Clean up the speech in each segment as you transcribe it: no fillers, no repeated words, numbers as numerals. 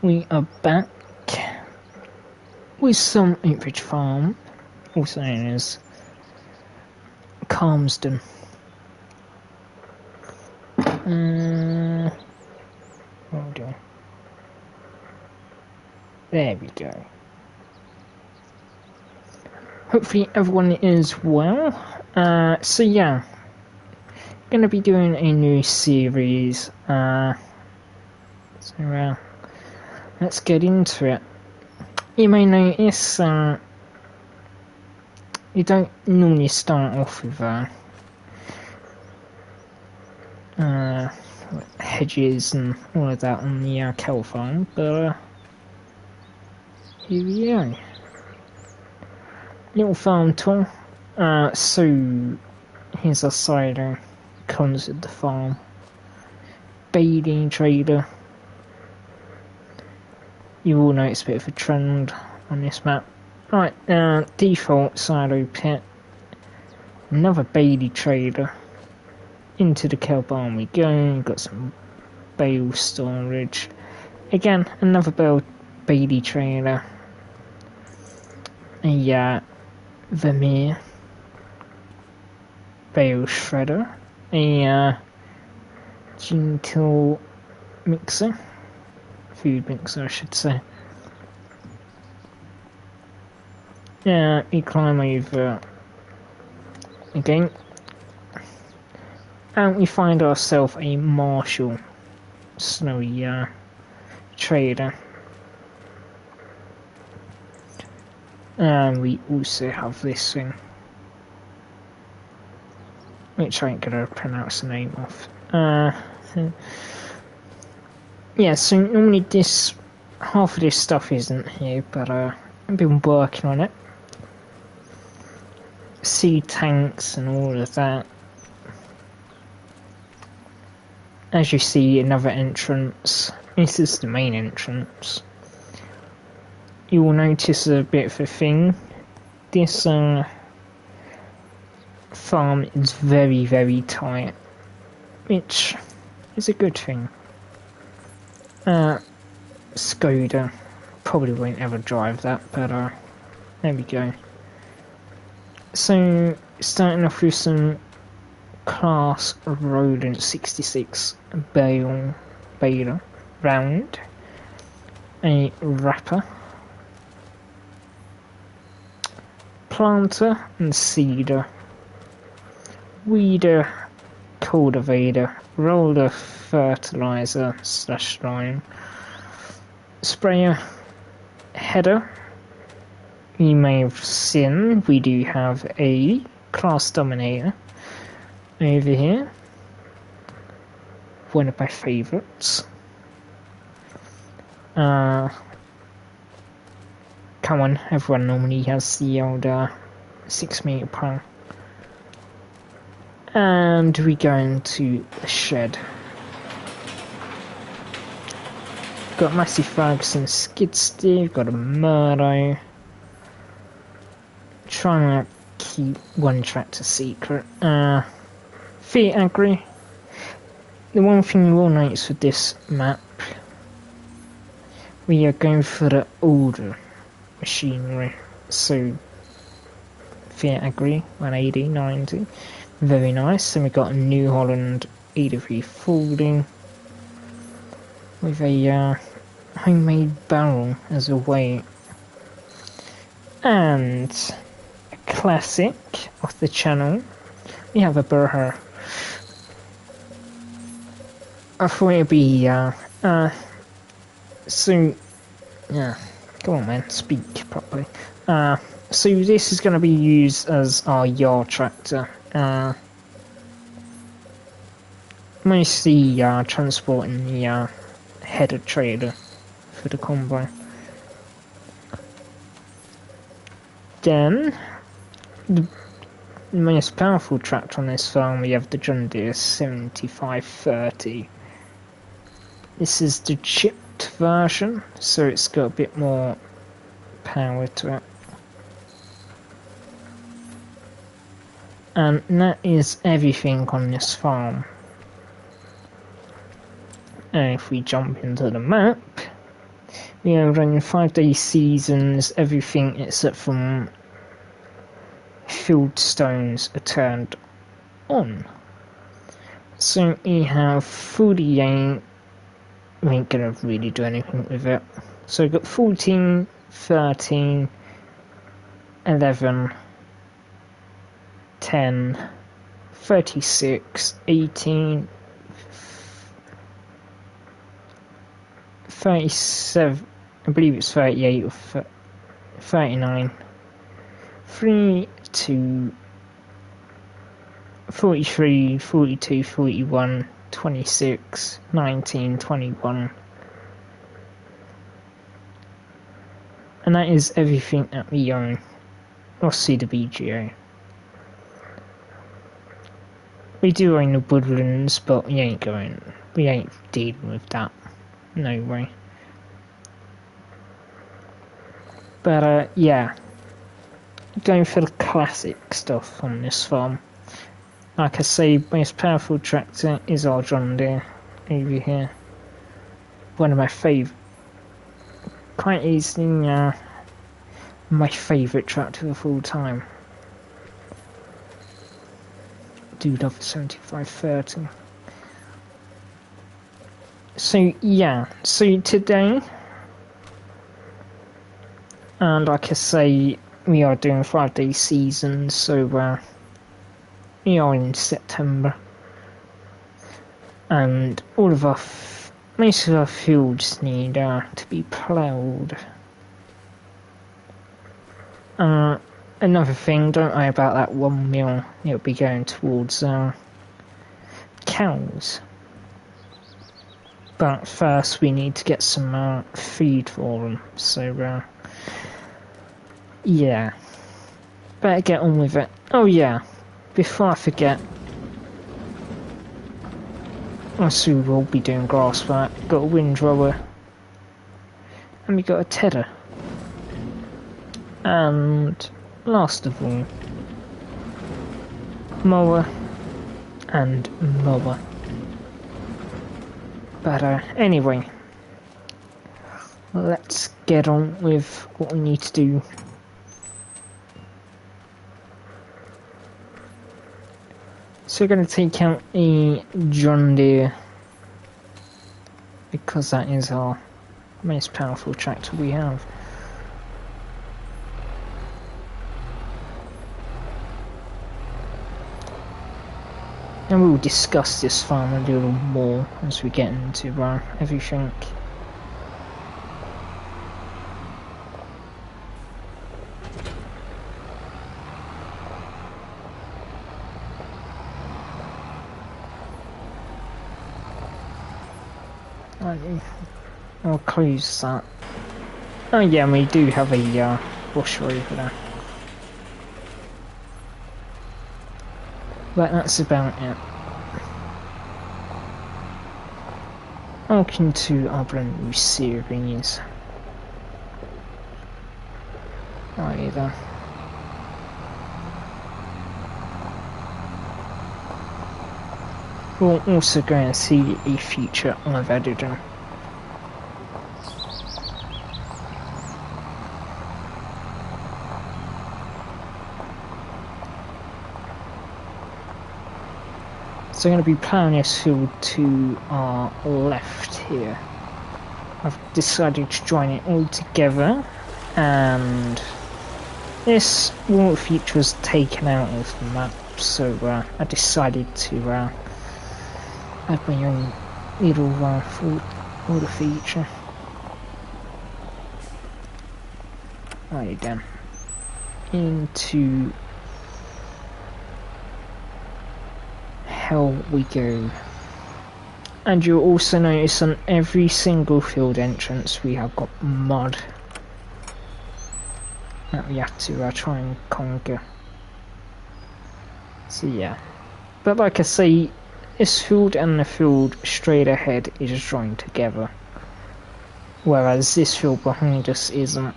We are back with some acreage farm, also known as Calmsden. Hold on. There we go. Hopefully everyone is well. So yeah, gonna be doing a new series. Let's get into it. You may notice you don't normally start off with hedges and all of that on the cow farm, but here we go. Little farm tour. So here's our cider, comes with the farm. Bathing trailer. You will notice a bit of a trend on this map. Right, default silo pit. Another Bailey trailer. Into the cow barn we go. Got some bale storage. Again, another Bailey trailer. A Vermeer bale shredder. A gentle mixer. Food mixer, I should say. Yeah, we climb over again. And we find ourselves a Marshall snowy trader. And we also have this thing, which I ain't gonna pronounce the name of. Yeah, so normally half of this stuff isn't here, but I've been working on it. Sea tanks and all of that. As you see, another entrance. This is the main entrance. You will notice a bit of a thing. This farm is very, very tight, which is a good thing. Skoda probably won't ever drive that, but there we go. So starting off with some class Rodent 66 baler round, a wrapper, planter and seeder, weeder, cultivator, roller fertilizer / lime, sprayer, header. You may have seen we do have a class dominator over here, one of my favourites. Come on, everyone normally has the old 6 meter pole. And we go into the shed. Got Massey Ferguson skid steer, got a Murdo. Trying to keep one tractor secret. Fiat Agri. The one thing you will notice with this map, we are going for the older machinery. So Fiat Agri 180, 90. Very nice. And we got a New Holland 83 folding with a homemade barrel as a weight. And a classic of the channel, we have a Burher. I thought it'd be so yeah, come on man, speak properly. So this is going to be used as our yard tractor, mostly transporting the header trailer for the combine. Then the most powerful tractor on this farm, we have the John Deere 7530. This is the chipped version, so it's got a bit more power to it. And that is everything on this farm. And if we jump into the map, We are running 5-day seasons, everything except from field stones are turned on. So we have 48, we ain't gonna really do anything with it. So we've got 14, 13, 11, 10, 36, 18, 37, I believe it's 38 or 39, 3, 2, 43, 42, 41, 26, 19, 21. And that is everything that we own, or see the BGA. We do own the woodlands, but we ain't dealing with that. No way. But yeah, going for the classic stuff on this farm. Like I say, most powerful tractor is our John Deere over here. One of my favourite, quite easily my favourite tractor of all time. Do love the 7530. So yeah, so today, and like I say, we are doing 5-day seasons, so we are in September, and all of our most of our fields need to be ploughed. Another thing, don't worry about that 1 mil, it'll be going towards cows. But first we need to get some feed for them, so yeah, better get on with it. Oh yeah, before I forget, also we will be doing grass work. Got a windrower, and we got a tedder, and last of all, mower and mower. But anyway, let's get on with what we need to do. So we're going to take out a John Deere, because that is our most powerful tractor we have. And we'll discuss this farm a little more as we get into everything. I'll close that. Oh yeah, we do have a washer over there. But that's about it. Welcome to our brand new series. Right then. We'll also go and see a feature I've added in. So I'm going to be ploughing this field to our left here. I've decided to join it all together, and this water feature was taken out of the map, so I decided to add my own little water feature. Right then, into hell we go. And you'll also notice on every single field entrance we have got mud that we have to try and conquer. So yeah, but like I say, this field and the field straight ahead is joined together, whereas this field behind us isn't.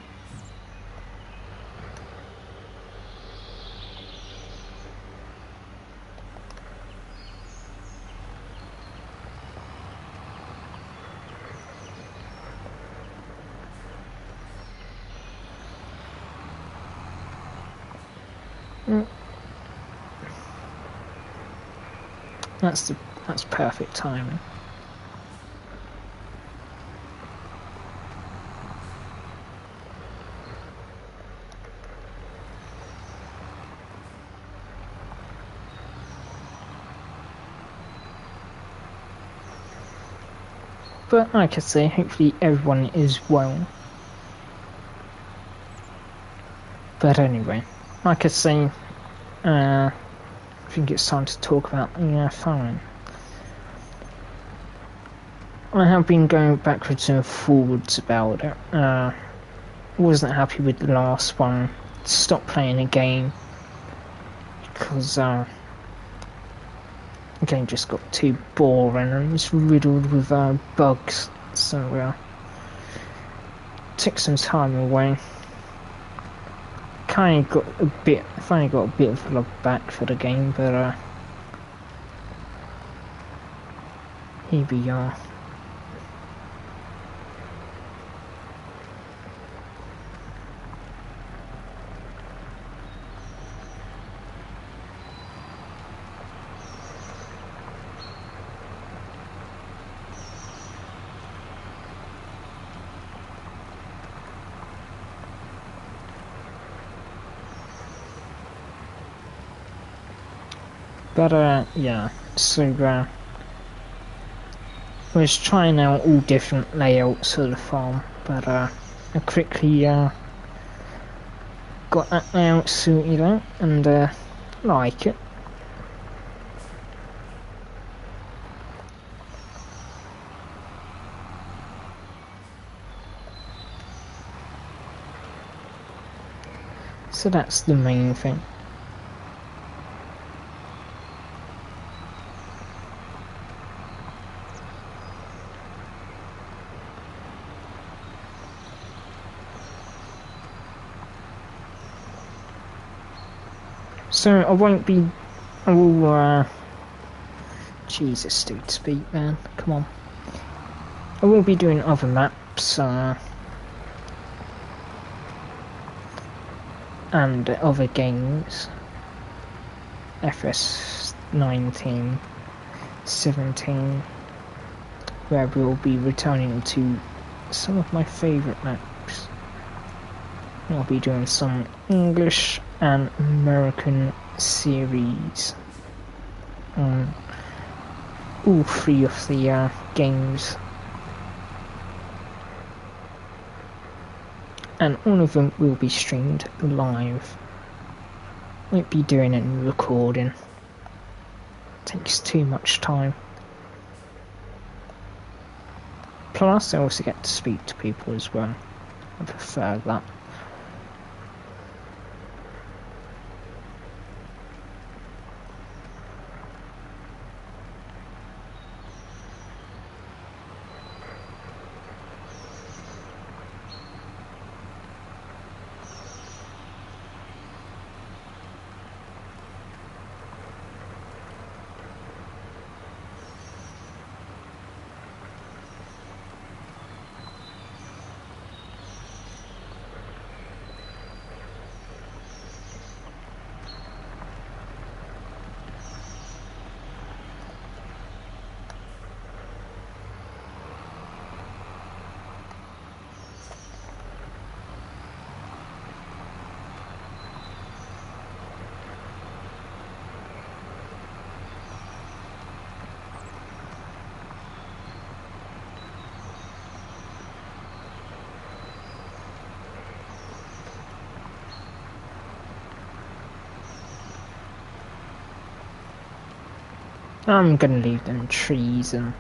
Mm. That's perfect timing. But like I say, hopefully everyone is well. But anyway, like I say, I think it's time to talk about the phone. I have been going backwards and forwards about it. Wasn't happy with the last one. Stopped playing a game because the game just got too boring and it's riddled with bugs. So took some time away. I've finally got a bit of love back for the game, but here we are. But yeah, so I was trying out all different layouts of the farm, but I quickly got that layout sorted out and like it. So that's the main thing. So I will Jesus dude, speak man, come on. I will be doing other maps and other games. FS19, 17, where we'll be returning to some of my favourite maps. I'll be doing some English and American series on all three of the games, and all of them will be streamed live. Won't be doing any recording, takes too much time. Plus I also get to speak to people as well. I prefer that. I'm gonna leave them trees, and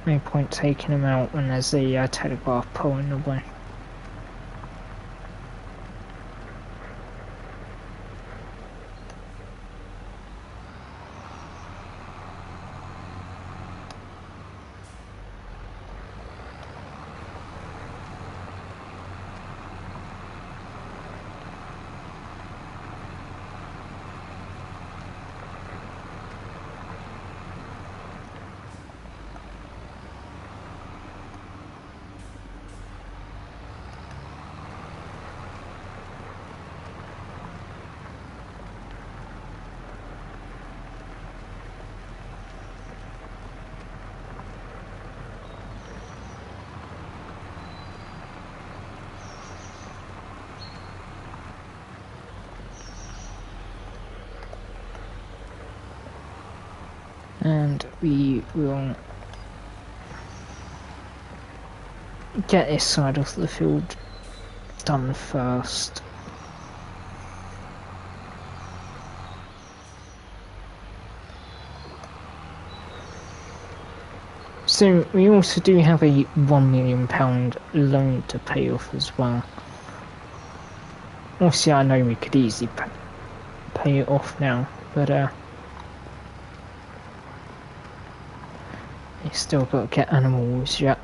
no point taking them out when there's a telegraph pole in the way. And we will get this side of the field done first. So we also do have a £1 million loan to pay off as well. Obviously I know we could easily pay it off now, but you still got to get animals yet.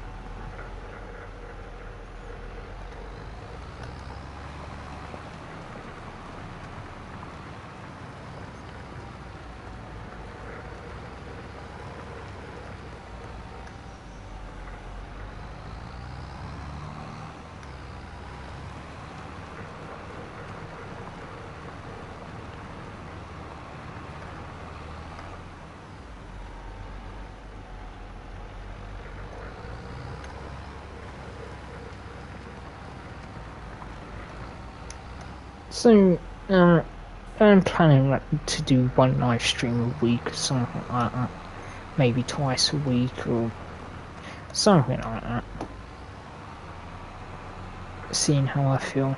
So, I'm planning to do one live stream a week or something like that. Maybe twice a week or something like that. Seeing how I feel.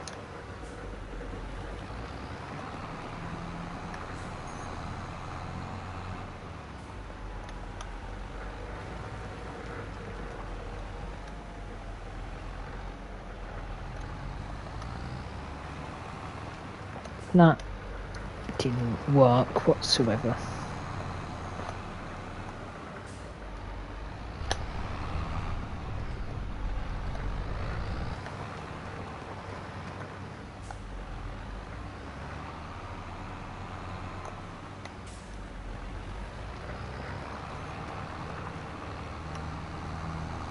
That didn't work whatsoever.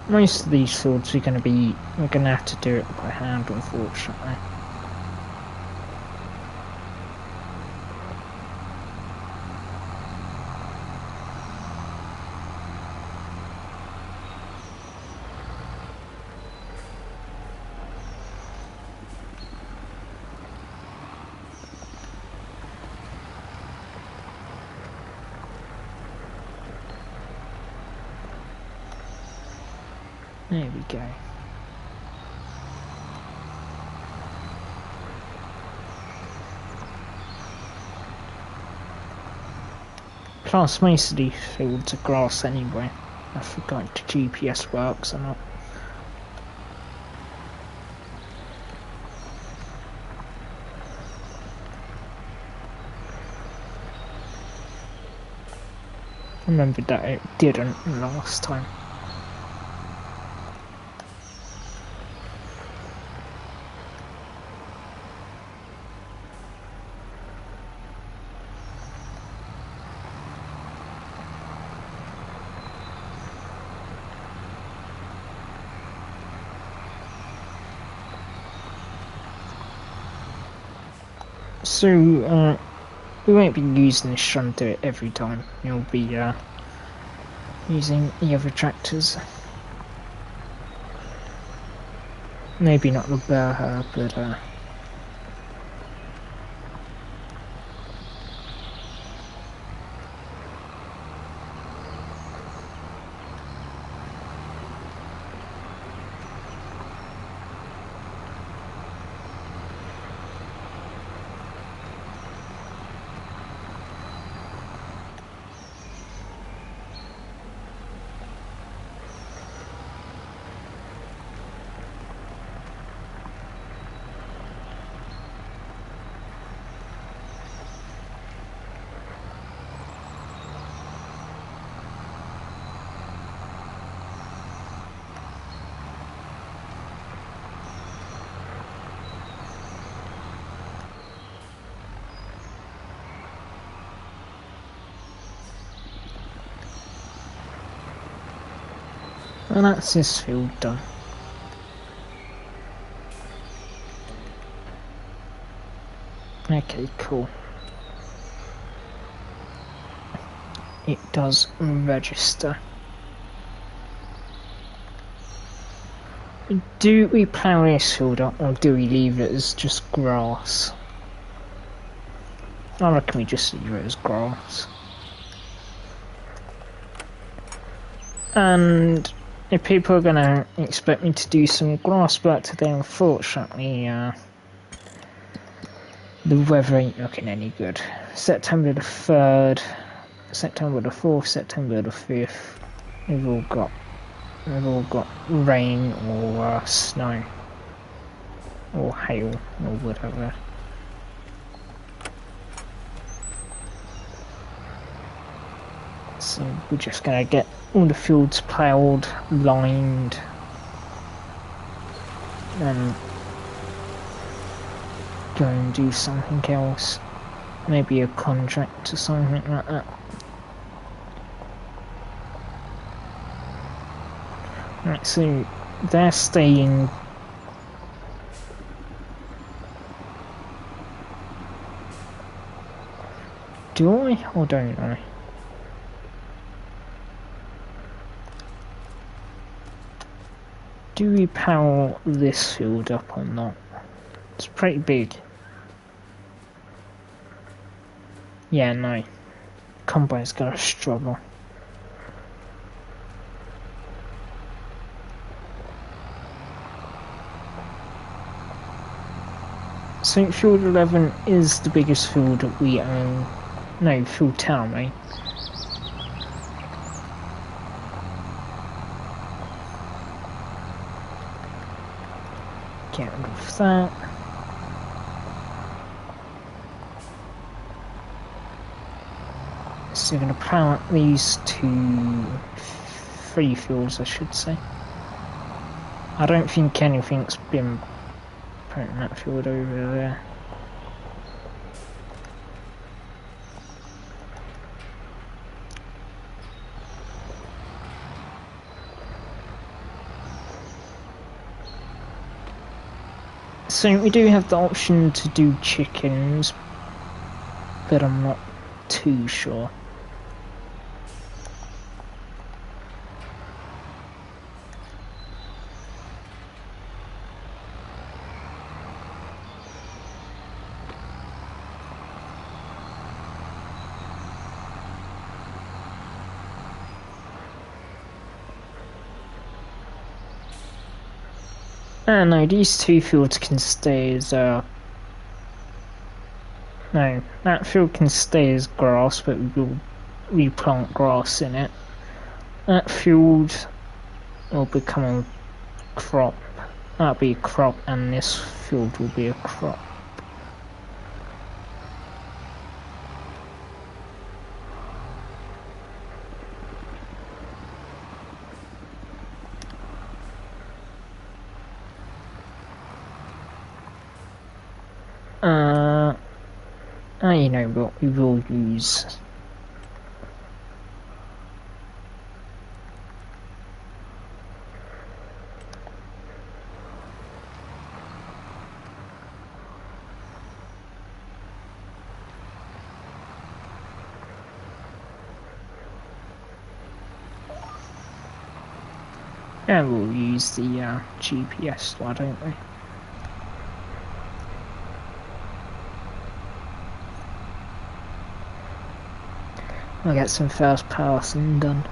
Most of these fields we're gonna have to do it by hand, unfortunately. There we go. Plus most of these fields are grass anyway. I forgot if the GPS works or not. I remember that it didn't last time. So, we won't be using this shunter every time. We'll be using the other tractors. Maybe not the Burr, but and that's this field done. Okay, cool. It does register. Do we plough this field up or do we leave it as just grass? I reckon we just leave it as grass. And if people are gonna expect me to do some grass work today, unfortunately, the weather ain't looking any good. September the 3rd, September the 4th, September the 5th, we've all got rain or snow or hail or whatever. So we're just gonna get all the fields ploughed, lined, and go and do something else. Maybe a contract or something like that. Right, so they're staying. Do I or don't I? Do we power this field up or not? It's pretty big. Yeah, no. Combine's gonna struggle. So field 11 is the biggest field that we own. No, field 10, mate. Get rid of that. So we're going to plough up these three fields, I should say. I don't think anything's been put in that field over there. So we do have the option to do chickens, but I'm not too sure. No, these two fields can stay as no, that field can stay as grass, but we will replant grass in it. That field will become a crop. That'll be a crop, and this field will be a crop. You know what, we will use we'll use the GPS, why don't we? I'll get some first passing done.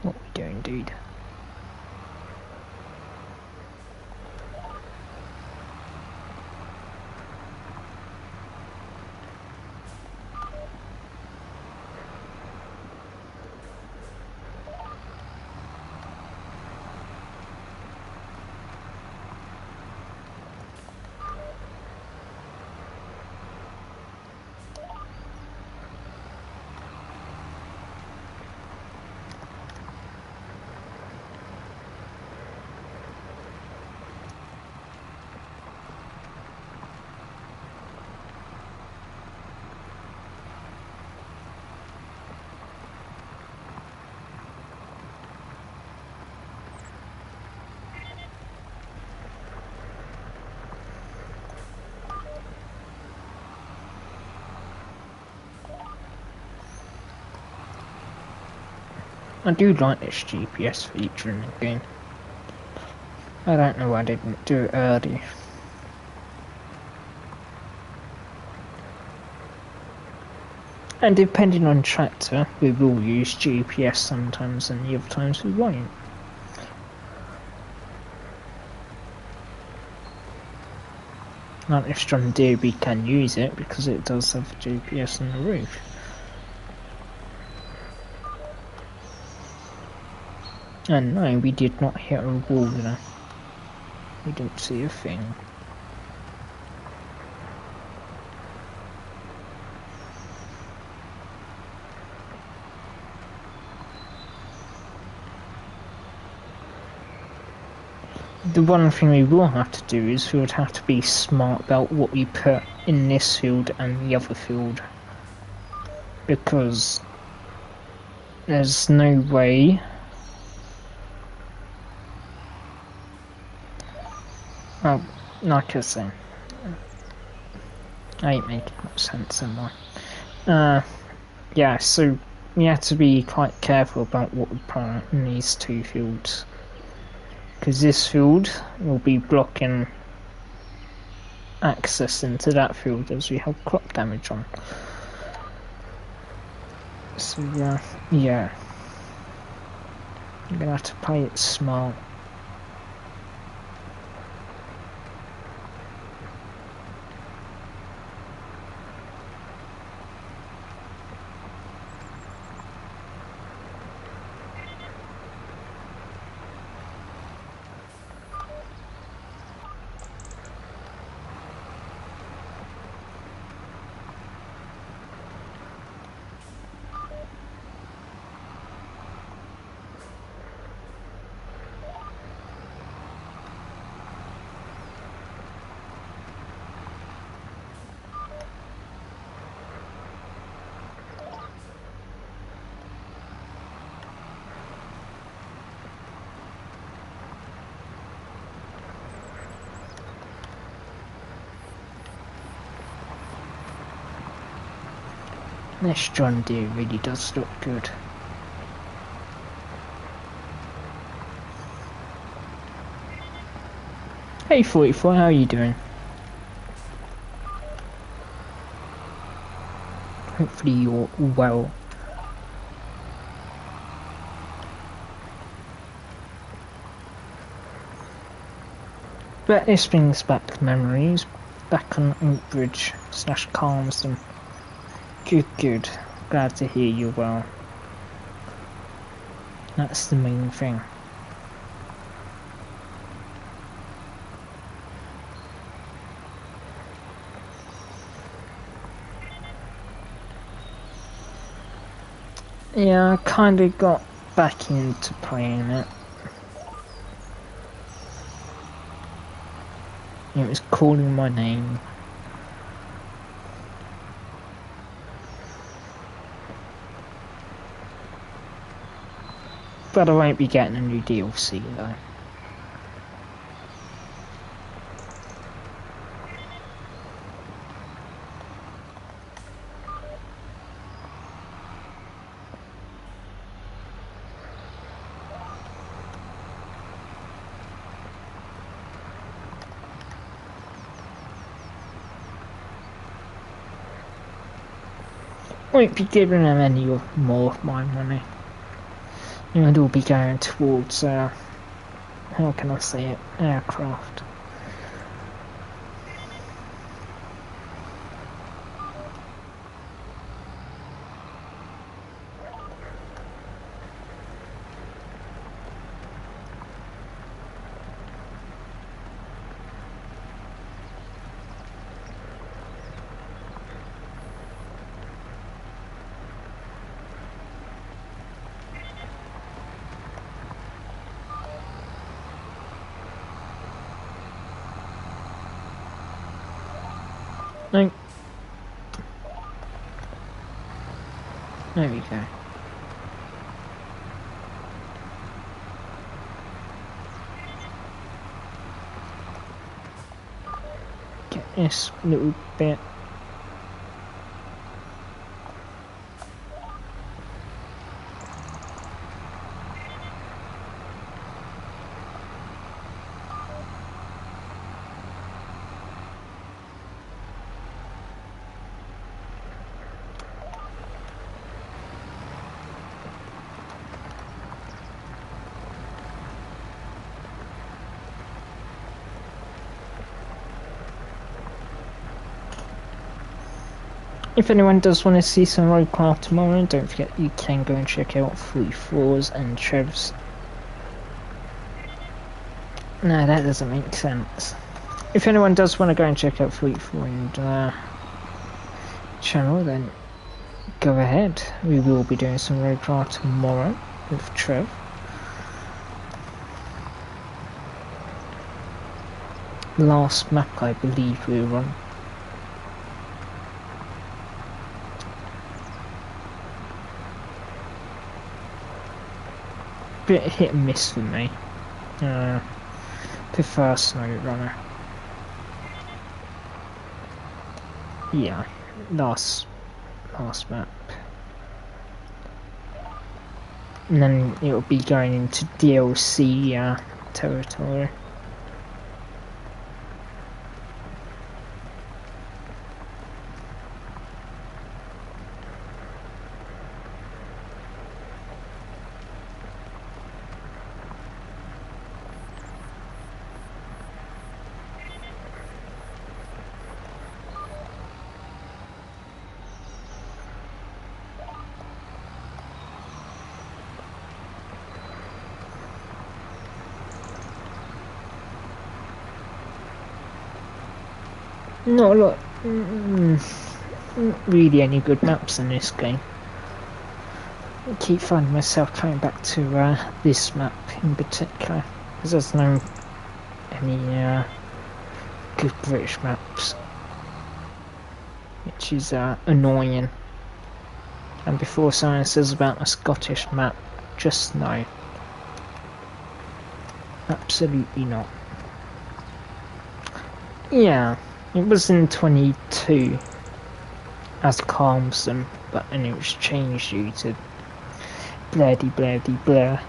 What are we doing, dude? I do like this GPS feature in the game. I don't know why I didn't do it earlier. And depending on tractor, we will use GPS sometimes and the other times we won't. Like this John Deere, we can use it because it does have GPS on the roof. And no, we did not hit a wall there. We didn't see a thing. The one thing we will have to do is we would have to be smart about what we put in this field and the other field. Because there's no way like I say, I ain't making much sense, am I? Yeah, so we have to be quite careful about what we put in these two fields. Because this field will be blocking access into that field as we have crop damage on. So yeah. I'm gonna have to play it smart. This John Deere really does look good. Hey 44, how are you doing? Hopefully you're well. But this brings back memories, back on Oakbridge / Calmsden. Good. Glad to hear you're well. That's the main thing. Yeah, I kinda got back into playing it. It was calling my name. But I won't be getting a new DLC though. Won't be giving them any more of my money. It will be going towards, how can I say it, aircraft. No. There we go. Get this little bit. If anyone does want to see some roadcraft tomorrow, don't forget you can go and check out 3 Floors and Trev's. No, that doesn't make sense. If anyone does want to go and check out 3 Floor and channel, then go ahead. We will be doing some roadcraft tomorrow with Trev. Last map I believe we were on. Bit hit and miss for me. Prefer Snow Runner. Yeah, last map. And then it'll be going into DLC territory. Not a lot, really any good maps in this game. I keep finding myself coming back to this map in particular, because there's no any good British maps, which is annoying. And before someone says about a Scottish map, just no, absolutely not. Yeah. It was in 22 as Calmston, but then it was changed due to blur.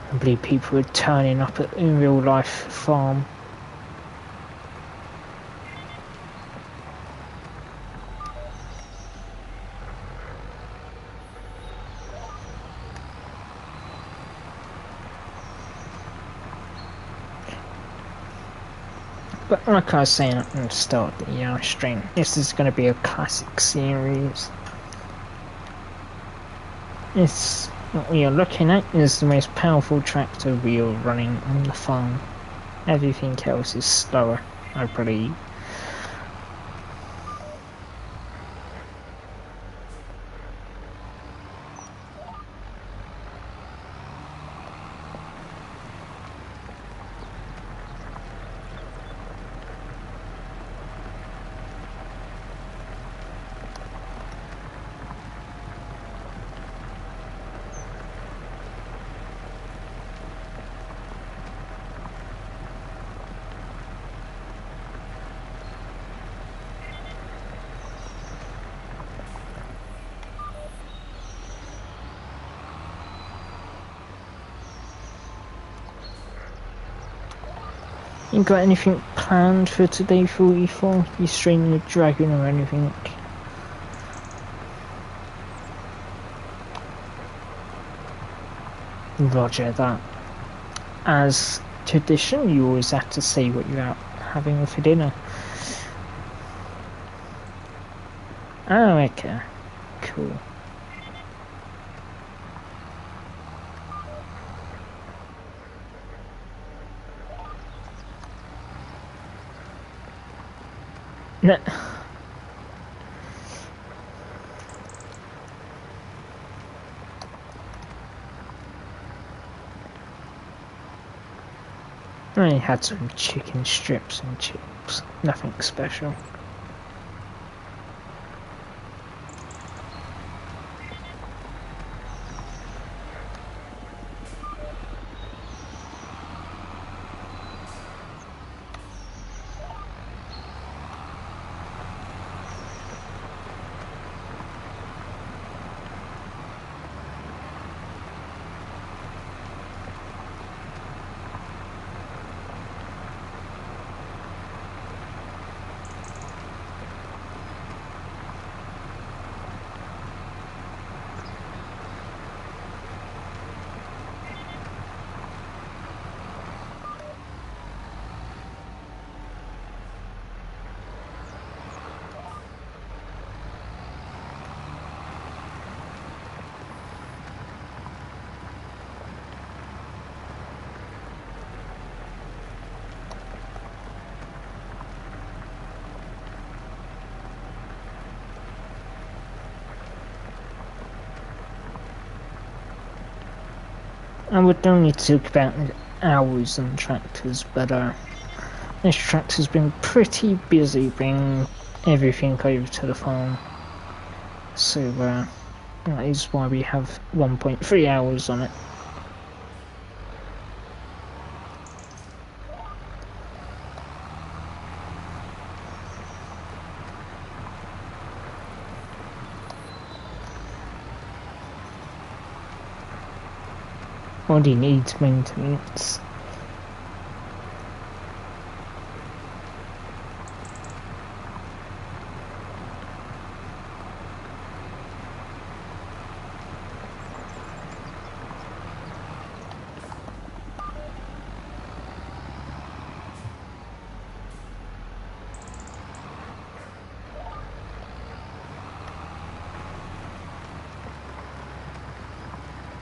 I believe people were turning up at in real life farm. But like I was saying at the start of the stream, this is going to be a classic series. What we are looking at is the most powerful tractor wheel running on the farm. Everything else is slower, I believe. You got anything planned for today, 44? You streaming with Dragon or anything? Roger that. As tradition, you always have to say what you're out having for dinner. Oh, okay. Cool. No. I had some chicken strips and chips, nothing special. I would only talk about hours on tractors, but this tractor's been pretty busy bringing everything over to the farm. So that is why we have 1.3 hours on it. Body needs maintenance.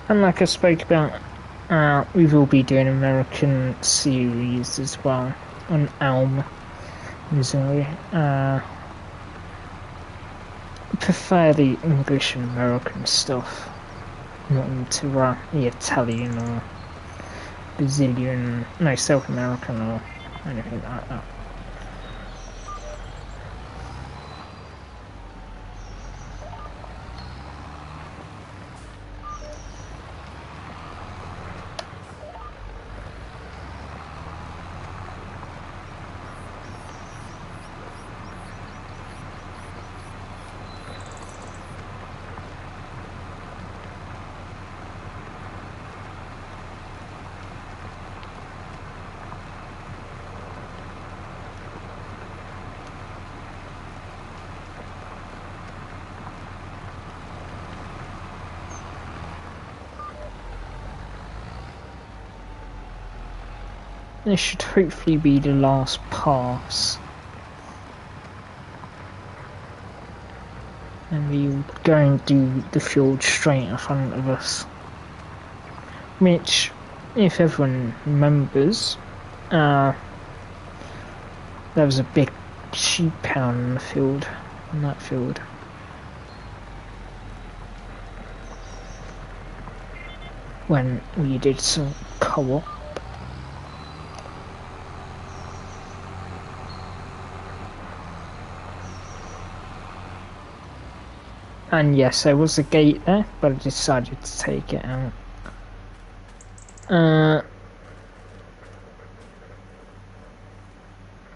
And like I spoke about, we will be doing an American series as well on Elm, Missouri. Prefer the English and American stuff, not into the Italian or Brazilian, no, South American or anything like that. This should hopefully be the last pass. And we'll go and do the field straight in front of us. Which, if everyone remembers, there was a big sheep pound in the field, in that field. When we did some co-op. And yes, there was a gate there, but I decided to take it out.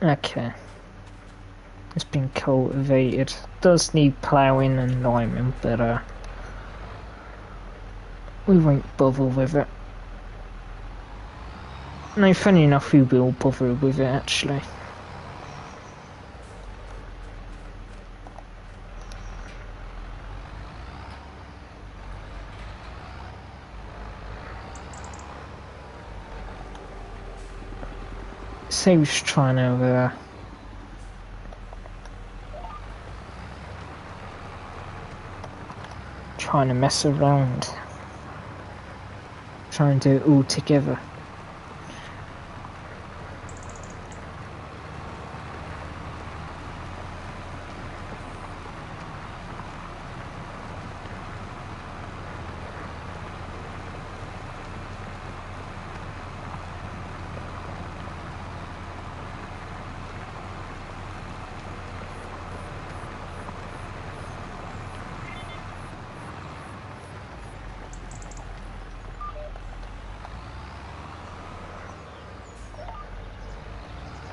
Okay. It's been cultivated. Does need ploughing and liming, but we won't bother with it. No, funny enough, we will bother with it actually. So he's trying to mess around, trying to do it all together.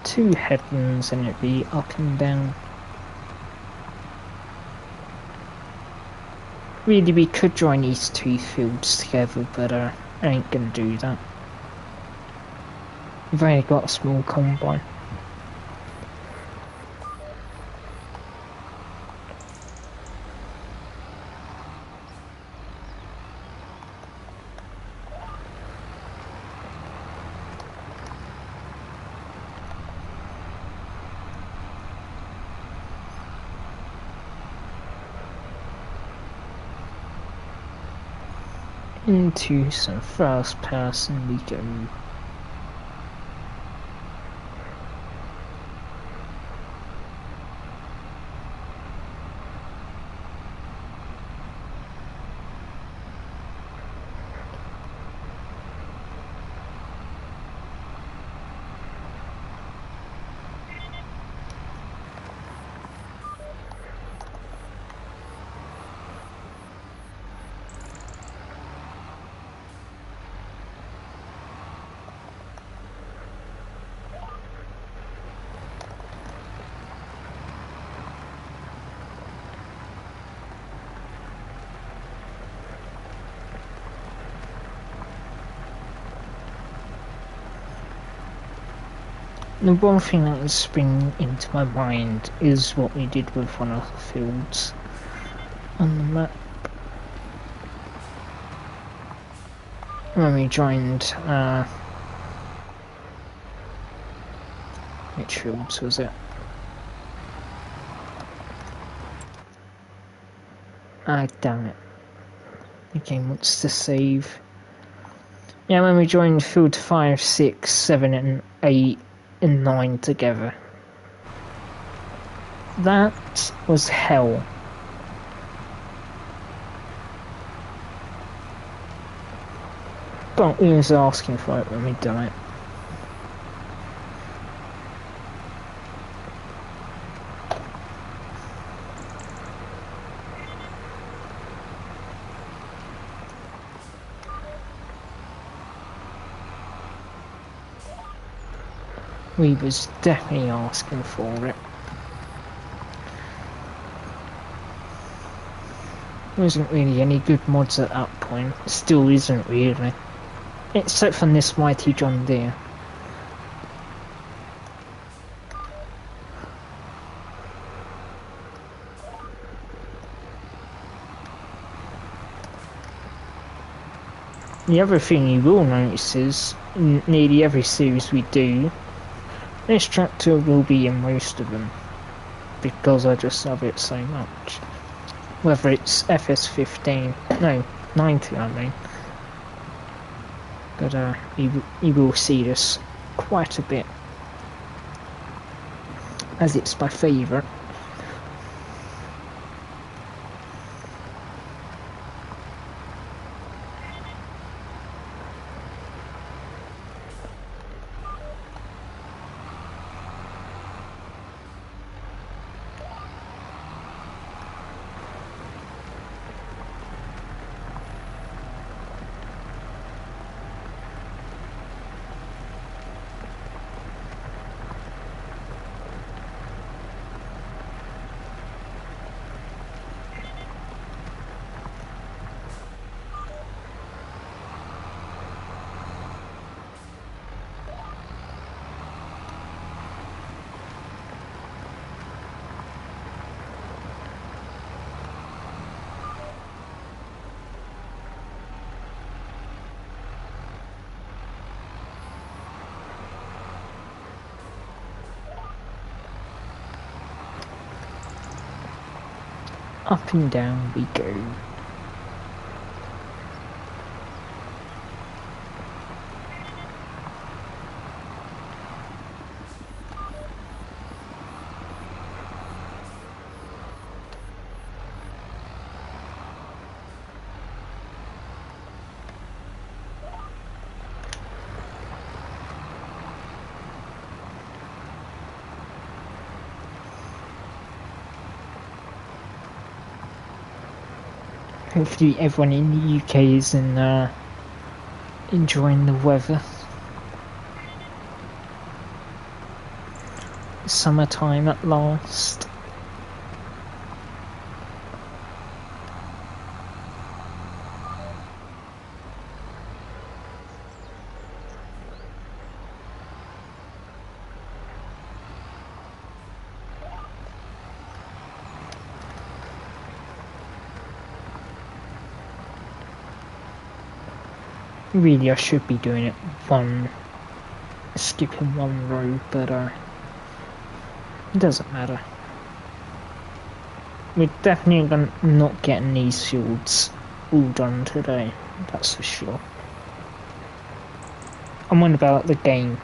Two headlands and it'd be up and down. Really, we could join these two fields together, but I ain't gonna do that. We've only got a small combine. Into some first person we go. The one thing that has spring into my mind is what we did with one of the fields on the map. When we joined, which fields was it? Ah, damn it. The game wants to save. Yeah, when we joined field 5, 6, 7 and 8 and 9 together. That was hell. But we was asking for it when we done it. We was definitely asking for it. There wasn't really any good mods at that point. Still isn't really. Except from this mighty John Deere. The other thing you will notice is, in nearly every series we do, this tractor will be in most of them. Because I just love it so much. Whether it's FS15, no, 90 I mean. But you will see this quite a bit, as it's my favourite. Up and down we go. Hopefully everyone in the UK is enjoying the weather. Summertime at last. Really, I should be doing it skipping one row, but it doesn't matter. We're definitely not getting these fields all done today, that's for sure. I'm on about the game.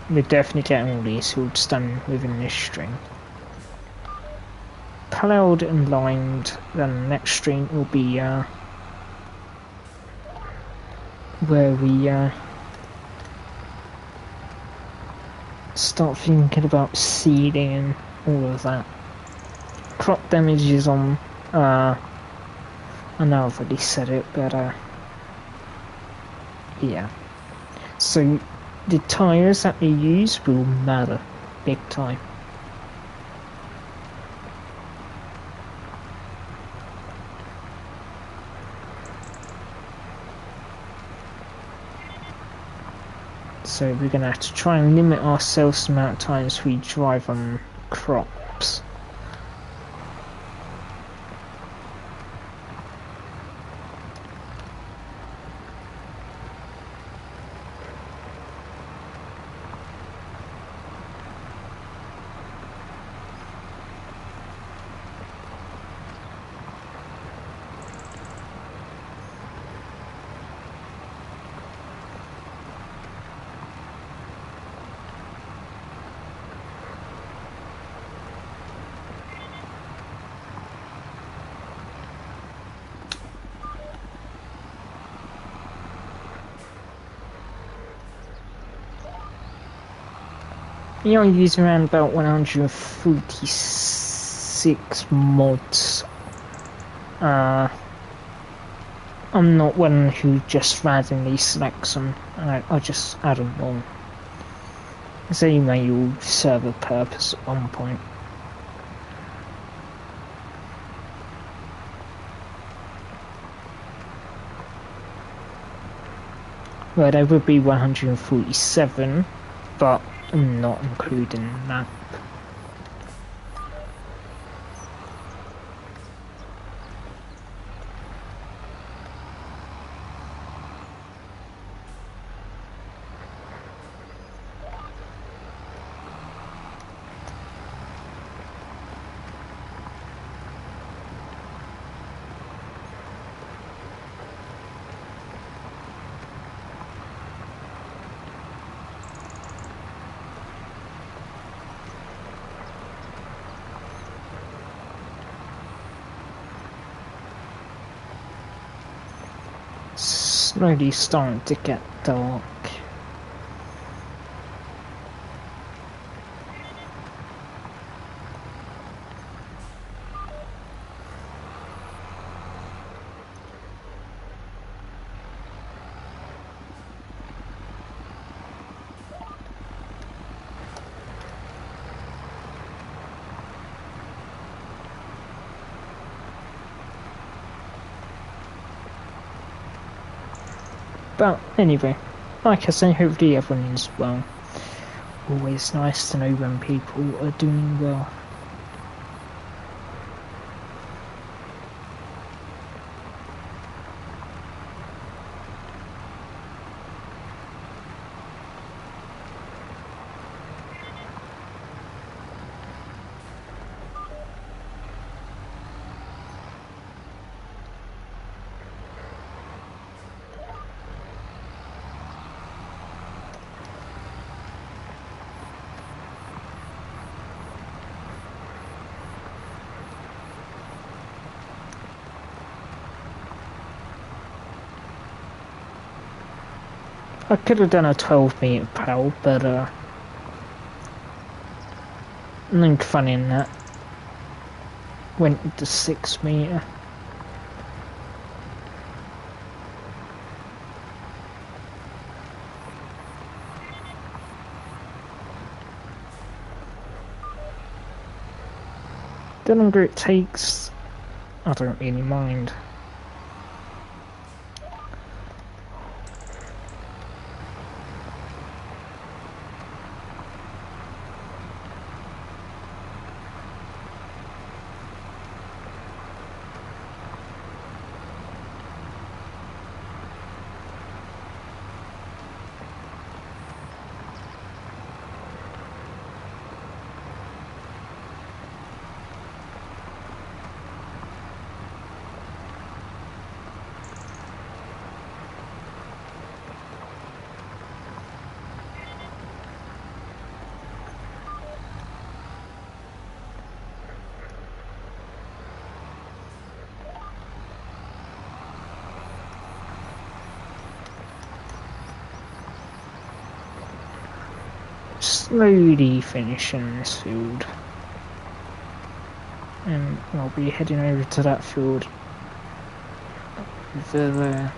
We're definitely getting all these fields done within this string. Ploughed and limed, then the next string will be where we start thinking about seeding and all of that. Crop damage is on, I know I've already said it, but yeah. So the tyres that we use will matter big time. So we're going to have to try and limit ourselves the amount of times we drive on crops. Yeah, I use around about 146 mods. I'm not one who just randomly selects them. I just add them all. They may all serve a purpose at one point. Well, there would be 147, but I'm not including that. Slowly starting to get dark. But anyway, like I say, hopefully everyone is well. Always nice to know when people are doing well. I could have done a 12-meter prowl, but nothing funny in that. Went with the 6-meter. The longer it takes, I don't really mind. Slowly finishing this field, and I'll be heading over to that field over there.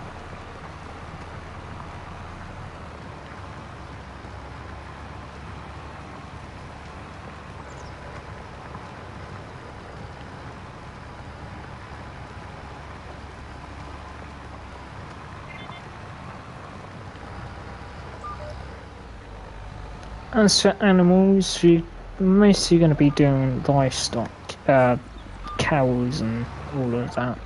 As for animals, we're mostly going to be doing livestock, cows and all of that.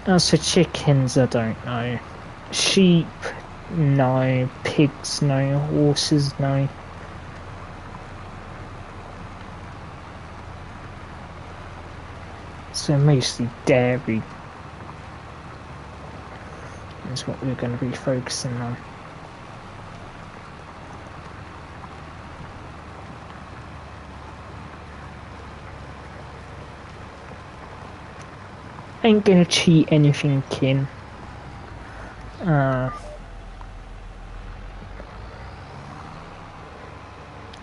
As for chickens, I don't know. Sheep, no. Pigs, no. Horses, no. So mostly dairy is what we're going to be focusing on. Ain't gonna cheat anything, kin.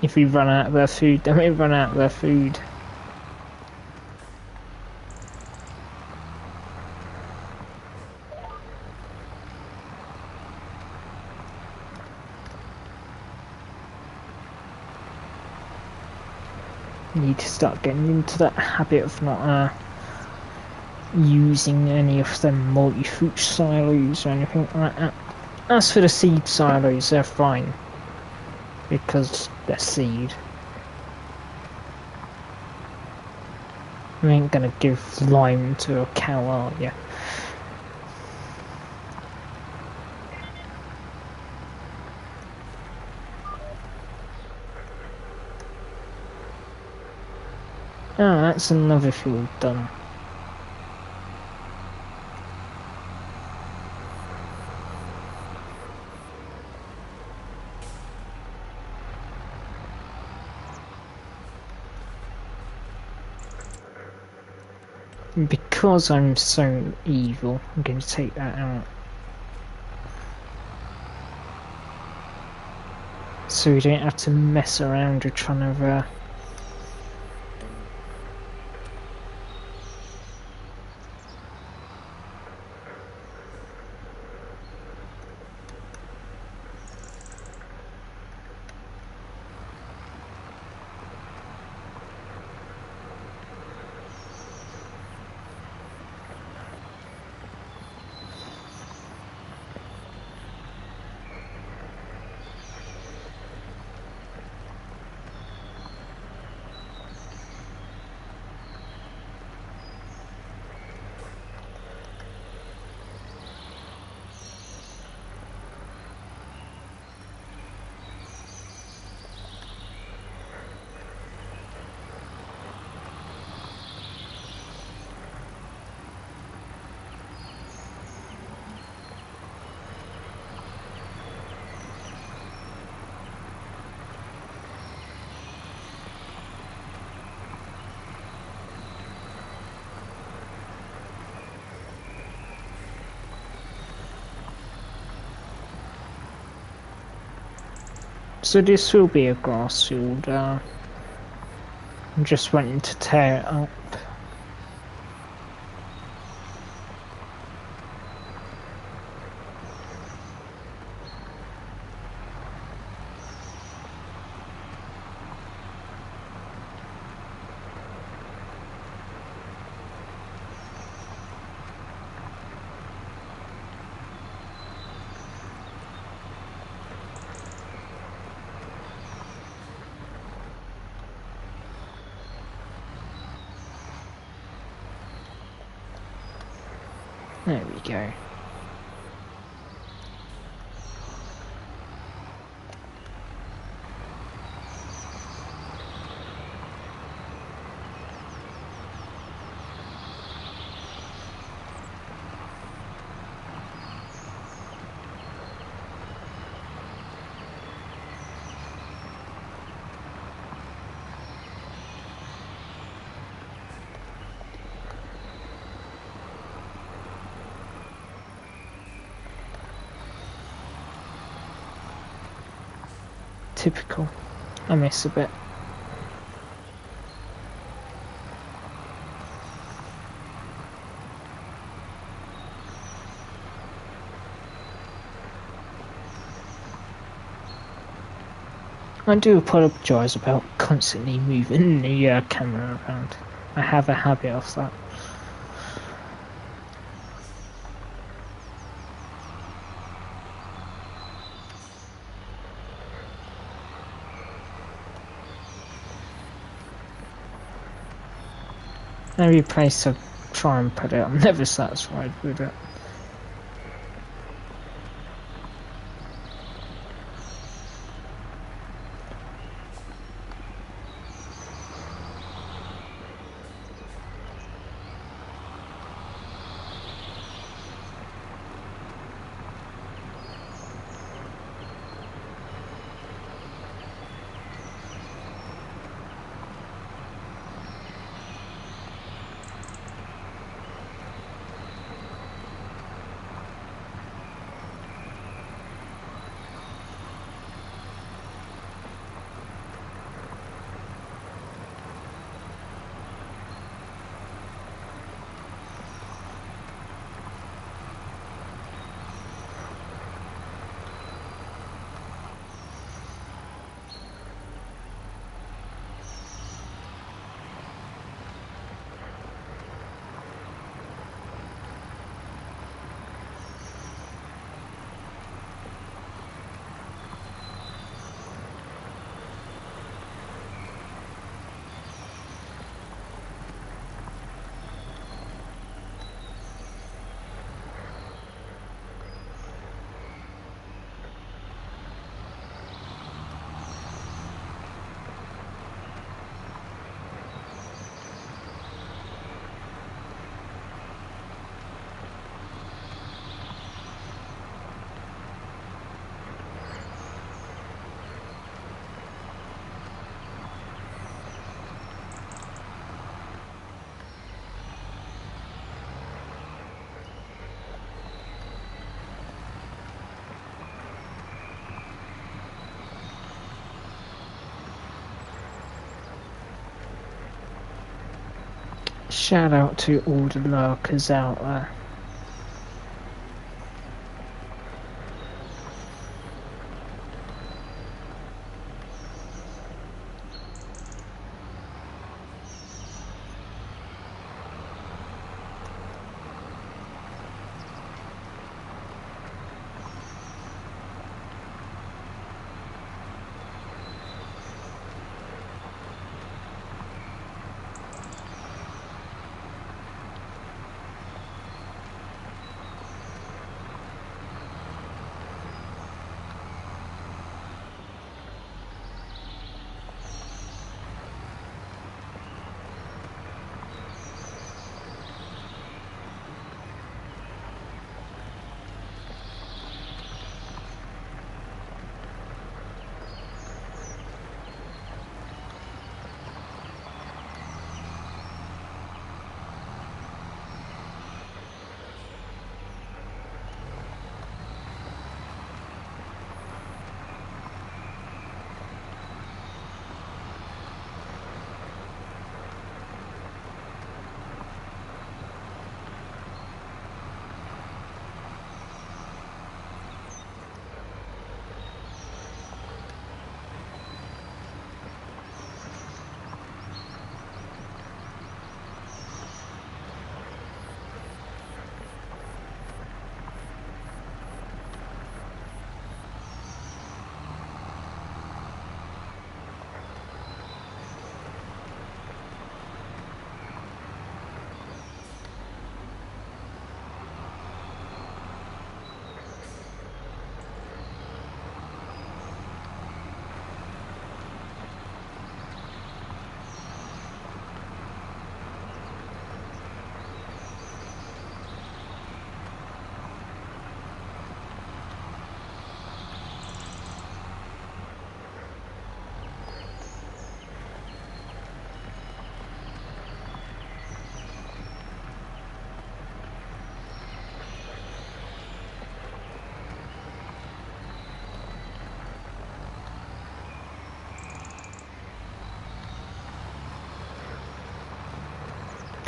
If we run out of their food, then we run out of their food. Need to start getting into that habit of not using any of them multi-fruit silos or anything like that. As for the seed silos, they're fine because they're seed. We ain't gonna give lime to a cow, are ya? Ah, that's another field done. Because I'm so evil, I'm going to take that out. So we don't have to mess around with trying to So this will be a grass field. I'm just wanting to tear it up. There we go. Typical. I miss a bit. I do apologise about constantly moving the camera around. I have a habit of that. Every place I try and put it, I'm never satisfied with it. Shout out to all the lurkers out there.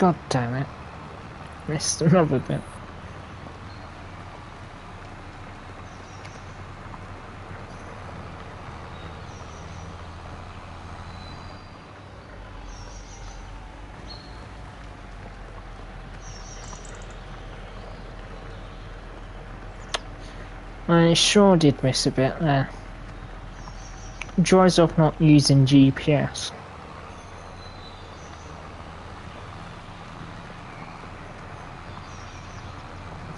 God damn it. Missed another bit. I sure did miss a bit there. Dries off not using GPS.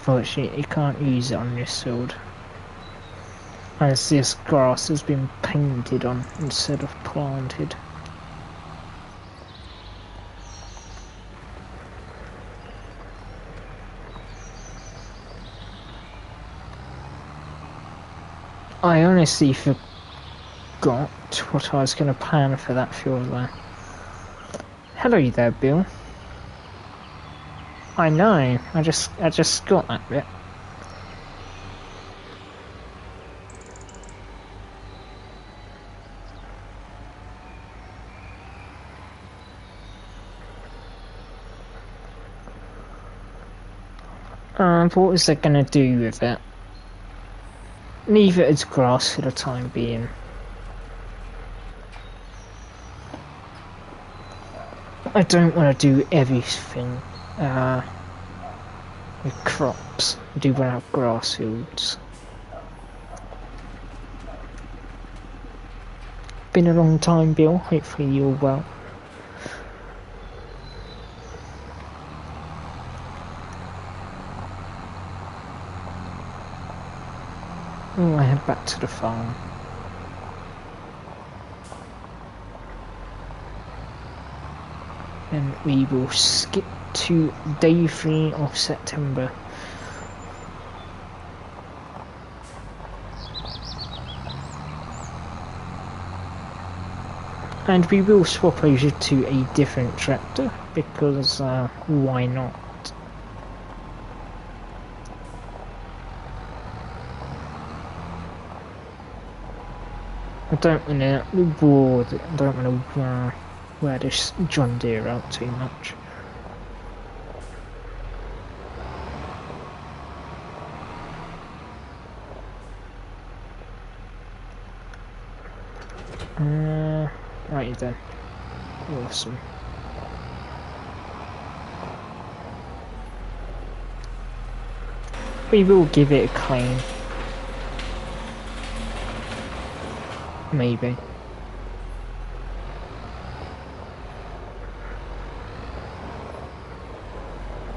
unfortunately you can't use it on this field, as this grass has been painted on instead of planted. I honestly forgot what I was going to plan for that field there. Hello there, Bill. I know, I just got that bit. What was they gonna do with it? Leave it as grass for the time being. I don't want to do everything with crops. I do want to have grass fields. Been a long time, Bill. Hopefully you're well. Oh, I head back to the farm. And we will skip to day 3 of September. And we will swap over to a different tractor, because why not? I don't want to wear this John Deere out too much. Right then. Awesome. We will give it a clean. Maybe.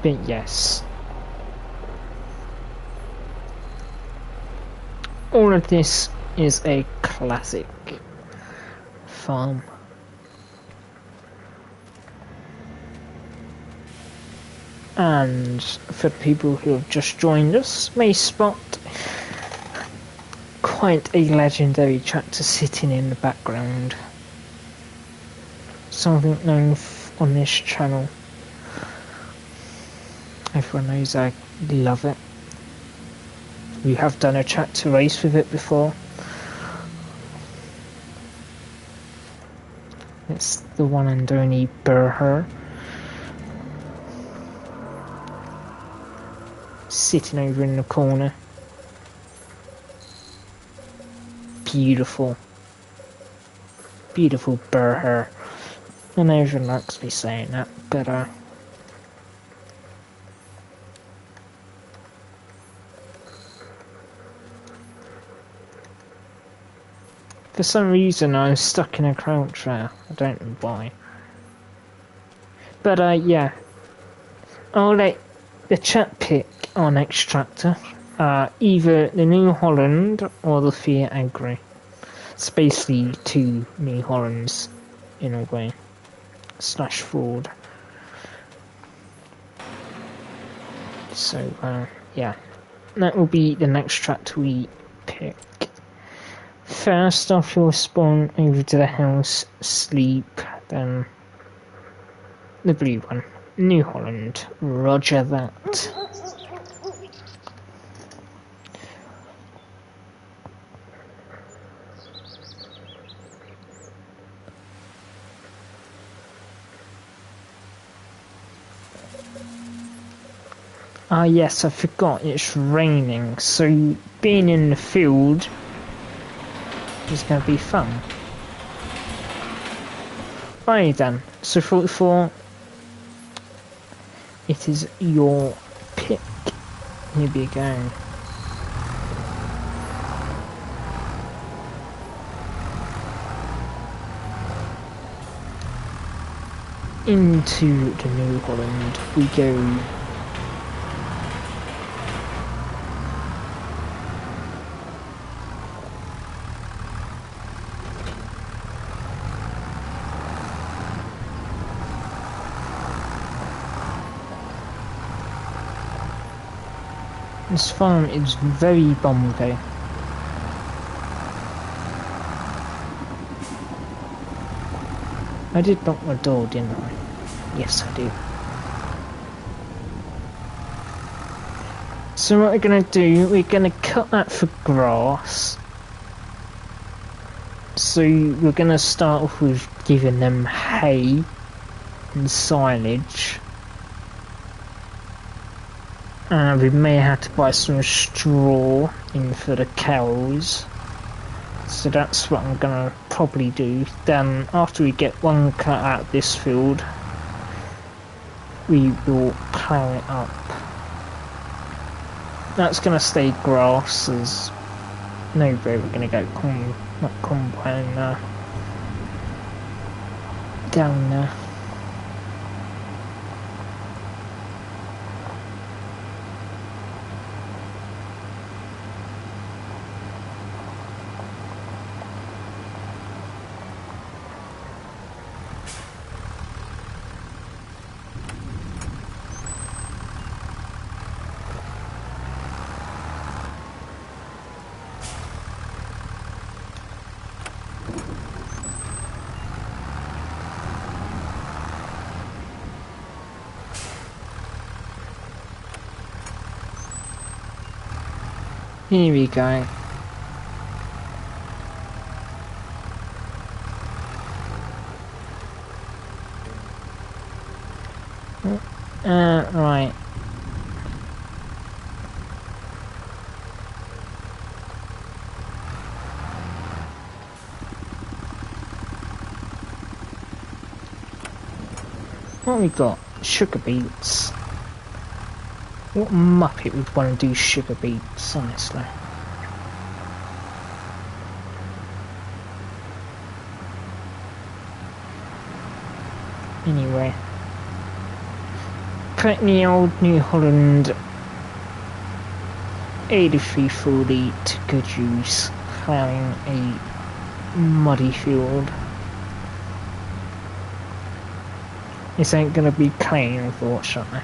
But yes. All of this is a classic farm. And for people who have just joined us, may spot quite a legendary tractor sitting in the background. Something known on this channel. Everyone knows I love it. We have done a tractor race with it before. It's the one and only Burher. Sitting over in the corner. Beautiful. Beautiful Burher. I know everyone likes me saying that, but for some reason I'm stuck in a crouch there. I don't know why. But yeah. I'll let the chat pick our next tractor. Either the New Holland or the Fiat Agri. It's basically 2 New Hollands in a way. / Ford. So yeah. That will be the next tractor we pick. First off, you'll spawn over to the house, sleep, then the blue one. New Holland. Roger that. Ah yes, I forgot, it's raining, so being in the field is going to be fun. Right then, so 44, it is your pick. Here we go. Into the New Holland we go. This farm is very bumpy. I did knock my door, didn't I? Yes, I did. So what we're going to do, we're going to cut that for grass. So we're going to start off with giving them hay and silage. We may have to buy some straw in for the cows. So that's what I'm going to probably do. Then after we get one cut out of this field, we will plough it up. That's going to stay grass, there's no way we're going to go combine down there. Here we go. Right. What we got? Sugar beets. What muppet would want to do sugar beets, honestly? Anyway. Putting the old New Holland 8340 to good use, plowing a muddy field. This ain't gonna be clean, unfortunately.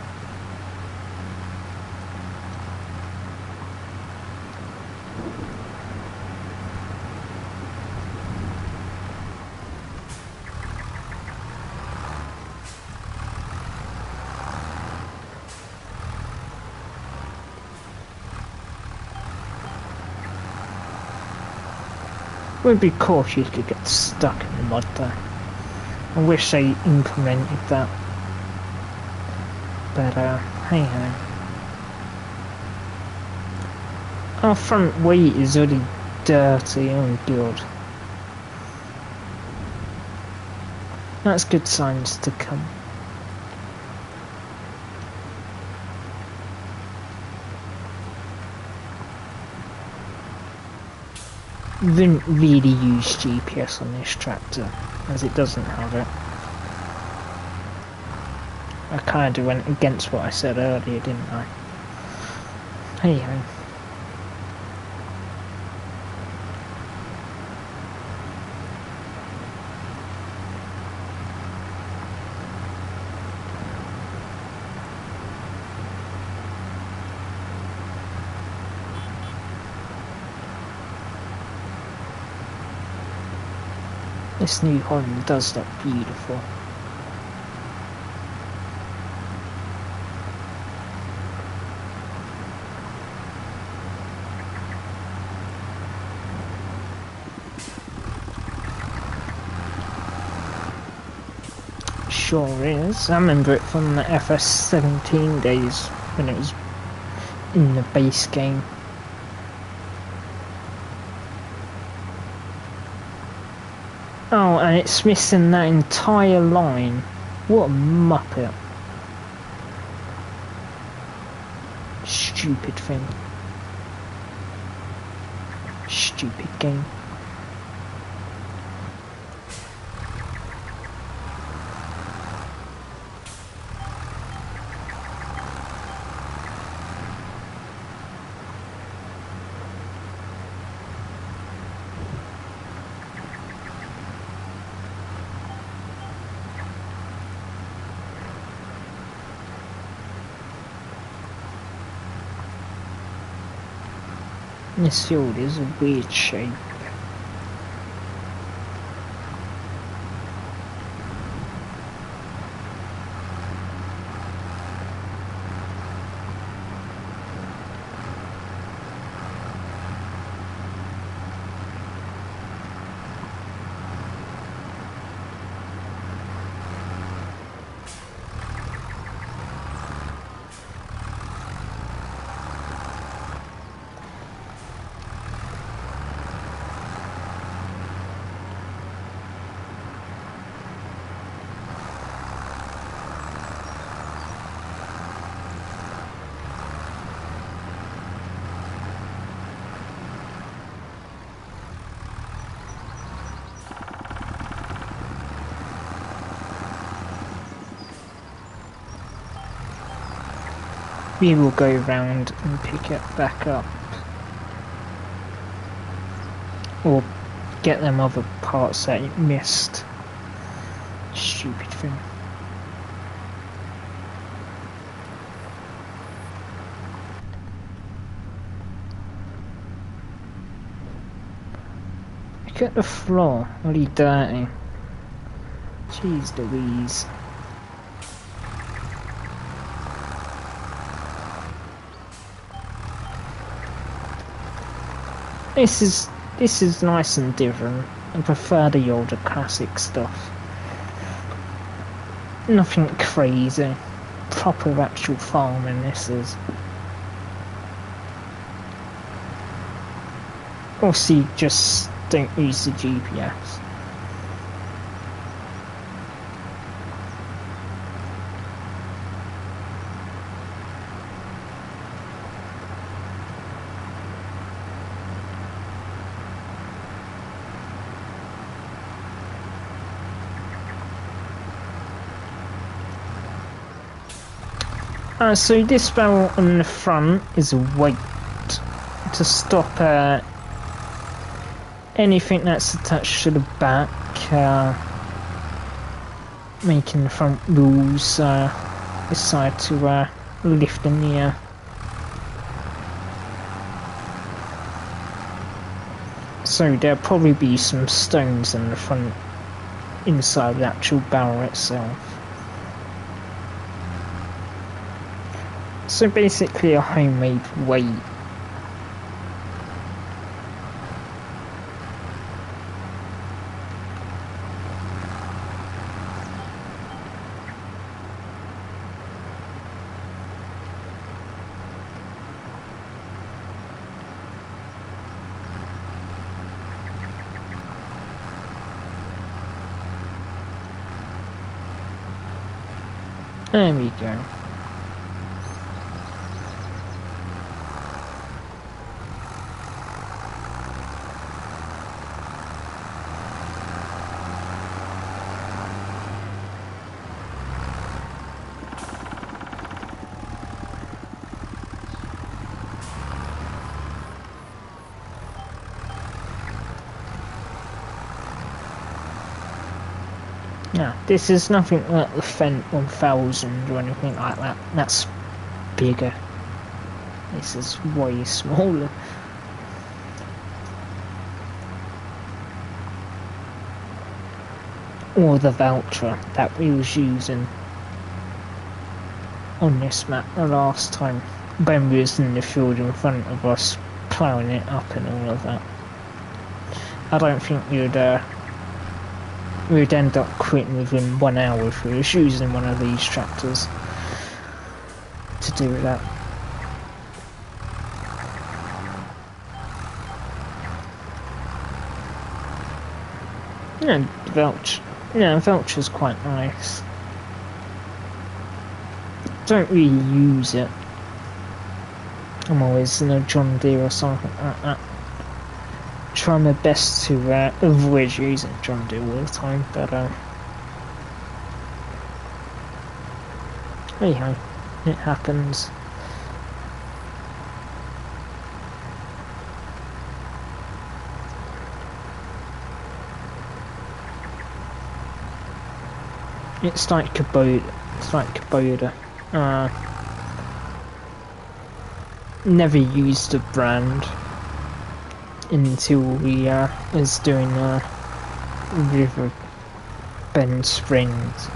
It would be cool if you could get stuck in the mud there. I wish they implemented that. But hey ho. Our front wheel is already dirty, oh god. That's good signs to come. Didn't really use GPS on this tractor, as it doesn't have it. I kinda went against what I said earlier, didn't I? Hey ho. This New Holland does look beautiful. Sure is. I remember it from the FS17 days when it was in the base game. Oh, and it's missing that entire line. What a muppet. Stupid thing. Stupid game. This field is a weird shape. We will go round and pick it back up. Or get them other parts that it missed. Stupid thing. Look at the floor, really dirty. Jeez Louise. This is nice and different. I prefer the older classic stuff. Nothing crazy. Proper actual farming this is. Also, just don't use the GPS. So this barrel on the front is a weight to stop anything that's attached to the back, making the front wheels decide to lift in the air. So there'll probably be some stones in the front, inside the actual barrel itself. So basically a homemade weight. There we go. Yeah, this is nothing like the Fent 1000 or anything like that. That's bigger. This is way smaller. Or the voucher that we was using on this map the last time when we was in the field in front of us ploughing it up and all of that. I don't think we'd end up quitting within 1 hour if we was using one of these tractors to do that. Yeah, voucher's quite nice. Don't really use it. I'm always in a John Deere or something like that. Try my best to avoid using John Deere all the time, but anyhow, it happens. It's like Kubota. Never used the brand. until we was doing River Bend Springs,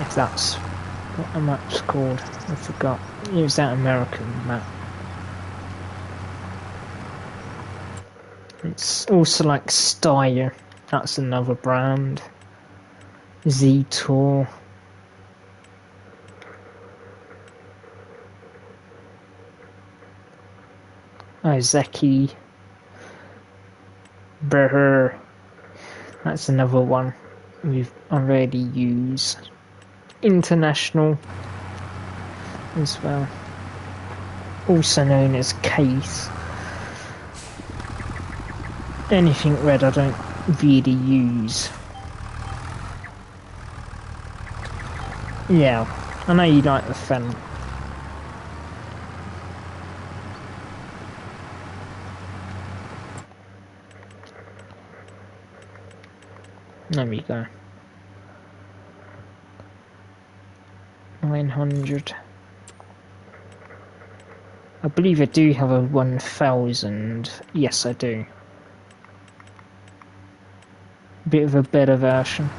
if that's what the map's called. I forgot. It was that American map. It's also like Steyr. That's another brand. Z-Tour. Zeki. Brr. That's another one we've already used. International as well. Also known as Case. Anything red I don't really use. Yeah, I know you like the Fen. There we go. 900. I believe I do have a 1000. Yes, I do. Bit of a better version.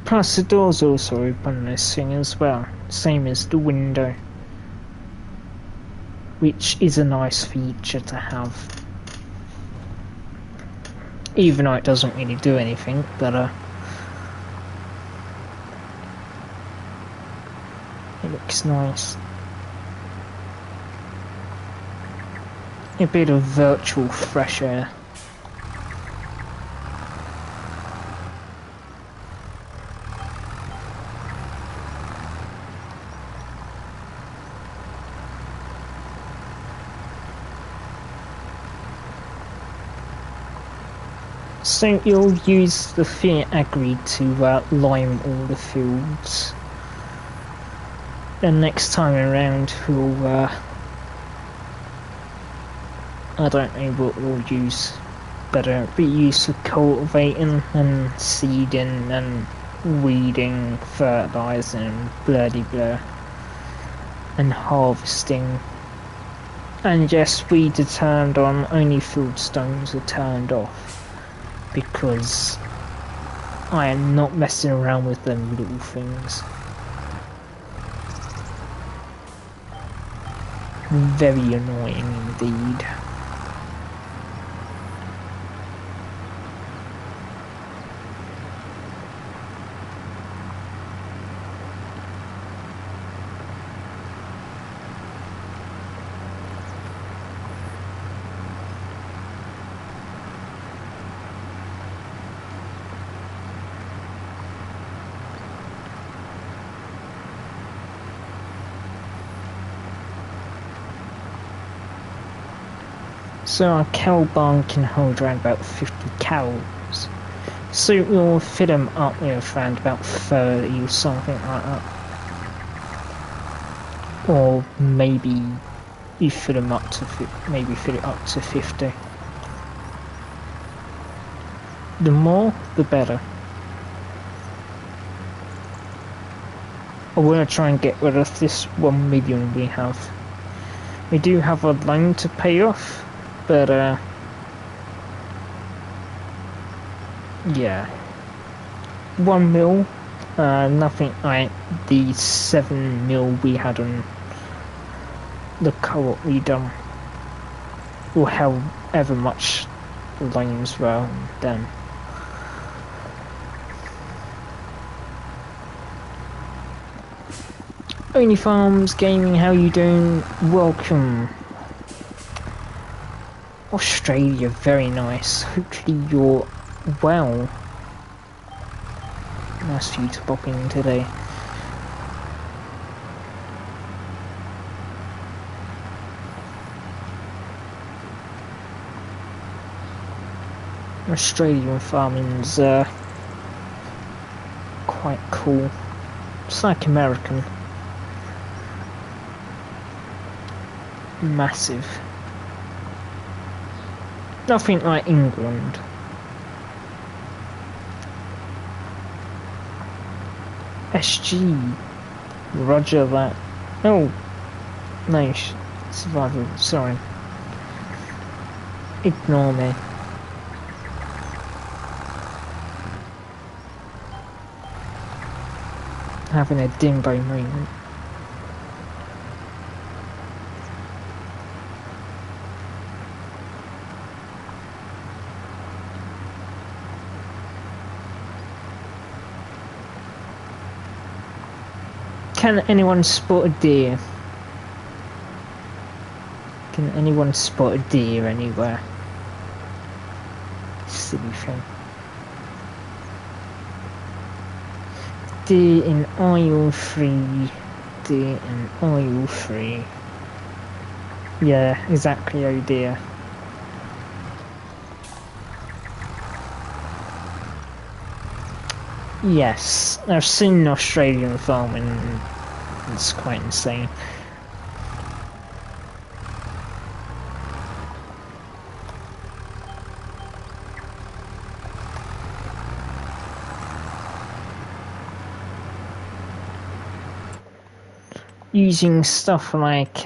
Plus the door's also open on this thing as well, same as the window, which is a nice feature to have. Even though it doesn't really do anything, but it looks nice. A bit of virtual fresh air. So you'll use the Fiat Agri to lime all the fields. Then next time around we'll I don't know what we'll use, but it'll be used for cultivating and seeding and weeding, fertilising, blah de blah, and harvesting. And yes, weeds are turned on, only fieldstones are turned off, because I am not messing around with them little things. Very annoying indeed. So our cow barn can hold around about 50 cows. So we'll fit them up with around about 30 or something like that. Or maybe you fit them up to maybe fit it up to 50. The more, the better. I want to try and get rid of this 1 million we have. We do have a loan to pay off, but yeah, 1 mil, nothing like the 7 mil we had on the co-op we done, or however much the loans were on them. Only Farms Gaming, how you doing? Welcome. Australia, very nice. Hopefully you're well. Nice for you to pop in today. Australian farming's quite cool. It's like American. Massive. Nothing like England. SG. Roger that. Oh. No. Survival. Sorry. Ignore me. Having a dimbo moment. Can anyone spot a deer? Can anyone spot a deer anywhere? Silly thing. Deer in aisle 3. Deer in aisle 3. Yeah, exactly, oh dear. Yes, I've seen Australian farming, and it's quite insane. Using stuff like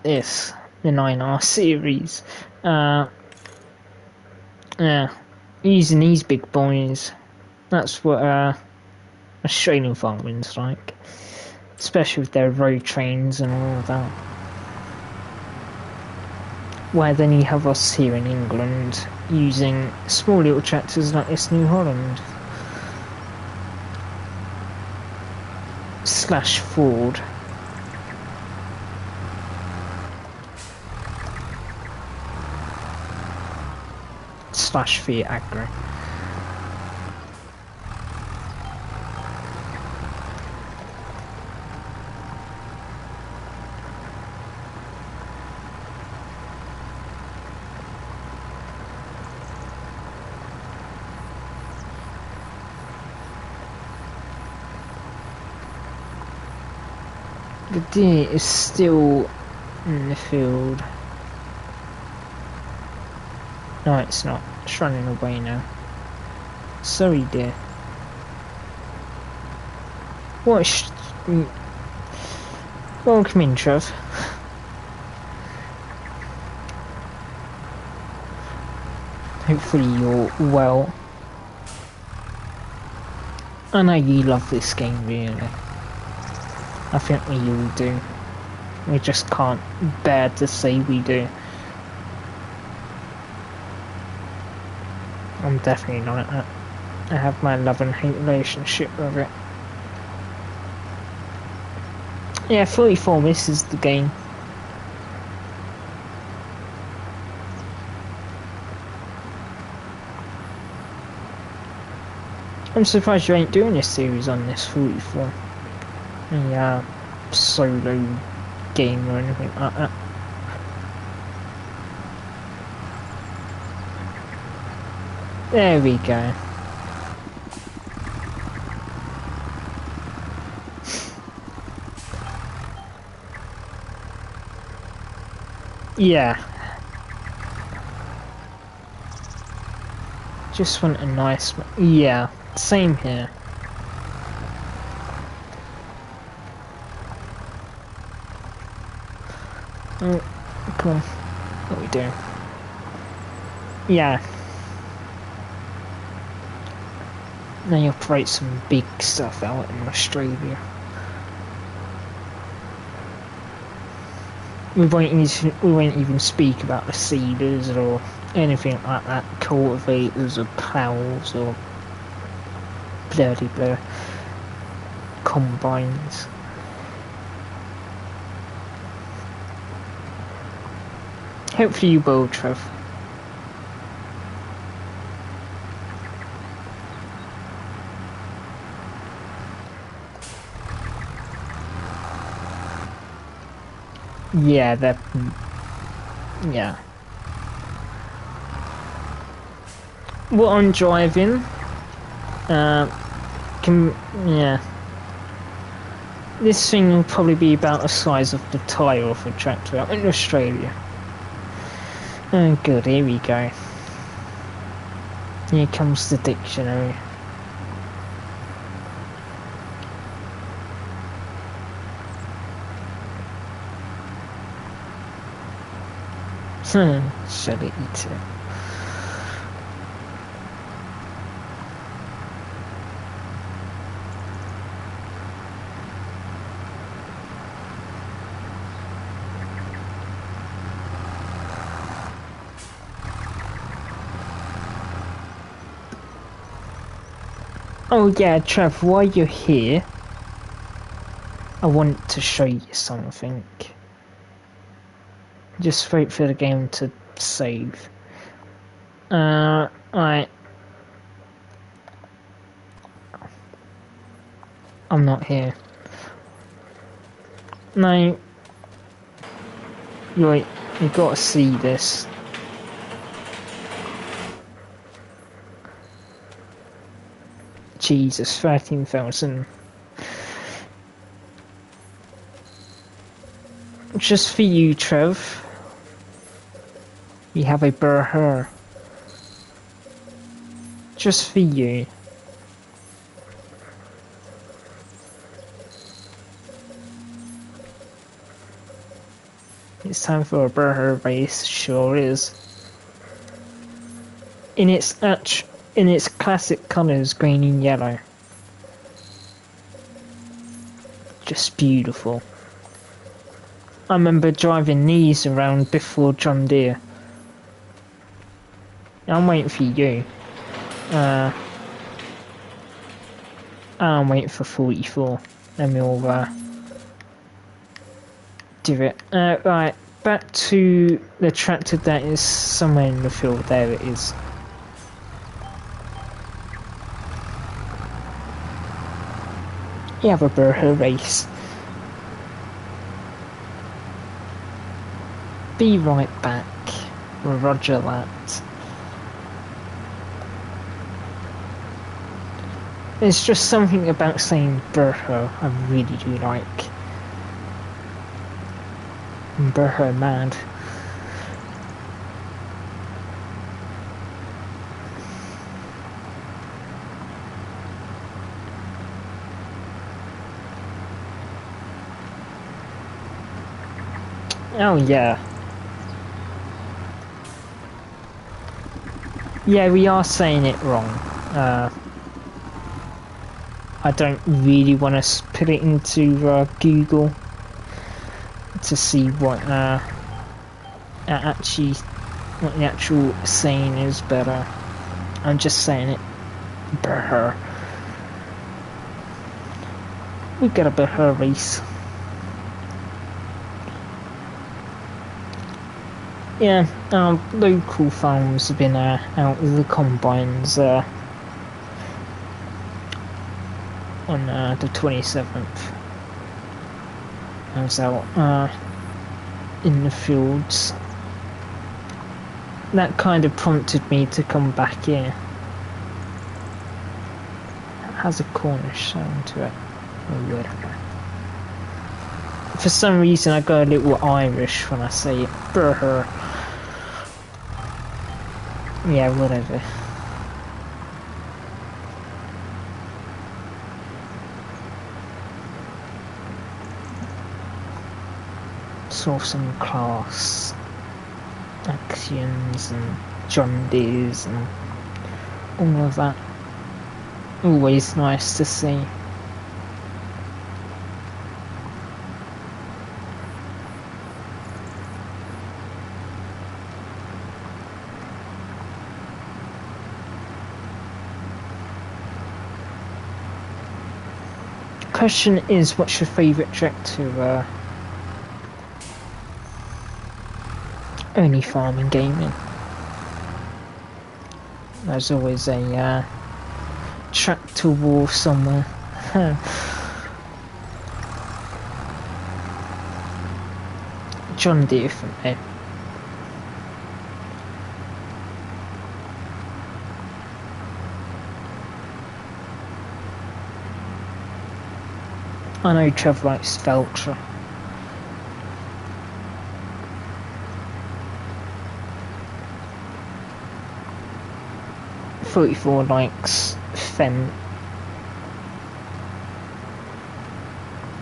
this, the 9R series, yeah, using these big boys, that's what Australian farming's like, especially with their road trains and all of that. Where then you have us here in England using small little tractors like this New Holland / Ford. / Fiat Agro. The deer is still in the field. No, it's not. It's running away now. Sorry, dear. What? Welcome in, Trev. Hopefully you're well. I know you love this game, really. I think we all do. We just can't bear to say we do. I'm definitely not that. I have my love and hate relationship with it. Yeah, 44 misses the game. I'm surprised you ain't doing a series on this 44. Yeah, solo game or anything like that. There we go. Yeah. Just want a nice one. Yeah, same here. Oh, come on. What are we doing? Yeah. They operate some big stuff out in Australia. We won't even speak about the seeders or anything like that, cultivators or plows or bloody blah combines. Hopefully you will, Trev. Yeah, they're... yeah. what I'm driving, yeah. This thing will probably be about the size of the tyre of a tractor out in Australia. Oh good, here we go. Here comes the dictionary. Shall I eat it? Oh yeah, Trev, while you're here, I want to show you something. Just wait for the game to save. Right. I'm not here. No. You gotta see this. Jesus, 13,000. Just for you, Trev. We have a burger. Just for you. It's time for a burger race, sure is. In its classic colours, green and yellow. Just beautiful. I remember driving these around before John Deere. I'm waiting for you. I'm waiting for 44. Then we'll do it. Right, back to the tractor that is somewhere in the field. There it is. You have a burger race. Be right back. Roger that. There's just something about saying burger I really do like. I'm burger mad. Oh yeah. Yeah, we are saying it wrong. I don't really want to put it into Google to see what the actual saying is, but I'm just saying it. Burger. We got a burger race. Yeah, local farms have been out with the combines on the 27th. I was out in the fields. That kind of prompted me to come back here. It has a Cornish sound to it. Or whatever. For some reason I go a little Irish when I say it. Burger. Yeah, whatever. Saw some class actions and John Deere's and all of that. Always nice to see. Question is, what's your favourite track to only farming gaming? There's always a tractor war somewhere. John Deere for me. I know Trev likes Veltra. .44 likes Fen,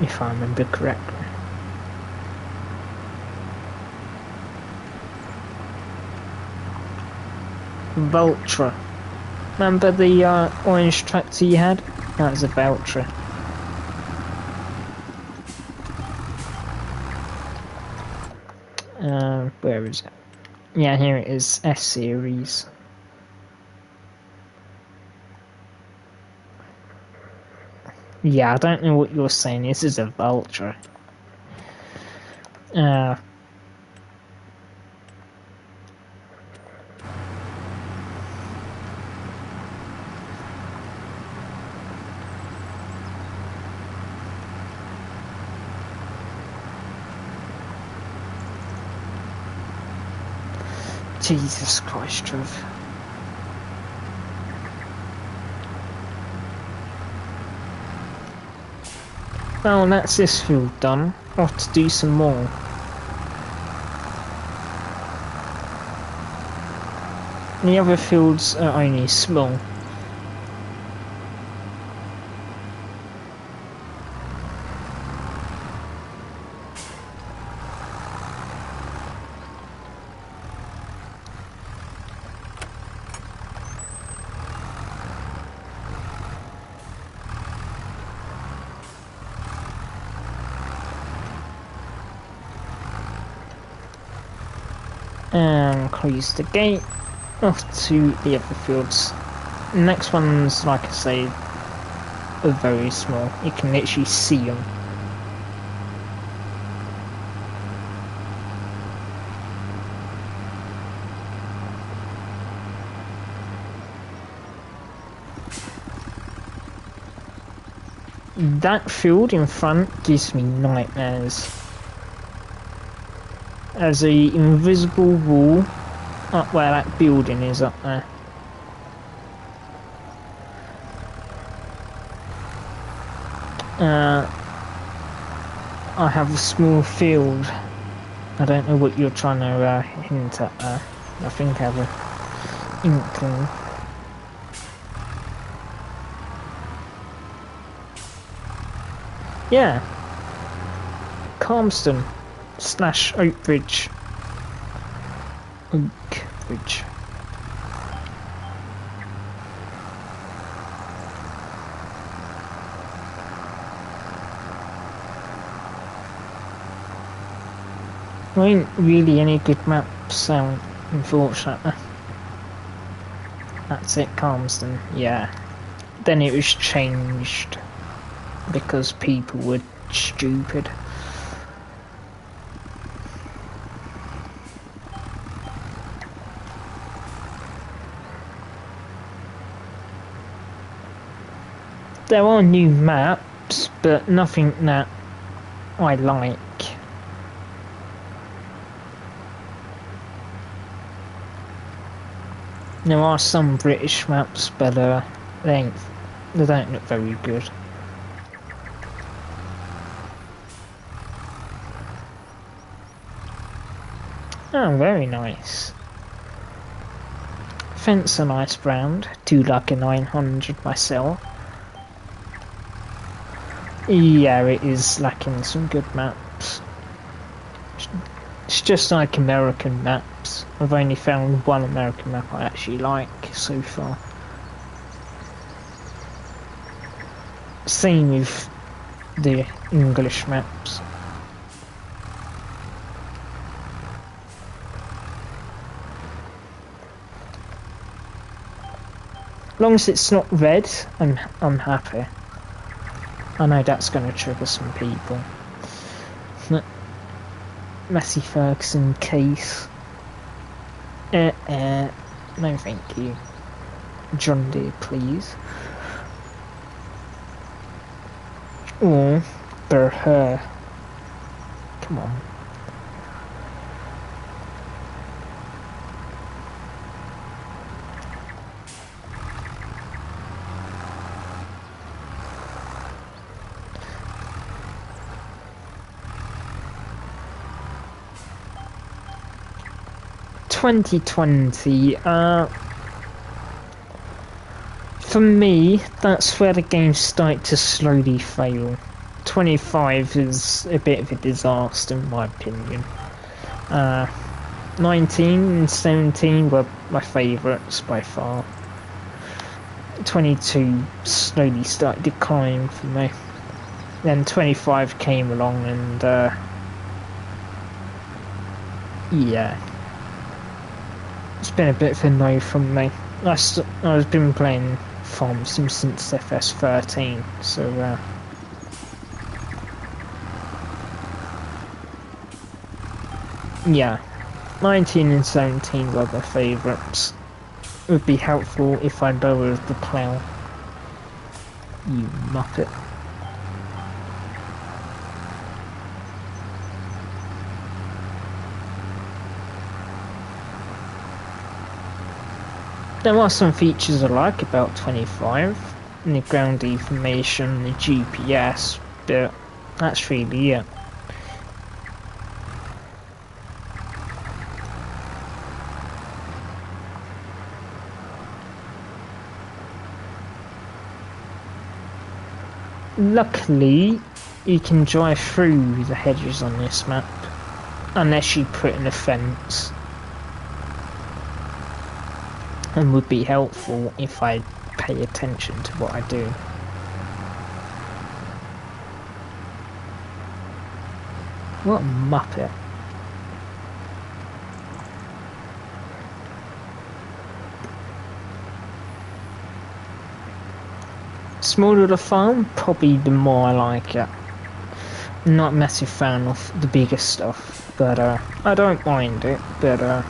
if I remember correctly. Veltra. Remember the orange tractor you had? That was a Veltra. Where is it? Yeah, here it is, S-Series. Yeah, I don't know what you're saying, this is a Veltra. Jesus Christ, Trev. Well, that's this field done. I'll have to do some more. The other fields are only small. And close the gate, off to the other fields. Next ones, like I say, are very small. You can literally see them. That field in front gives me nightmares. There's a invisible wall up where that building is up there. I have a small field. I don't know what you're trying to hint at there. I think I have an inkling. Yeah. Calmston / Oakbridge. Oakbridge. There ain't really any good maps out, unfortunately. That's it, Calmston, yeah. Then it was changed because people were stupid. There are new maps, but nothing that I like. There are some British maps, but they don't look very good. Oh, very nice. Fence a nice brand. Do like a 900 myself. Yeah, it is lacking some good maps. It's just like American maps. I've only found one American map I actually like so far. Same with the English maps. As long as it's not red, I'm happy. I know that's going to trigger some people. Massey Ferguson case. No thank you. John Deere, please. Or her. Come on. 2020, for me, that's where the games start to slowly fail. 25 is a bit of a disaster in my opinion. 19 and 17 were my favourites by far. 22 slowly started declining for me. Then 25 came along and yeah, it's been a bit of a no from me. I've been playing Farm Sim since FS13, so yeah, 19 and 17 were my favourites. It would be helpful if I lowered the plough. You muppet. There are some features I like about 25, the ground deformation, the GPS, but that's really it. Luckily, you can drive through the hedges on this map, unless you put in a fence. And would be helpful if I pay attention to what I do. What a muppet. Smaller the farm, probably the more I like it. I'm not a massive fan of the bigger stuff, but I don't mind it, but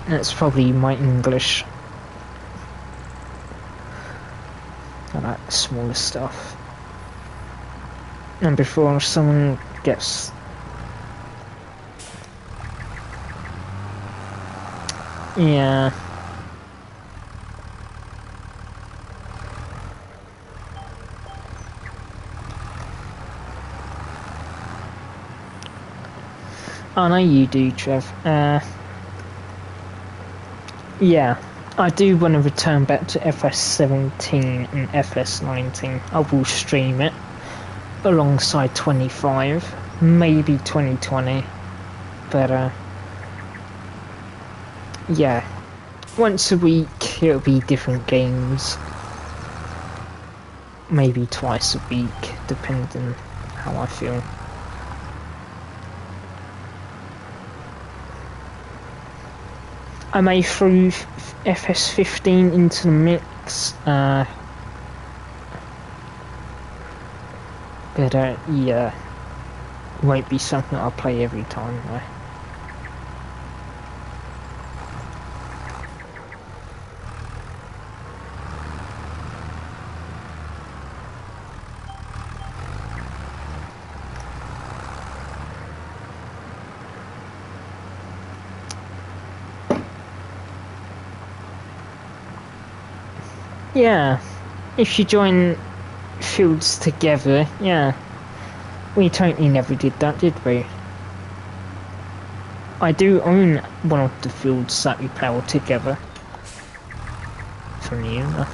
that's probably my English. I like the smaller stuff. And before someone gets... Yeah. I know you do, Trev. Yeah, I do want to return back to FS17 and FS19. I will stream it alongside 25, maybe 2020, but yeah, once a week it'll be different games, maybe twice a week, depending how I feel. I may throw FS15 into the mix, but yeah, it won't be something I'll play every time though. Yeah, if you join fields together, yeah. We totally never did that, did we? I do own one of the fields that we plough together. Funny enough.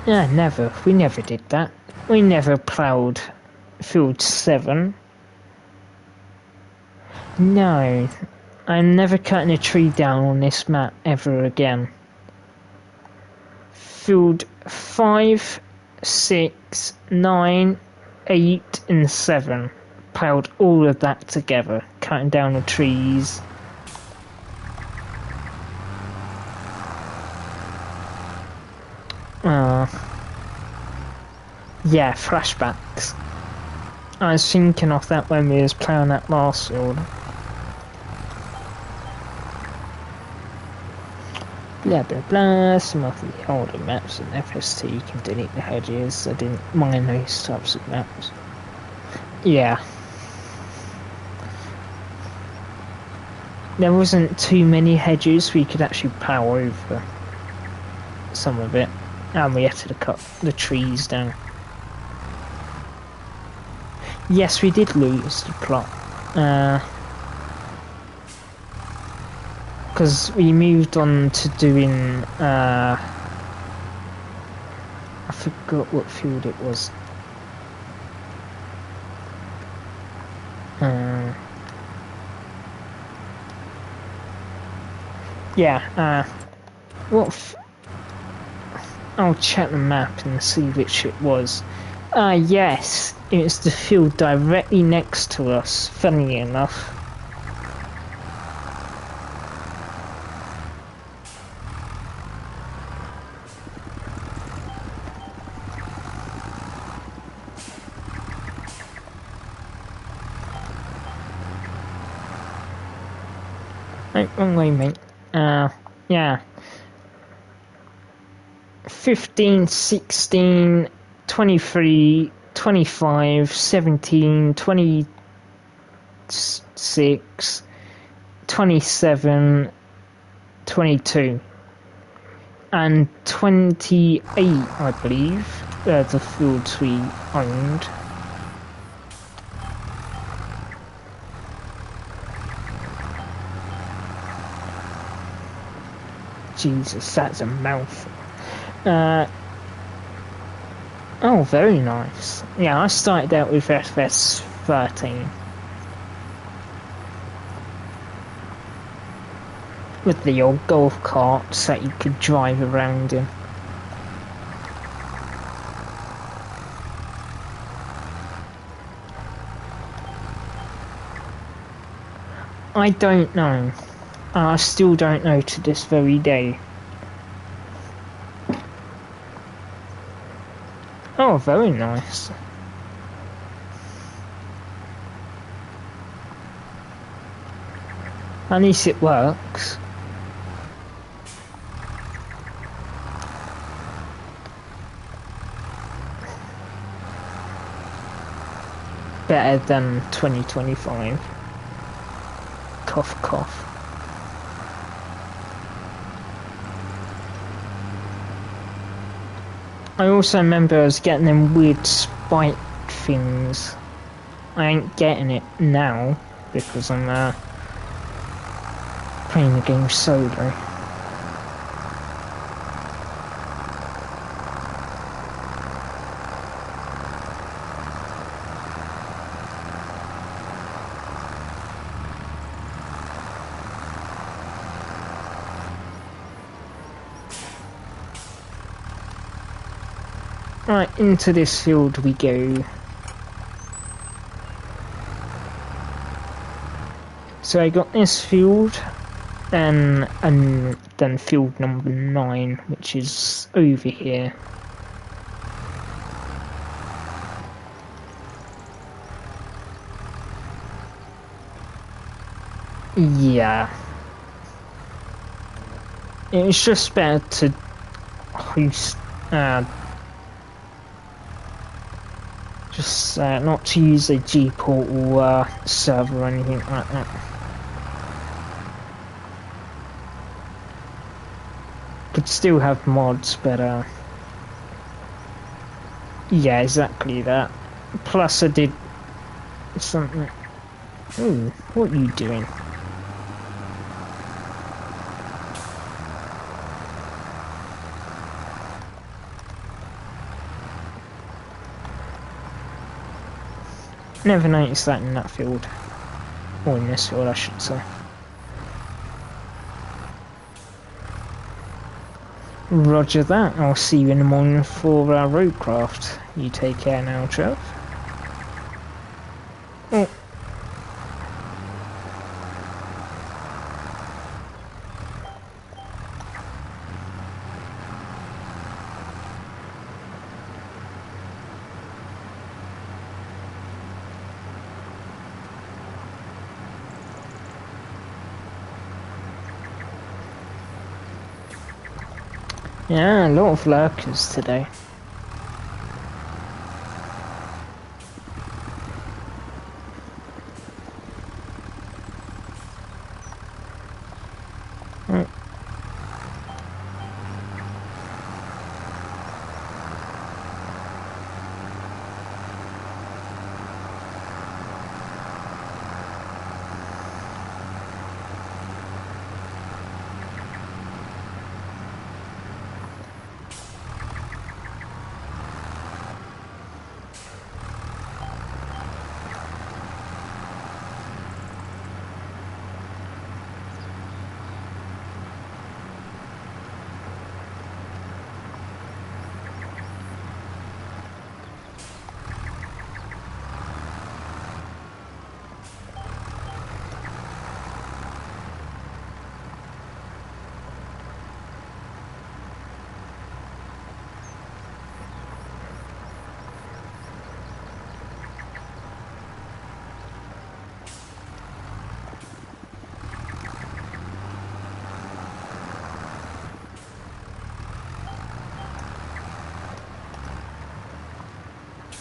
Yeah, never. We never did that. We never ploughed field 7. No. I'm never cutting a tree down on this map ever again. Field 5, 6, 9, 8 and 7. Ploughed all of that together, cutting down the trees. Yeah, flashbacks. I was thinking of that when we was playing that last field. Blah blah blah, some of the older maps in FST you can delete the hedges. I didn't mind those types of maps. Yeah. There wasn't too many hedges, we could actually plough over some of it. And we had to cut the trees down. Yes, we did lose the plot. Because we moved on to doing, I forgot what field it was. Yeah, I'll check the map and see which it was. Yes, it's the field directly next to us, funny enough. Right, wrong way, mate. Yeah. 15, 16, 23, 25, 17, 26, 27, 22, and 28, I believe, the fields we owned. Jesus, that's a mouthful. Oh, very nice. Yeah, I started out with FS13. With the old golf carts that you could drive around in. I don't know. I still don't know to this very day. Oh, very nice. At least it works. Better than 2025. Cough, cough. I also remember I was getting them weird spike things. I ain't getting it now because I'm playing the game solo. Right, into this field we go. So I got this field, and then field number 9, which is over here. Yeah. It's just better to host, not to use a G-Portal server or anything like that. Could still have mods, but yeah, exactly that. Plus I did something. Ooh, what are you doing? Never noticed that in that field. Or in this field, I should say. Roger that. I'll see you in the morning for roadcraft. You take care now, Trev. Oh. Yeah, a lot of lurkers today. Right.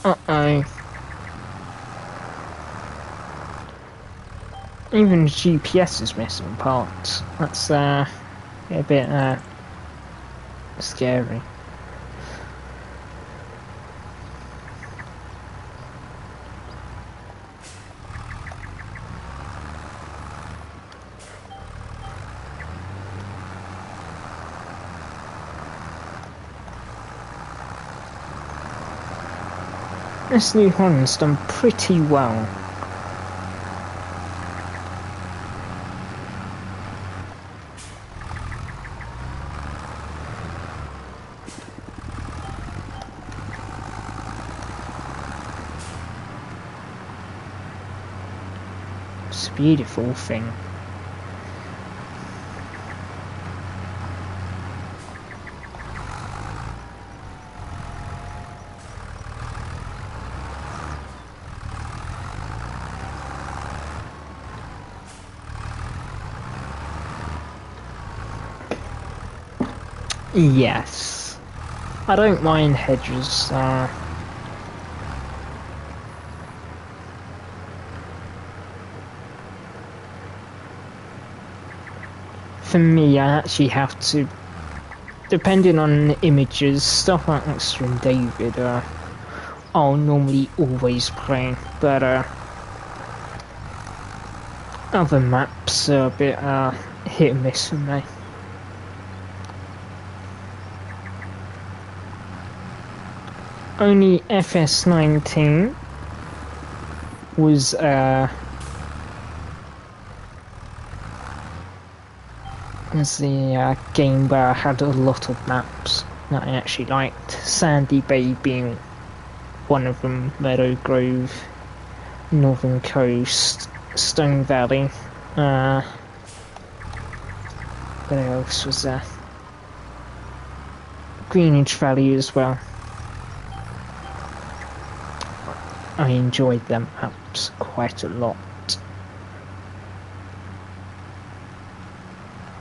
Uh-oh. Even the GPS is missing parts. That's a bit scary. This new one's done pretty well. It's a beautiful thing. Yes. I don't mind hedges. For me, I actually have to, depending on the images, stuff like Extreme David, I'll normally always play, but other maps are a bit hit and miss for me. Only FS19 was the game where I had a lot of maps that I actually liked. Sandy Bay being one of them, Meadow Grove, Northern Coast, Stone Valley. What else was there? Greenwich Valley as well. I enjoyed them maps quite a lot.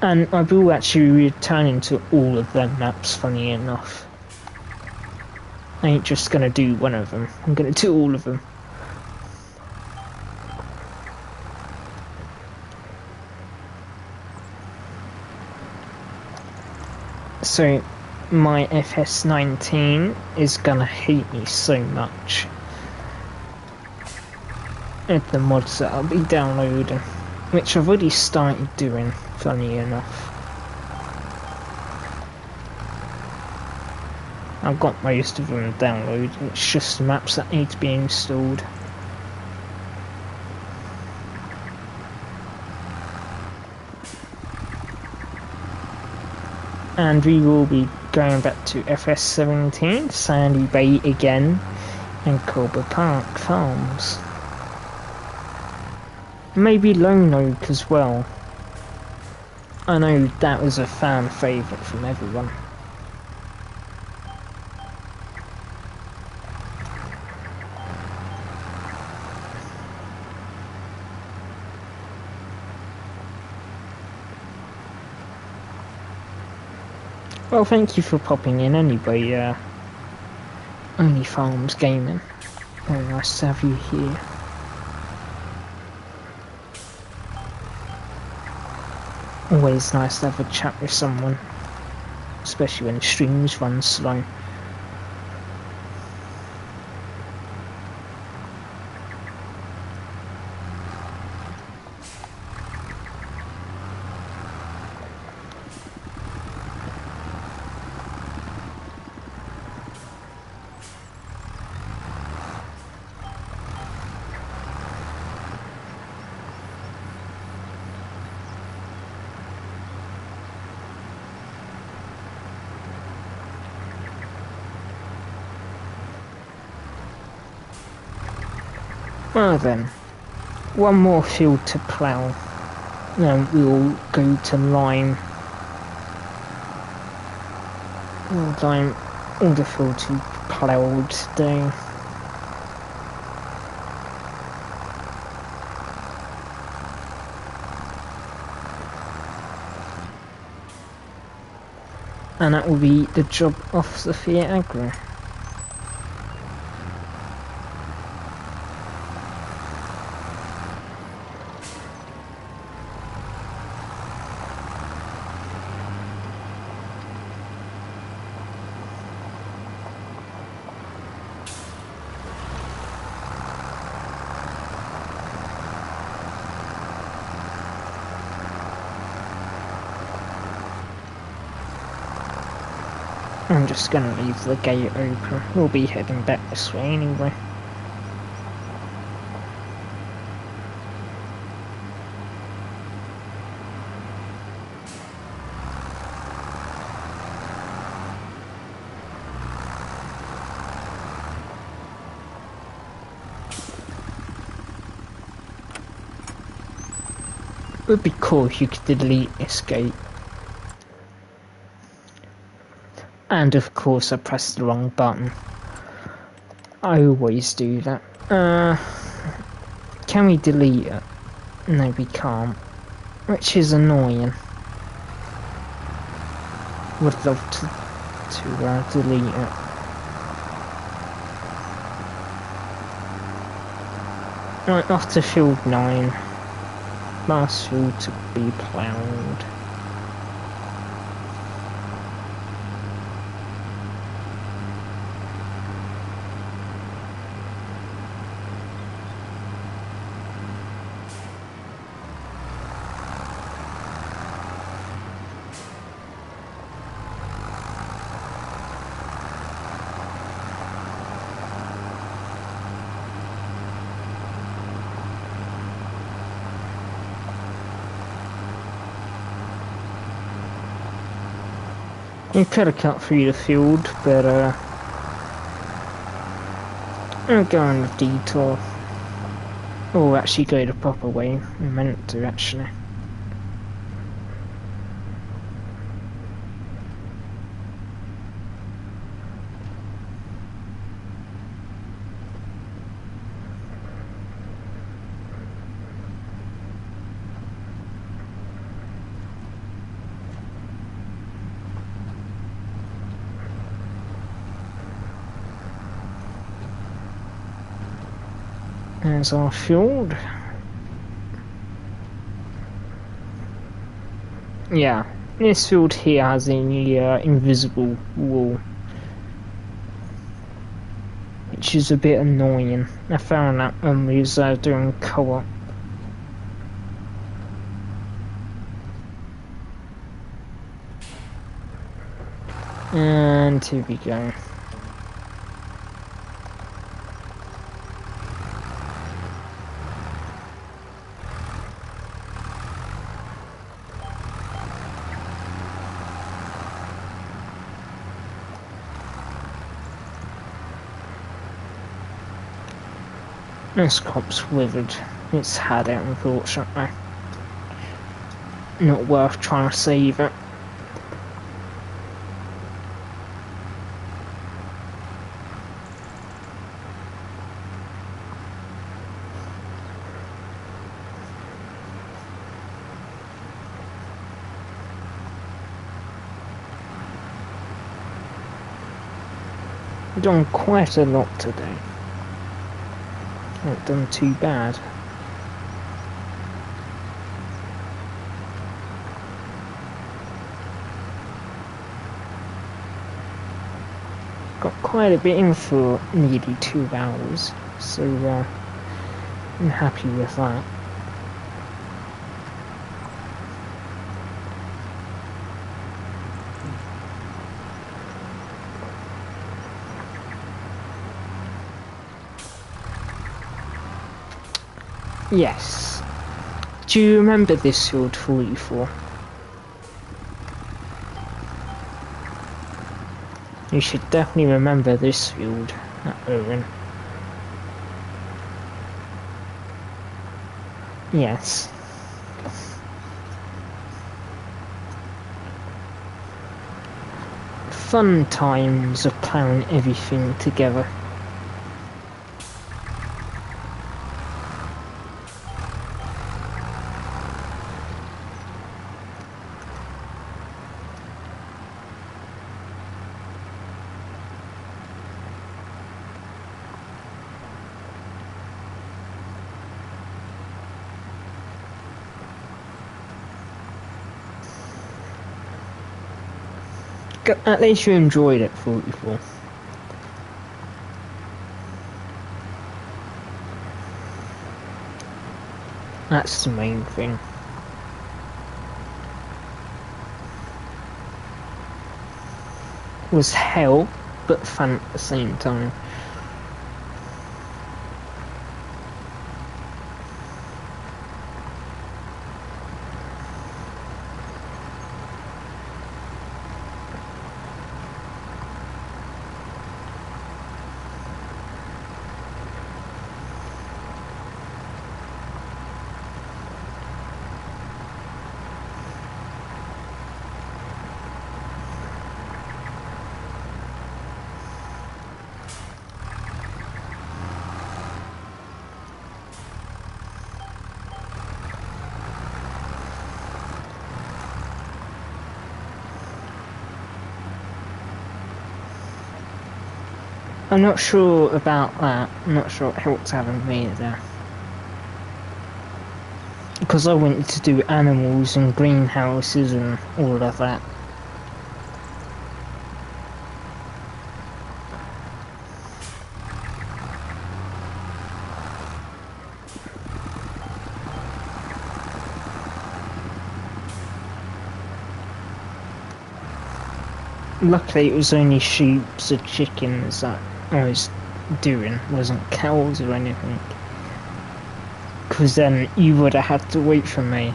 And I will actually be returning to all of them maps, funny enough. I ain't just gonna do one of them, I'm gonna do all of them. So, my FS19 is gonna hate me so much at the mods that I'll be downloading, which I've already started doing, funny enough. I've got most of them downloaded, it's just the maps that need to be installed. And we will be going back to FS17, Sandy Bay again, and Cobber Park Farms. Maybe Lone Oak as well. I know that was a fan favourite from everyone. Well, thank you for popping in anyway, Only Farms Gaming. Very nice to have you here. Always nice to have a chat with someone, especially when streams run slow. Well then, one more field to plough, then we'll go to lime. We'll lime all the fields we ploughed today. And that will be the job of the Fiat Agro. I'm just gonna leave the gate open. We'll be heading back this way anyway. It would be cool if you could delete this gate. And of course I pressed the wrong button. I always do that. Can we delete it? No, we can't. Which is annoying. Would love to delete it. Right, off to field 9. Last field to be ploughed. You could have cut through the field, but I'm going the detour. Or actually go the proper way. I meant to actually. There's our field. Yeah, this field here has an invisible wall, which is a bit annoying. I found that when we was doing co-op. And here we go. This crop's withered. It's had it, unfortunately. Not worth trying to save it. We've done quite a lot today. Not done too bad. Got quite a bit in for nearly 2 hours, so I'm happy with that. Yes. Do you remember this field 44? You should definitely remember this field at Owen. Yes. Fun times of ploughing everything together. At least you enjoyed it, 44. That's the main thing. was hell, but fun at the same time. I'm not sure about that. I'm not sure it helps having me there. Because I went to do animals and greenhouses and all of that. Luckily it was only sheep and chickens that I was doing, wasn't cows or anything. Because then you would have had to wait for me.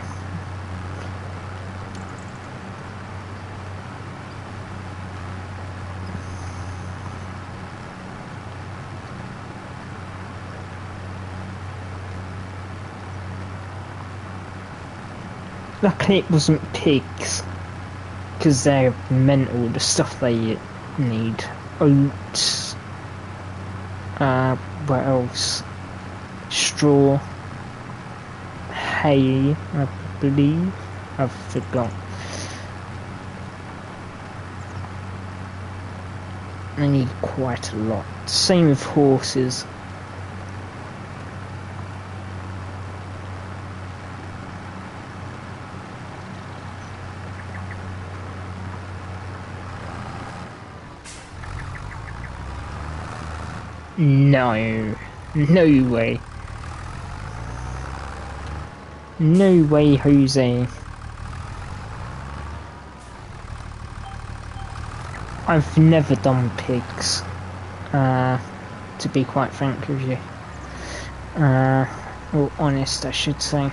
Luckily it wasn't pigs. Because they're mental, the stuff they need. Oats. What else? Straw. Hay, I believe. I've forgot. They need quite a lot. Same with horses. No. No way. No way, Jose. I've never done pigs. To be quite frank with you. Or honest, I should say.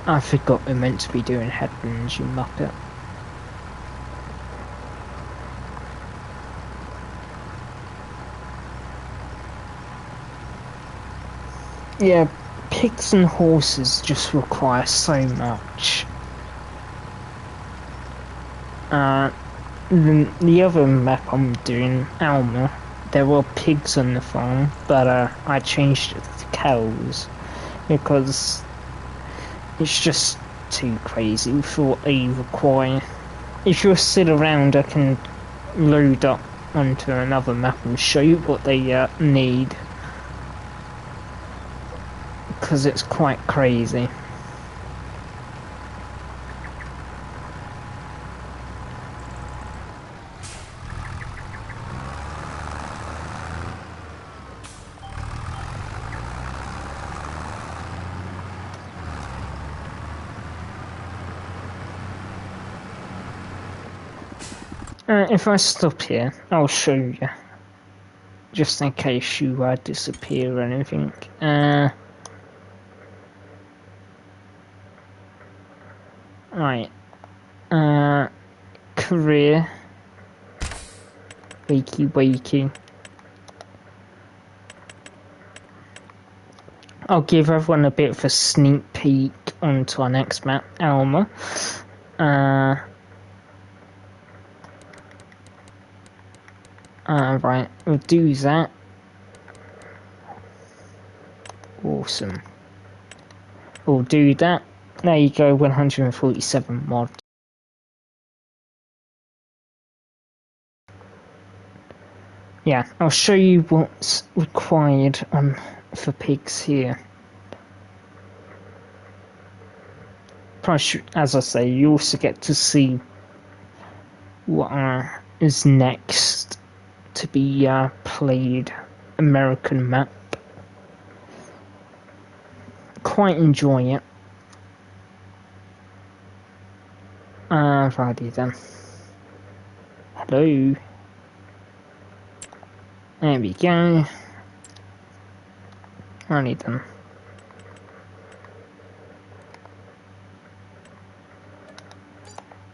I forgot we're meant to be doing headlands, you muppet. Yeah, pigs and horses just require so much. The other map I'm doing, Alma, there were pigs on the farm, but I changed it to cows because it's just too crazy for what they require. If you're still around, I can load up onto another map and show you what they need. Because it's quite crazy. If I stop here, I'll show you. Just in case you disappear or anything. Right. Career. Wakey. I'll give everyone a bit of a sneak peek onto our next map, Alma. Right, we'll do that. Awesome. We'll do that. There you go, 147 mod. Yeah, I'll show you what's required for pigs here. Plus, as I say, you also get to see what is next to be played American map. quite enjoy it. Righty then. Hello. There we go. Righty then.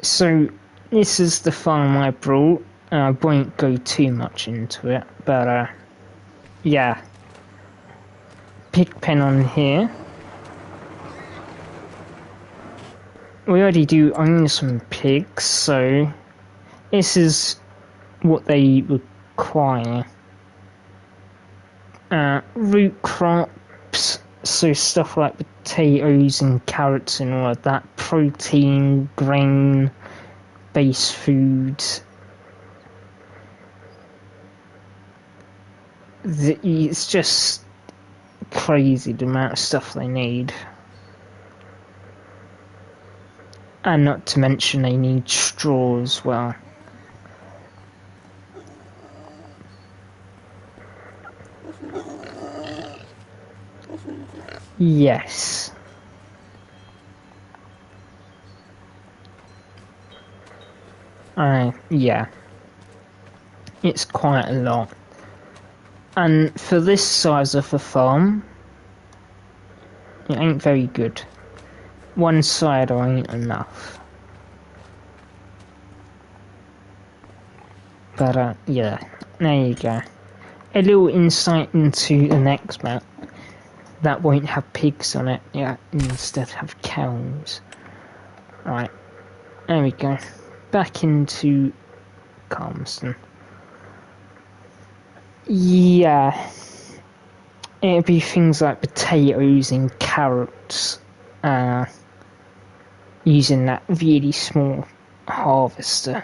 So, this is the farm I brought. I won't go too much into it, but yeah. Pig pen on here. We already do own some pigs, so this is what they require. Root crops, so stuff like potatoes and carrots and all of that, protein, grain, base foods. It's just crazy the amount of stuff they need. And not to mention they need straw as well. Yes. Yeah. It's quite a lot. And for this size of a farm, it ain't very good. One side ain't enough. But yeah, there you go. A little insight into the next map. That won't have pigs on it, yeah, instead have cows. Right, there we go. Back into Calmston. Yeah, it'd be things like potatoes and carrots, using that really small harvester.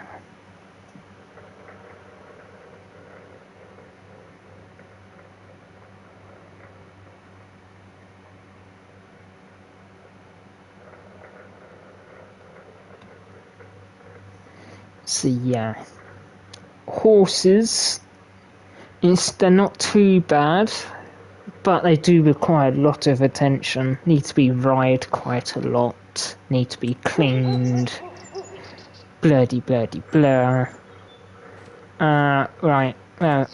So yeah, horses, they're not too bad, but they do require a lot of attention, need to be ridden quite a lot, need to be cleaned, blurdy blur. Right, I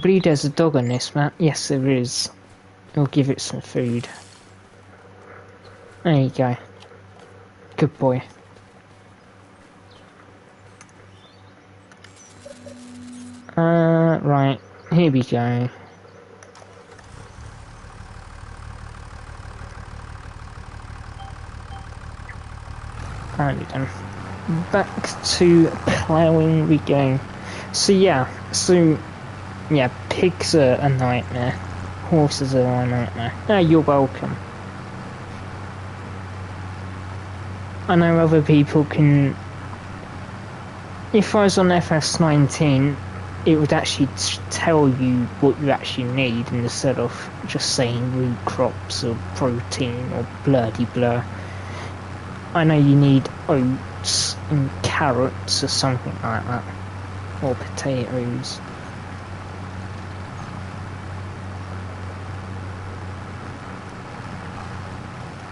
believe there's a dog on this map. Yes there is. We'll give it some food. There you go. Good boy. Right, here we go. Alright then. Back to ploughing we go. So yeah, pigs are a nightmare. Horses are a nightmare. You're welcome. I know other people can... If I was on FS19, it would actually tell you what you actually need instead of just saying root crops or protein or blur. I know you need oats and carrots or something like that, or potatoes.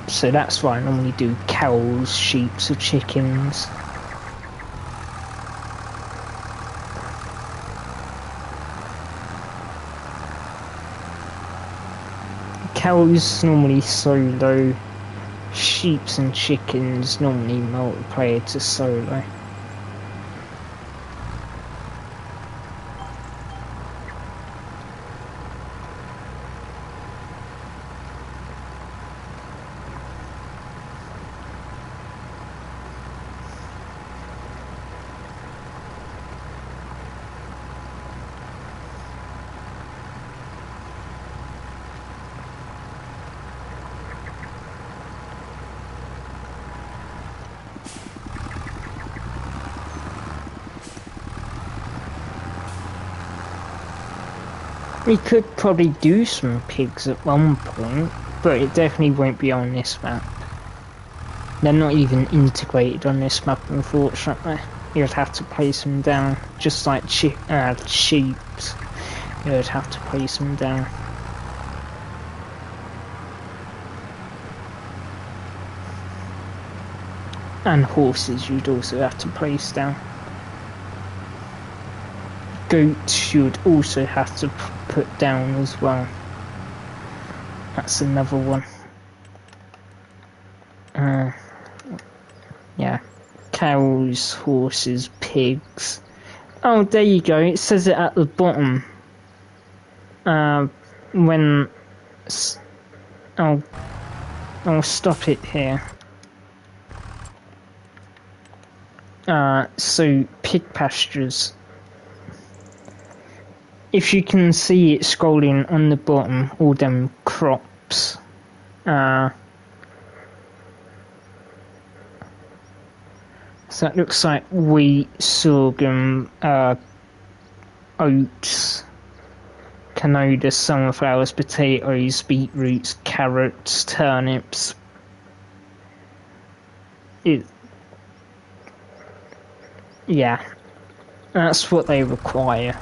So that's why I normally do cows, sheep or chickens. Cows normally solo, sheeps and chickens normally multiplayer to solo. We could probably do some pigs at one point, but it definitely won't be on this map. They're not even integrated on this map, unfortunately. You'd have to place them down, just like sheep. You'd have to place them down. And horses you'd also have to place down. Goats you'd also have to put down as well. That's another one. Yeah. Cows, horses, pigs. Oh, there you go. It says it at the bottom. When... I'll stop it here. So, pig pastures. If you can see it scrolling on the bottom, all them crops. So it looks like wheat, sorghum, oats, canola, sunflowers, potatoes, beetroots, carrots, turnips. Yeah, that's what they require.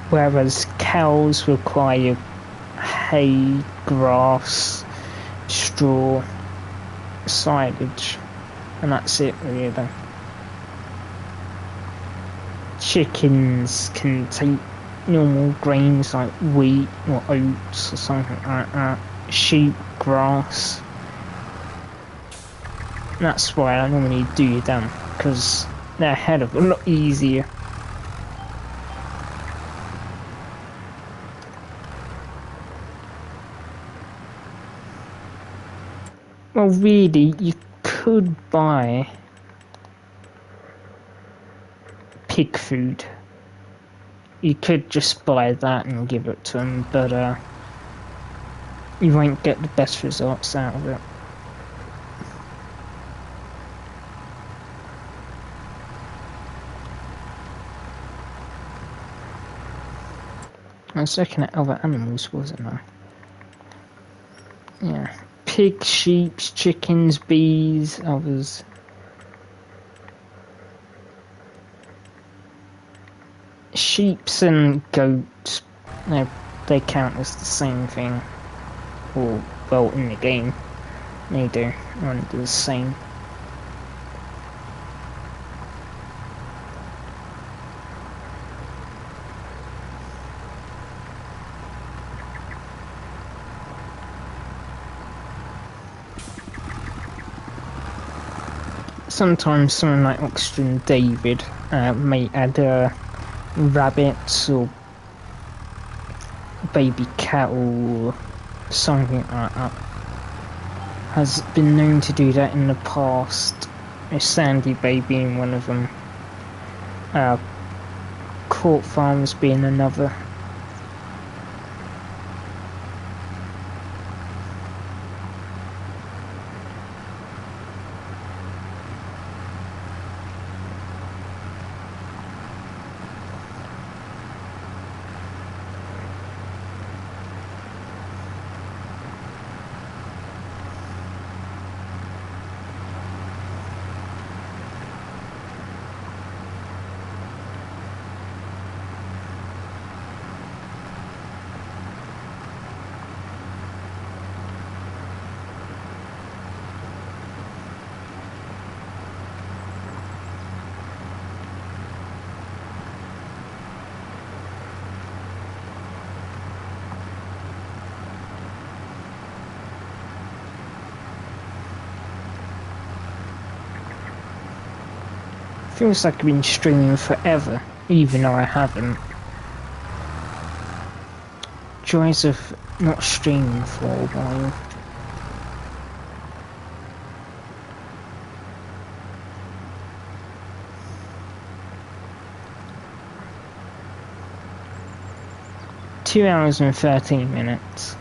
Whereas cows require hay, grass, straw, silage, and that's it really. Chickens can take normal grains like wheat or oats or something like that. Sheep, grass. That's why I normally do them, because they're a hell of a lot easier. Well, really, you could buy pig food. You could just buy that and give it to them, but you won't get the best results out of it. I was looking at other animals, wasn't I? Yeah. Pigs, sheep, chickens, bees, others. Sheeps and goats, they count as the same thing. Or, well, in the game, they do. Run the same. Sometimes someone like Oxygen David may add rabbits or baby cattle or something like that. Has been known to do that in the past. Sandy Bay being one of them. Court Farms being another. Feels like I've been streaming forever, even though I haven't. Joys of not streaming for a while. Two hours and 13 minutes.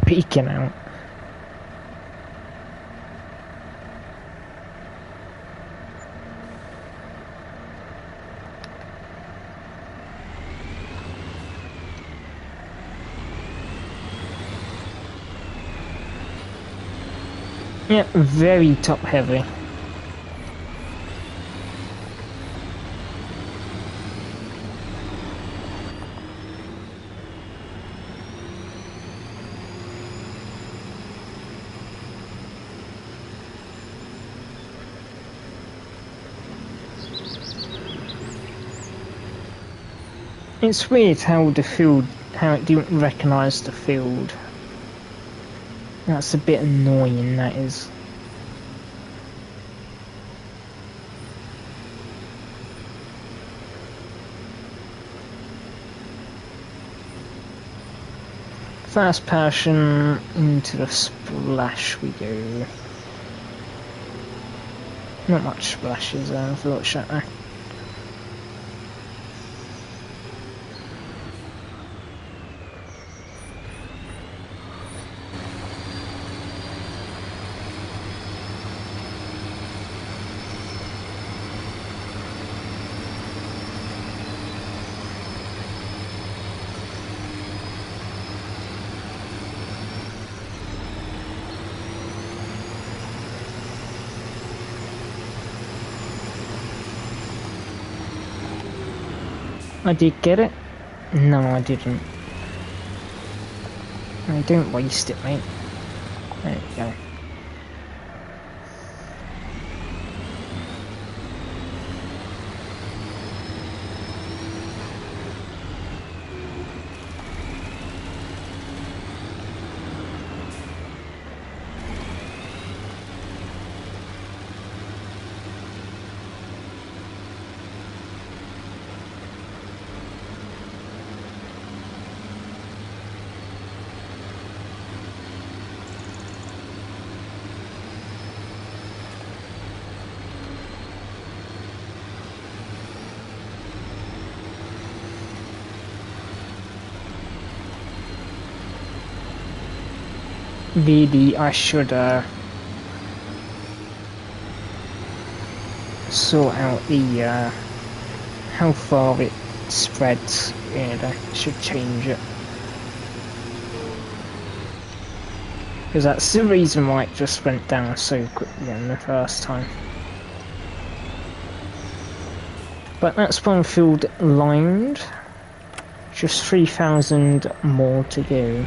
peeking out. Yeah, very top heavy. It's weird how the field, how it didn't recognise the field. That's a bit annoying, that is. Fast passion into the splash we go. Not much splashes there, I've got shut there. I did get it? No, I didn't. No, don't waste it, mate. There you go. Really, I should sort out the how far it spreads. I should change it, because that's the reason why it just went down so quickly in the first time. But that's one field lined. Just 3,000 more to go.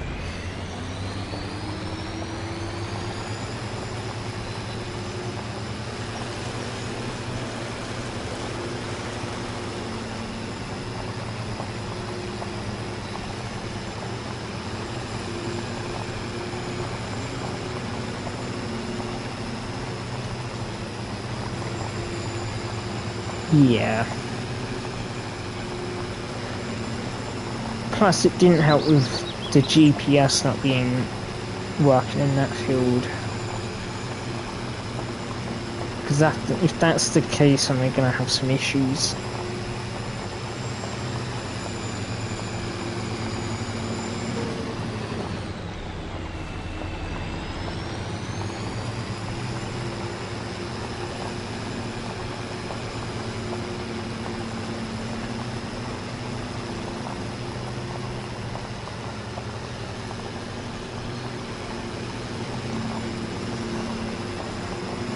Yeah. Plus it didn't help with the GPS not being working in that field. Because if that's the case, then they're going to have some issues.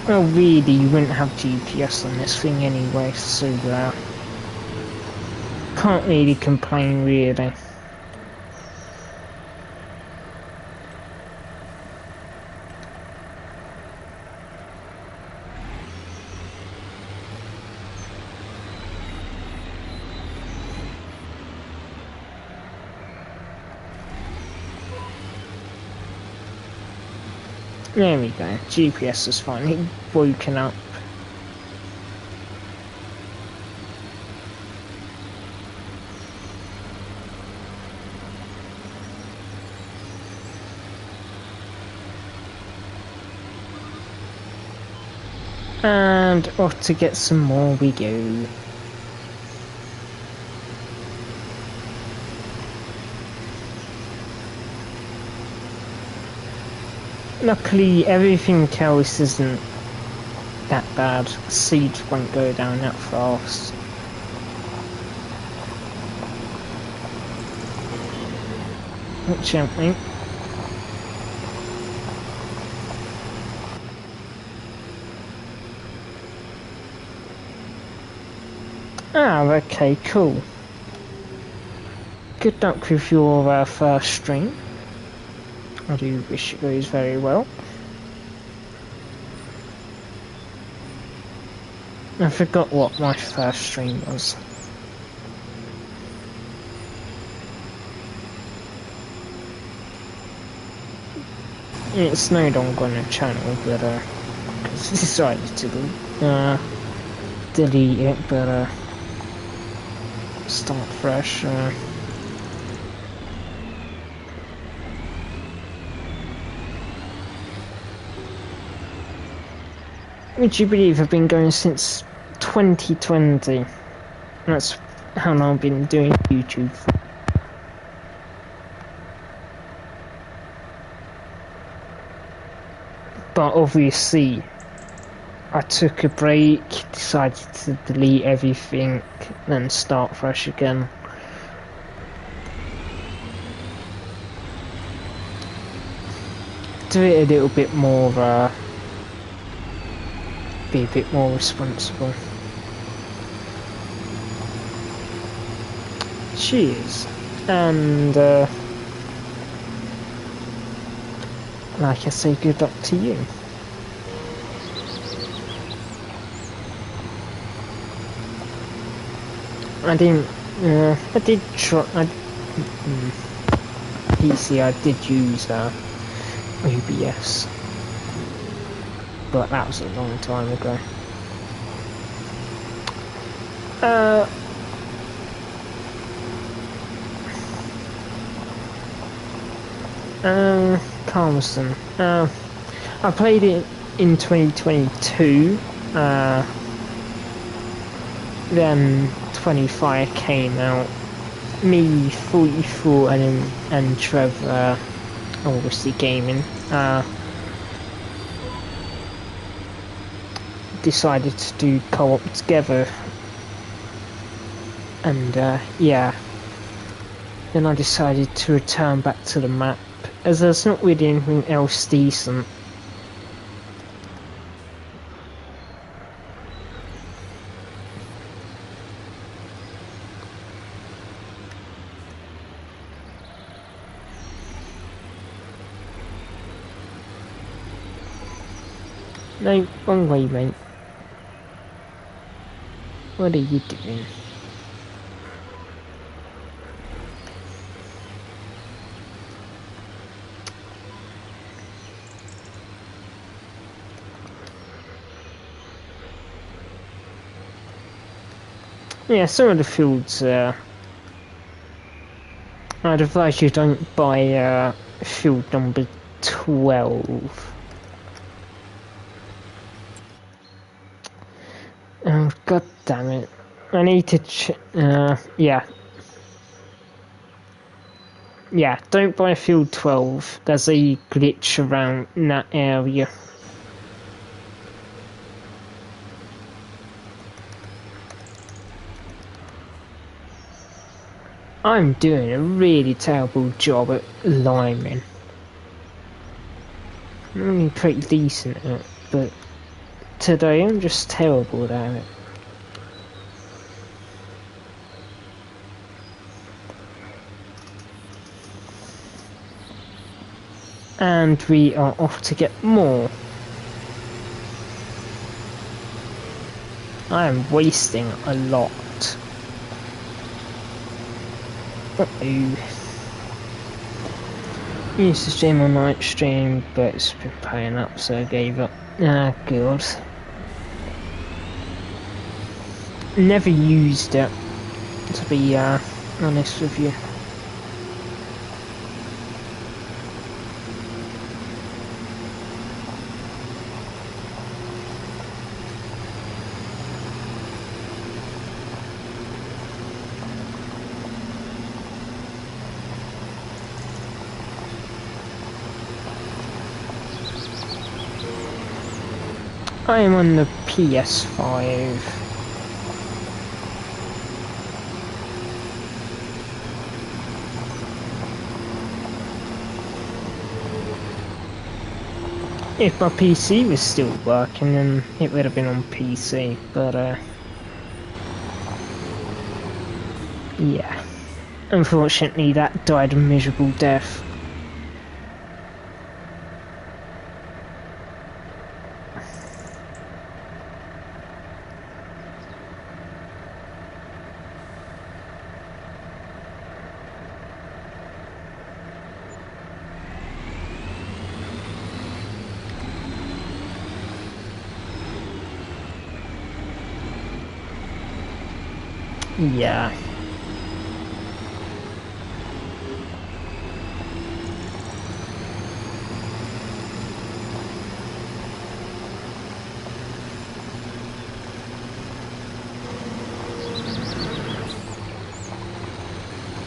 Well, really, you wouldn't have GPS on this thing anyway, so can't really complain, really. There we go, GPS is finally woken up. And off to get some more we go. Luckily, everything else isn't that bad. Seeds won't go down that fast. Watch out, mate. Ah, okay, cool. Good luck with your first stream. I do wish it goes very well. I forgot what my first stream was. It's no longer on the channel, but because I decided to delete it, but start fresh. Would you believe I've been going since 2020? That's how long I've been doing YouTube for. But obviously, I took a break, decided to delete everything, then start fresh again. Do it a little bit more, be a bit more responsible. Cheers, and like I say, good luck to you. I did try, PC, I did use OBS, but that was a long time ago. Carlson. I played it in 2022. Then 25 came out. Me, 44, and Trevor, obviously gaming, decided to do co-op together. And yeah. Then I decided to return back to the map, as there's not really anything else decent. No, wrong way, mate. What are you doing? Yeah, some of the fields, I'd advise you don't buy field number 12. Oh, god damn it. I need to yeah. Yeah, don't buy field 12. There's a glitch around in that area. I'm doing a really terrible job at liming. I'm only pretty decent at it, but today I'm just terrible at it. And we are off to get more. I am wasting a lot. Uh-oh. Used to stream on night stream, but it's been paying up, so I gave up. Ah, god. Never used it, to be honest with you. I am on the PS5. If my PC was still working, then it would have been on PC, but yeah. Unfortunately, that died a miserable death. Yeah.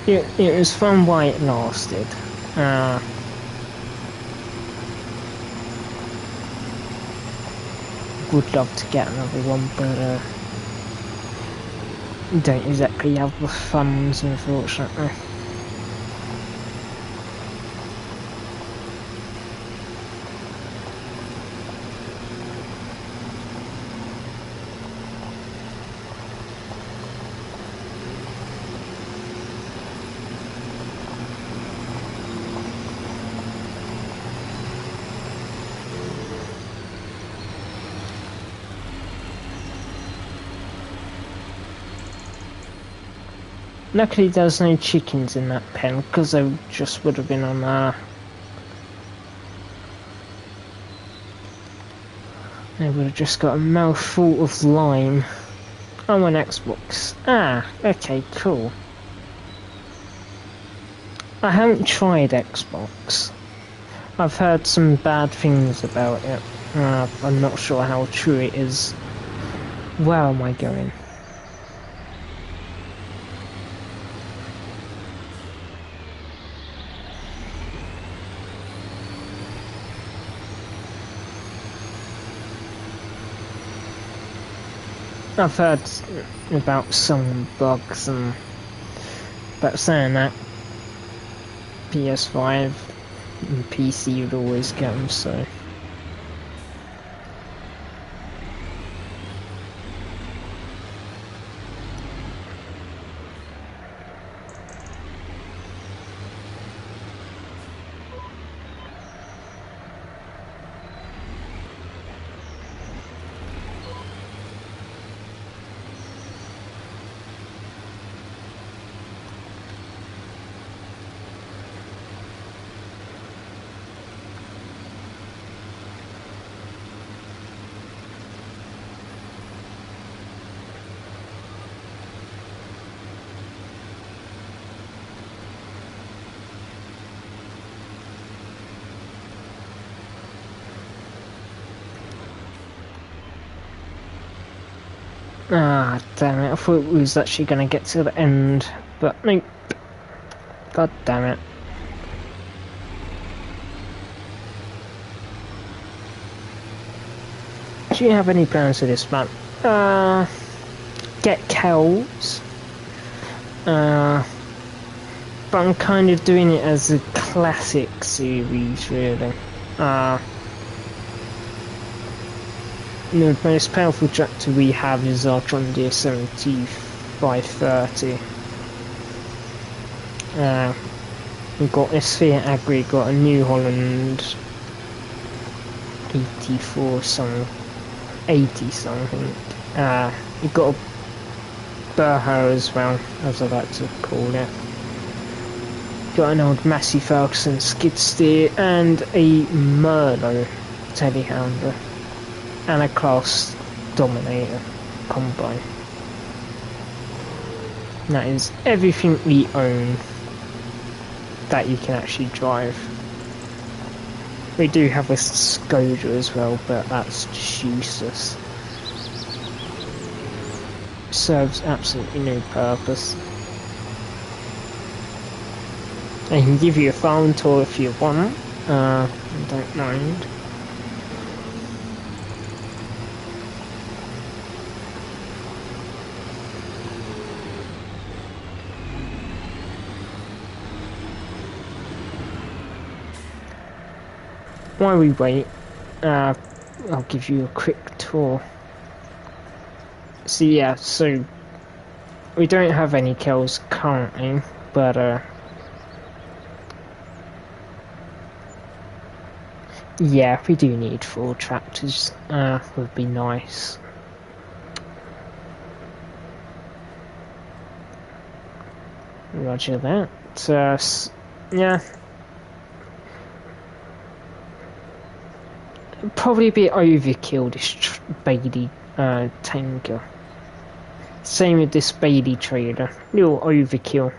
It was fun while it lasted. Would love to get another one, but don't exactly have the funds, unfortunately. Luckily there's no chickens in that pen, because they just would have been on they would have just got a mouthful of lime. I'm on Xbox. Ah, okay, cool. I haven't tried Xbox. I've heard some bad things about it. I'm not sure how true it is. Where am I going? I've heard about some bugs, and but saying that, PS5 and PC would always get them, so. Ah, damn it, I thought we was actually going to get to the end, but nope. God damn it. Do you have any plans for this month? Get cows. But I'm kind of doing it as a classic series, really. The most powerful tractor we have is our John Deere 7530. We've got a Sphere Agri, got a New Holland 84 something, 80 something. We've got a Burho as well, as I like to call it. Got an old Massey Ferguson skid steer and a Merlot telehandler. And a Class Dominator combine. That is everything we own that you can actually drive. We do have a Skoda as well, but that's just useless. Serves absolutely no purpose. I can give you a farm tour if you want. I don't mind. while we wait, I'll give you a quick tour. So yeah, so we don't have any kills currently, but yeah, we do need 4 tractors, would be nice. Roger that. Yeah. Probably a bit overkill, this Bailey tanker. Same with this Bailey trailer. Little overkill.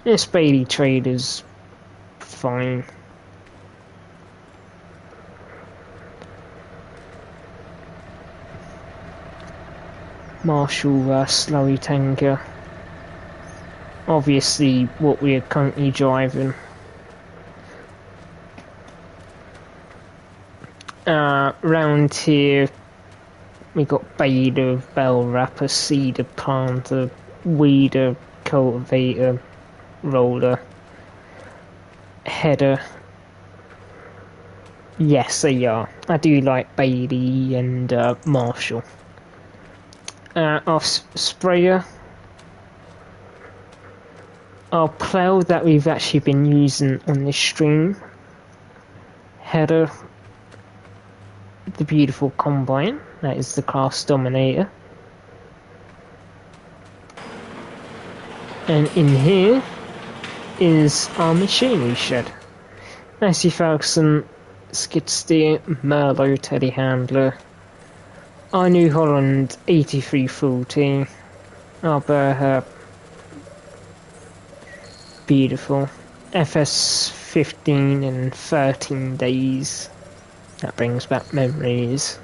This Bailey trailer's fine. Marshall slurry tanker. Obviously what we are currently driving. Round here we got baler, bell wrapper, seeder planter, weeder, cultivator, roller, header. Yes, they are. I do like Bailey and Marshall. Our sprayer, our plough that we've actually been using on this stream, header, the beautiful combine, that is the Class Dominator. And in here is our machinery shed. Massey Ferguson, skid steer, Merlot telehandler, our New Holland 8340, our Berher, beautiful, FS15 in 13 days, that brings back memories,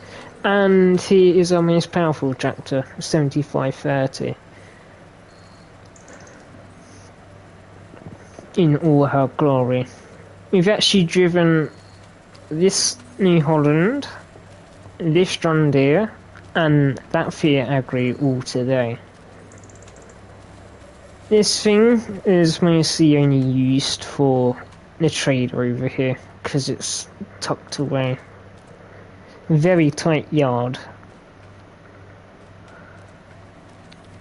and here is our most powerful tractor, 7530, in all her glory. We've actually driven this New Holland, this John Deere, and that Fiat Agri all today. This thing is mostly only used for the trailer over here, because it's tucked away. Very tight yard.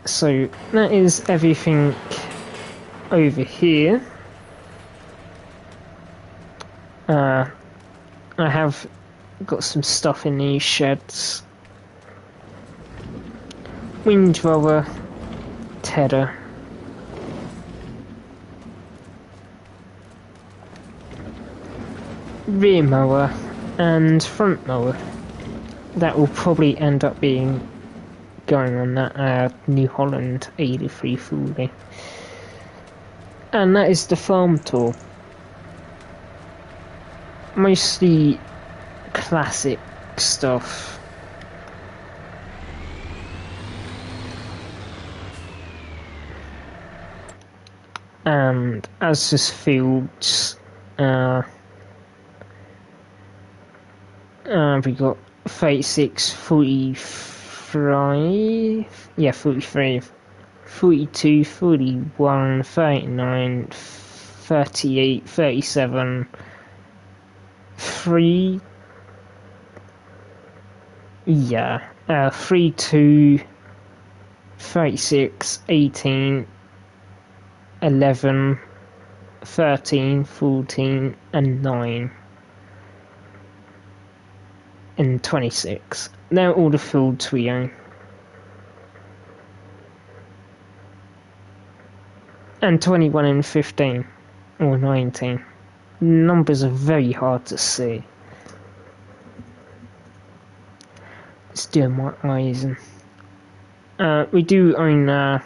So that is everything over here. I have got some stuff in these sheds. Windrower, tedder, rear mower and front mower. That will probably end up being going on that New Holland 8340. And that is the farm tour. Mostly classic stuff. And as this fields, we got 36, 45, yeah, 43, 42, 41, 39, 38, 37, 3, yeah, 32, 36, 18, 11, 13, 14, and 9. And 26. They're all the fields we own. And 21 and 15. Or 19. Numbers are very hard to see. It's doing my eyes. And we do own the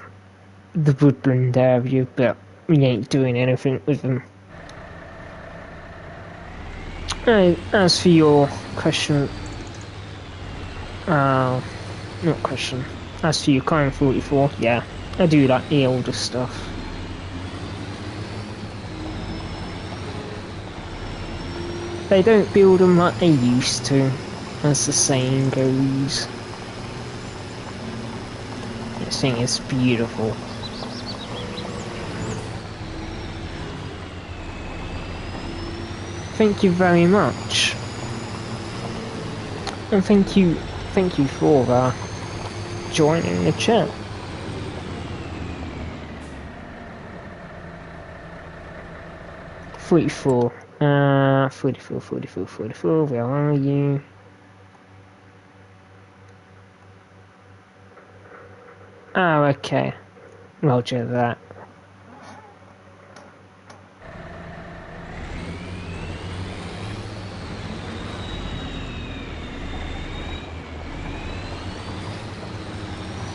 woodland area, but we ain't doing anything with them. As for your question, not question, as for your Crime 44, yeah, I do like the older stuff. They don't build them like they used to, as the saying goes. This thing is beautiful. thank you very much. And thank you for joining the chat. "44, 44, where are you?" Oh, okay. Roger that.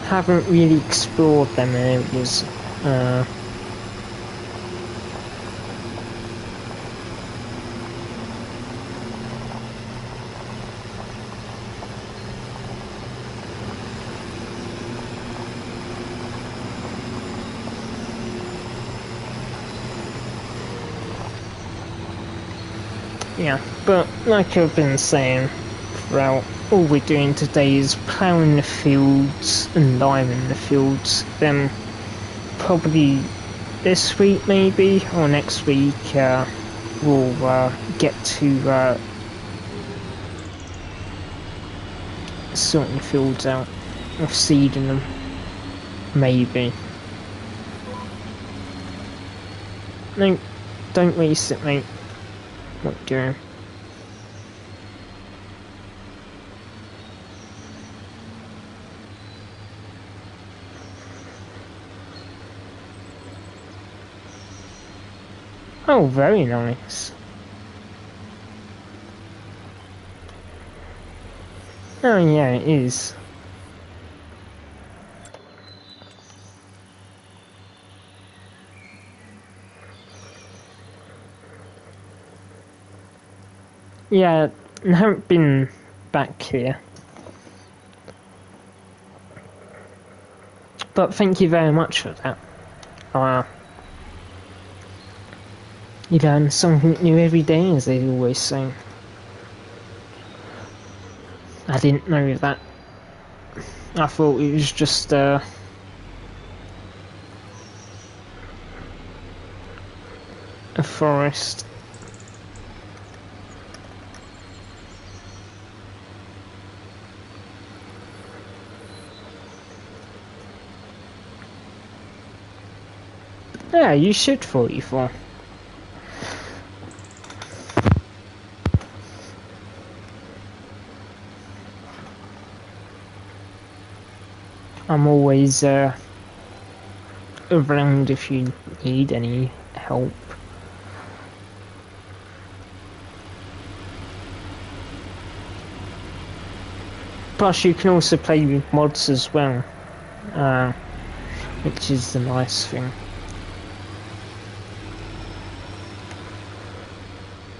Haven't really explored them areas. Yeah, but like I've been saying throughout, all we're doing today is ploughing the fields and liming the fields. Then probably this week maybe, or next week, we'll get to sorting the fields out, or seeding them, maybe. No, don't waste it, mate. What you doing? Oh, very nice. Oh yeah, it is. Yeah, I haven't been back here. But thank you very much for that. You learn something new every day, as they always say. I didn't know that. I thought it was just a forest. Yeah, you should 44. I'm always around if you need any help. Plus you can also play with mods as well, which is the nice thing.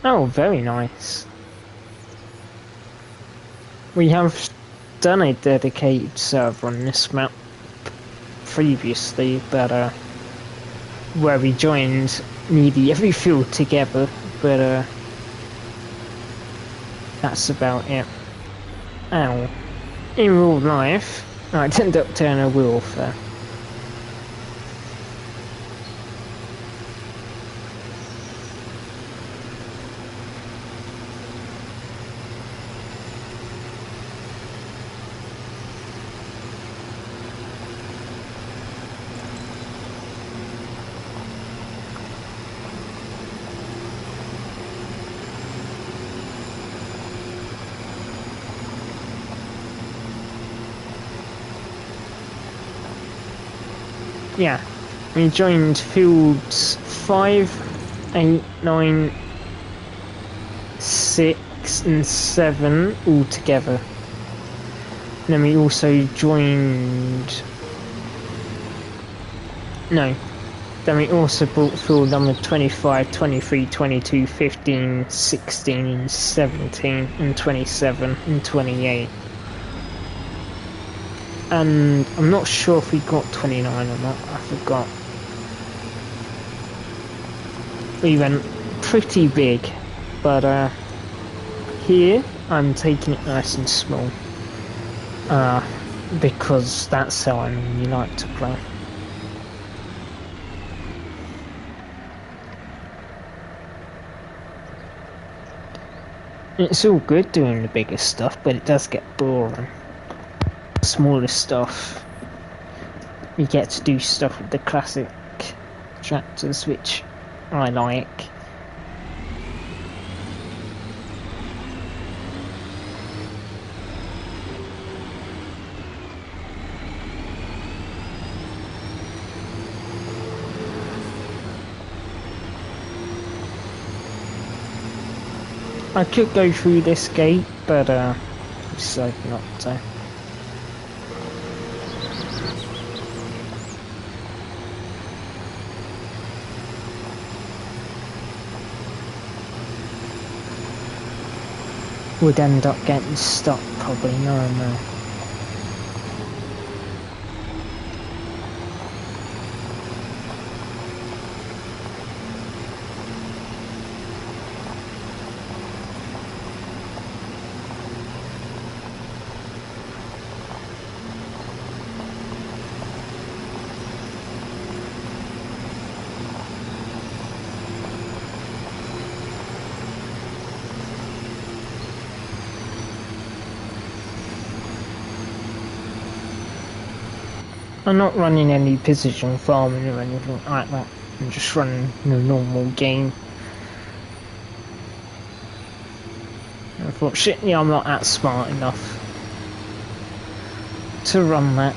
Oh, very nice. We have done a dedicated server on this map previously, but where we joined nearly every field together, but that's about it. Ow. In real life, I turned up to a warfare. Yeah, we joined fields 5, 8, 9, 6 and 7 all together. And then we also joined... No. Then we also brought field number 25, 23, 22, 15, 16, 17 and 27 and 28. And I'm not sure if we got 29 or not, I forgot. We went pretty big, but here I'm taking it nice and small. Because that's how I normally like to play. It's all good doing the bigger stuff, but it does get boring. Smaller stuff, you get to do stuff with the classic tractors, which I like. I could go through this gate, but I decided not to. Would end up getting stuck probably, no. I'm not running any precision farming or anything like that. I'm just running the normal game. Unfortunately, I'm not that smart enough to run that.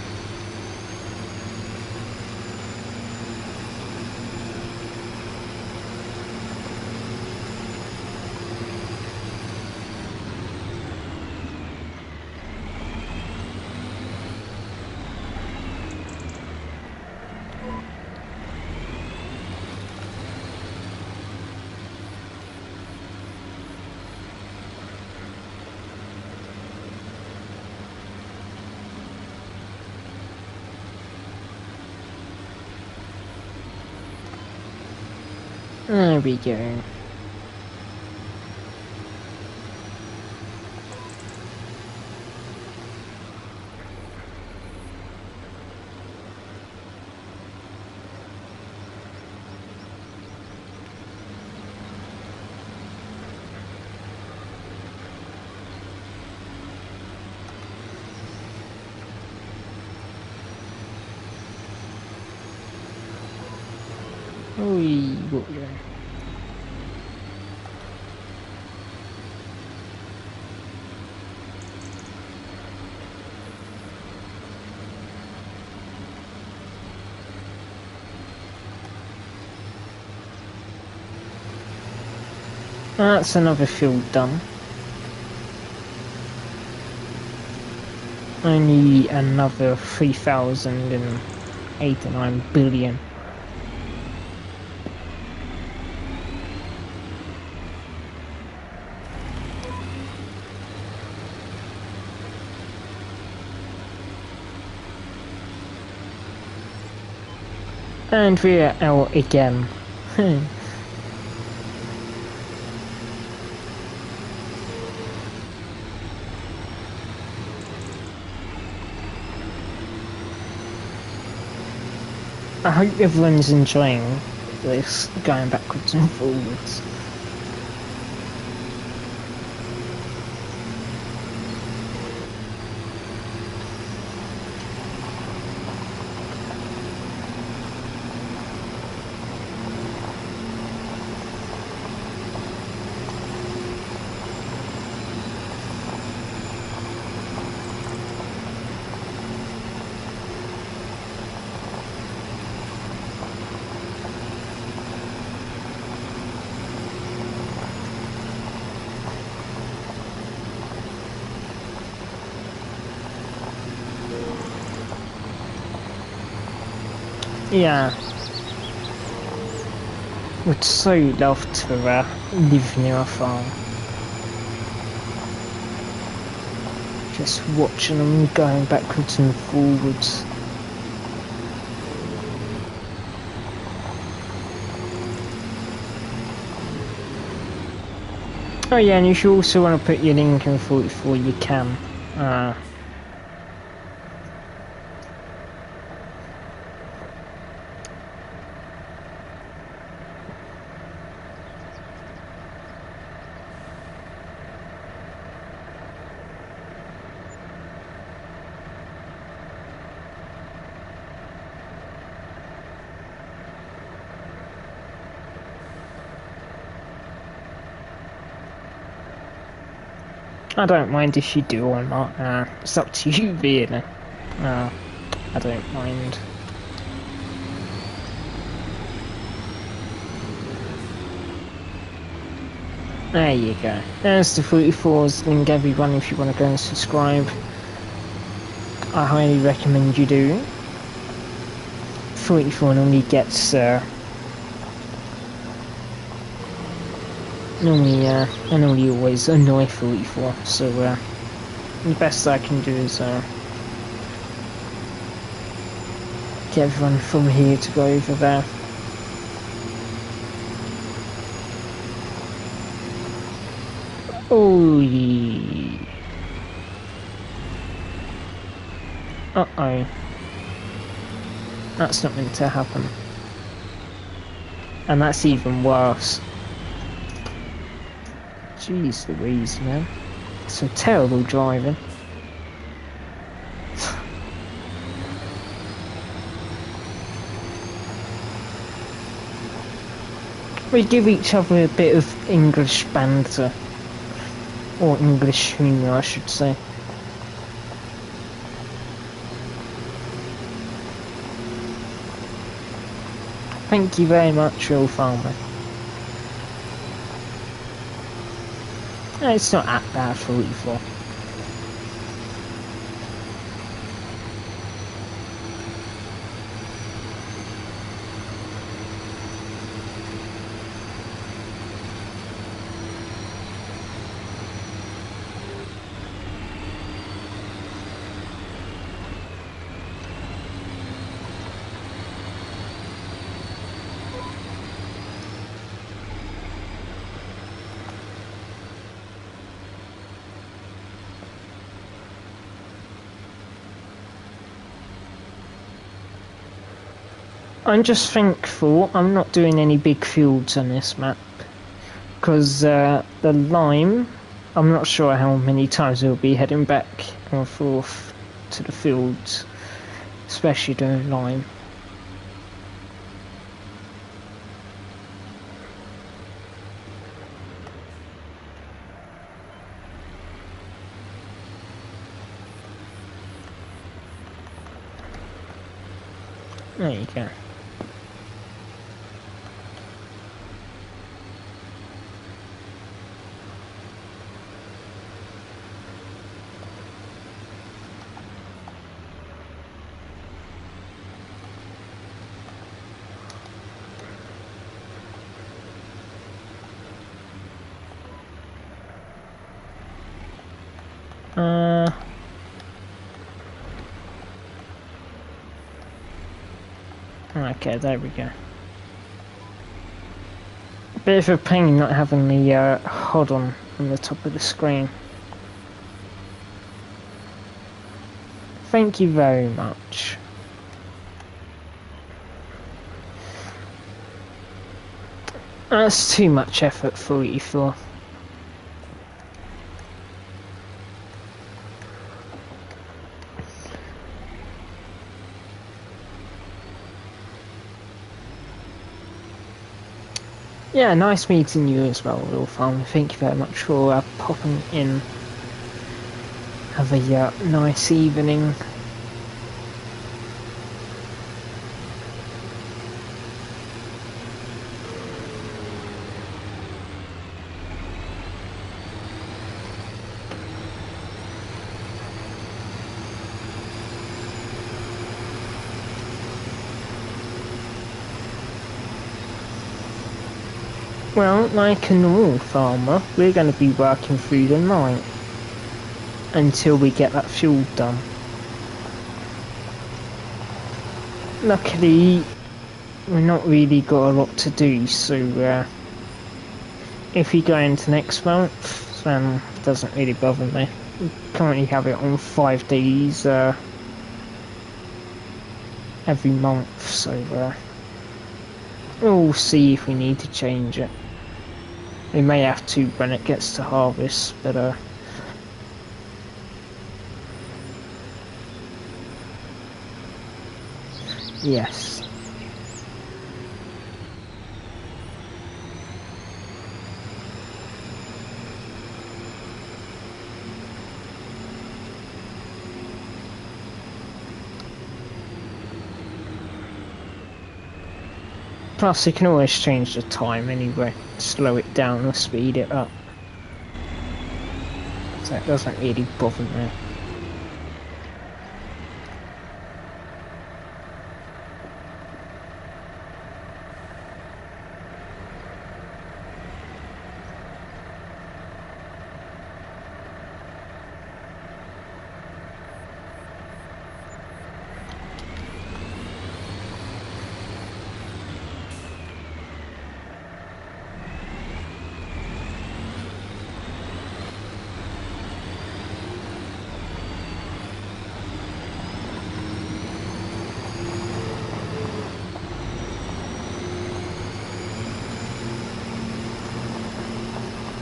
There we go. Water. That's another field done. Only another 3,089 billion. And we're out again. I hope everyone's enjoying this, going backwards and forwards. Yeah. Would so love to live near a farm. Just watching them going backwards and forwards. Oh yeah, and if you also want to put your link in 44, you can. I don't mind if you do or not. It's up to you, really. I don't mind. There you go. There's the 44s. Link everyone if you want to go and subscribe. I highly recommend you do. 44 normally gets I normally always annoy 44, so the best I can do is get everyone from here to go over there. Oh yeah. Uh-oh. That's not meant to happen. And that's even worse. Jeez Louise, man. So terrible driving. We give each other a bit of English banter. Or English humour, I should say. Thank you very much, Real Farmer. No, it's not that bad for 44. I'm just thankful I'm not doing any big fields on this map, because the lime, I'm not sure how many times we'll be heading back and forth to the fields, especially doing lime. There you go. Okay, there we go. Bit of a pain not having the HUD on the top of the screen. Thank you very much. That's too much effort for 44. Yeah, nice meeting you as well, Will Farm. Thank you very much for popping in. Have a nice evening. Well, like a normal farmer, we're going to be working through the night until we get that fuel done. Luckily, we've not really got a lot to do, so if we go into next month, then it doesn't really bother me. We currently have it on 5 days every month, so we'll see if we need to change it. We may have to when it gets to harvest, but yes. Plus, you can always change the time anyway, slow it down or speed it up. So it doesn't really bother me.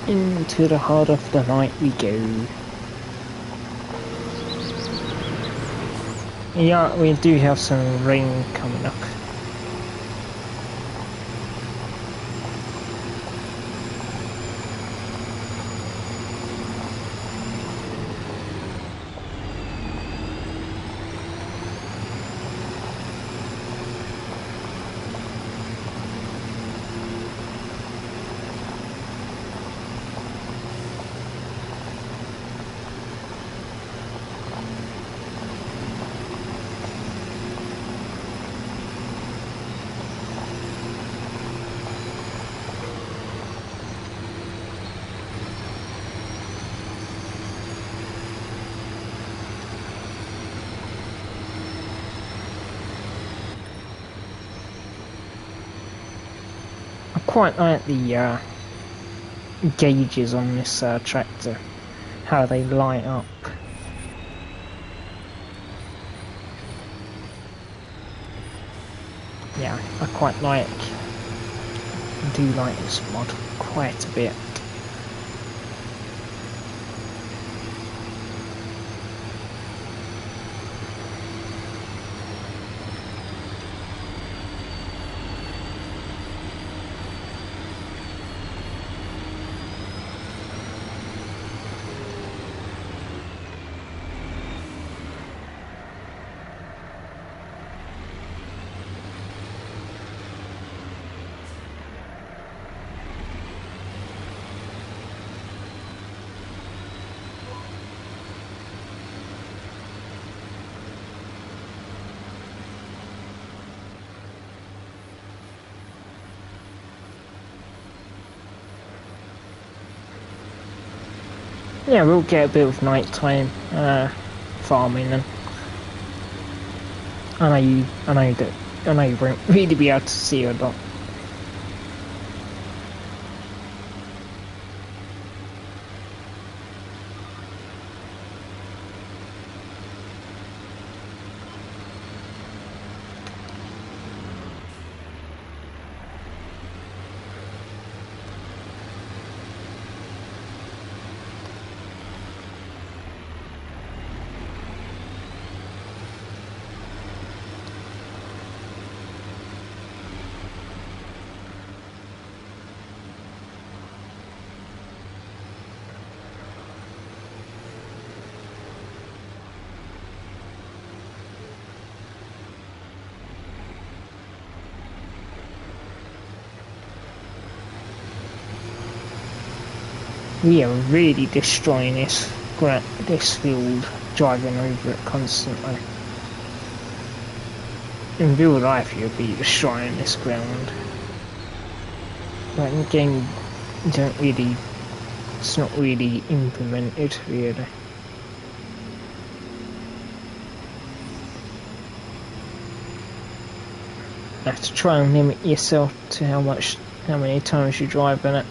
Into the heart of the night we go. Yeah, we do have some rain coming up. I quite like the gauges on this tractor, how they light up. Yeah, I quite like, do like this mod quite a bit. Yeah, we'll get a bit of nighttime farming, and I know you won't really be able to see a lot. We are really destroying this field, driving over it constantly. In real life you'll be destroying this ground. But in game don't really, it's not really implemented really. You have to try and limit yourself to how many times you drive in it.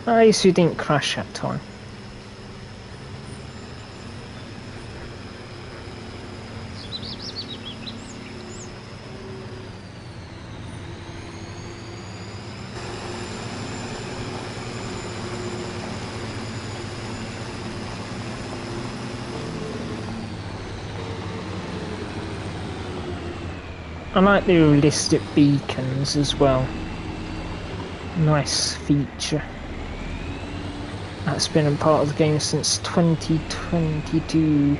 At least you didn't crash that time. I like the realistic beacons as well. Nice feature. That's been a part of the game since 2022.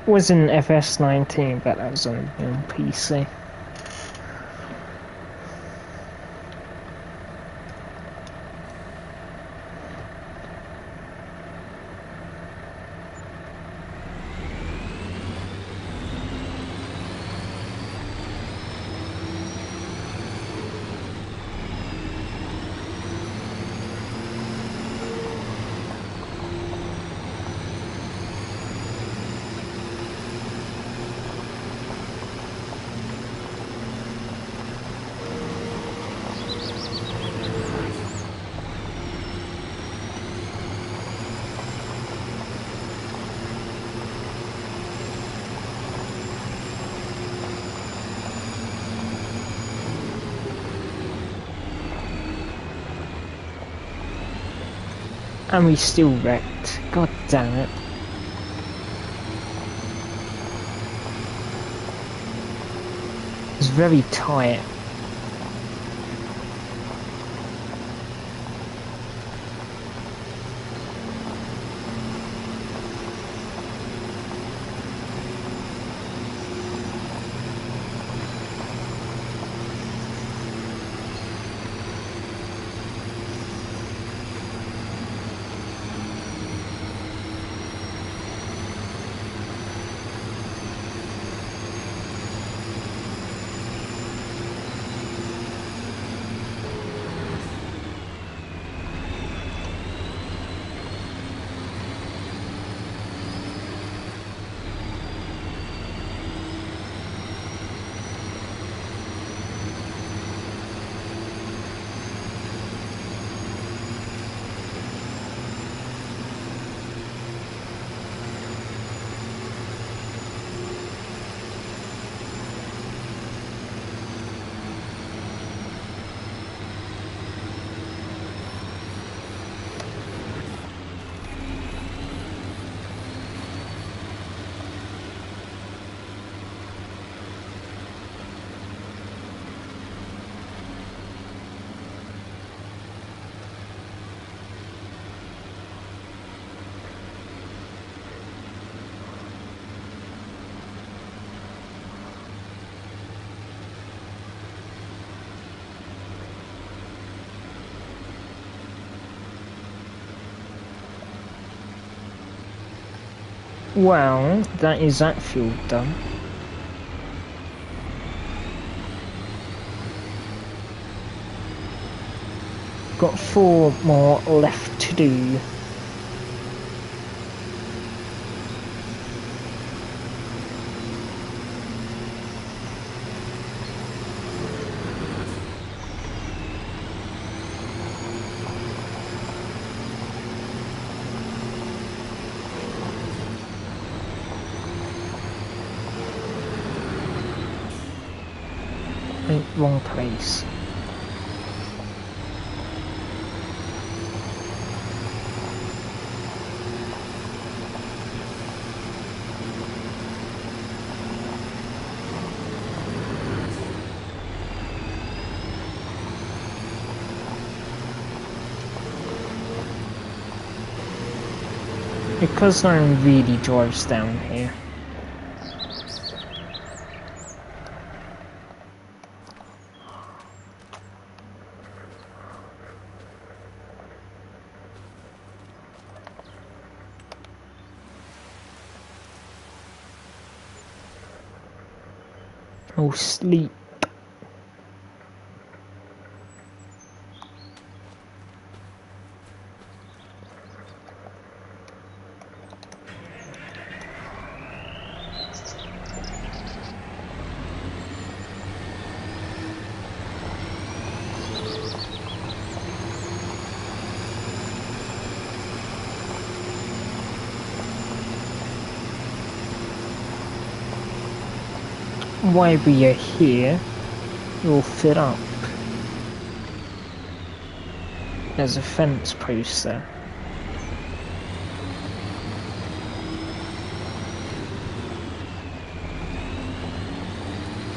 Was in FS19, but that was on PC. And we still wrecked. God damn it. It's very tight. Well, that is that fuel done. Got 4 more left to do. Wrong place. Because no one really drives down here. Or sleep. While we are here, we'll fit up. There's a fence post there.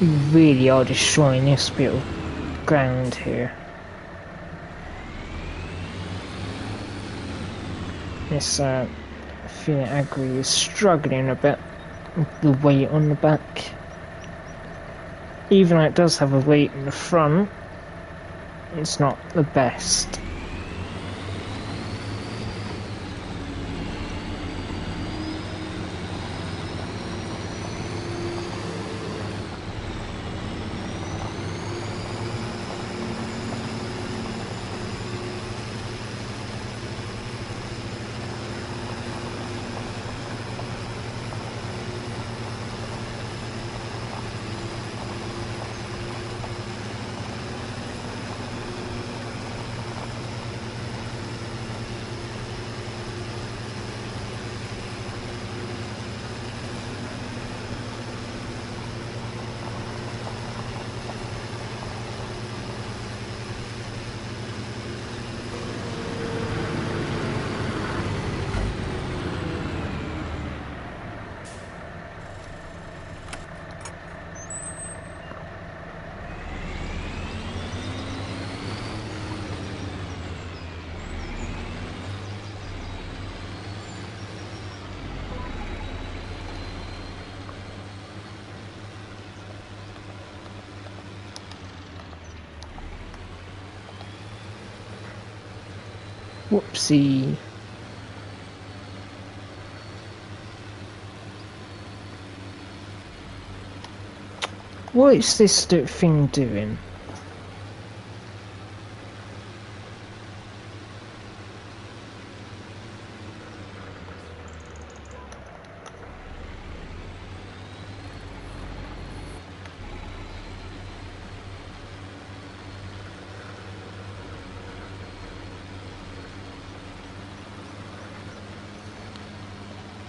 We really are destroying this bit of ground here. this Fiat Agri is struggling a bit with the weight on the back. Even though it does have a weight in the front, it's not the best. Whoopsie. What is this thing doing?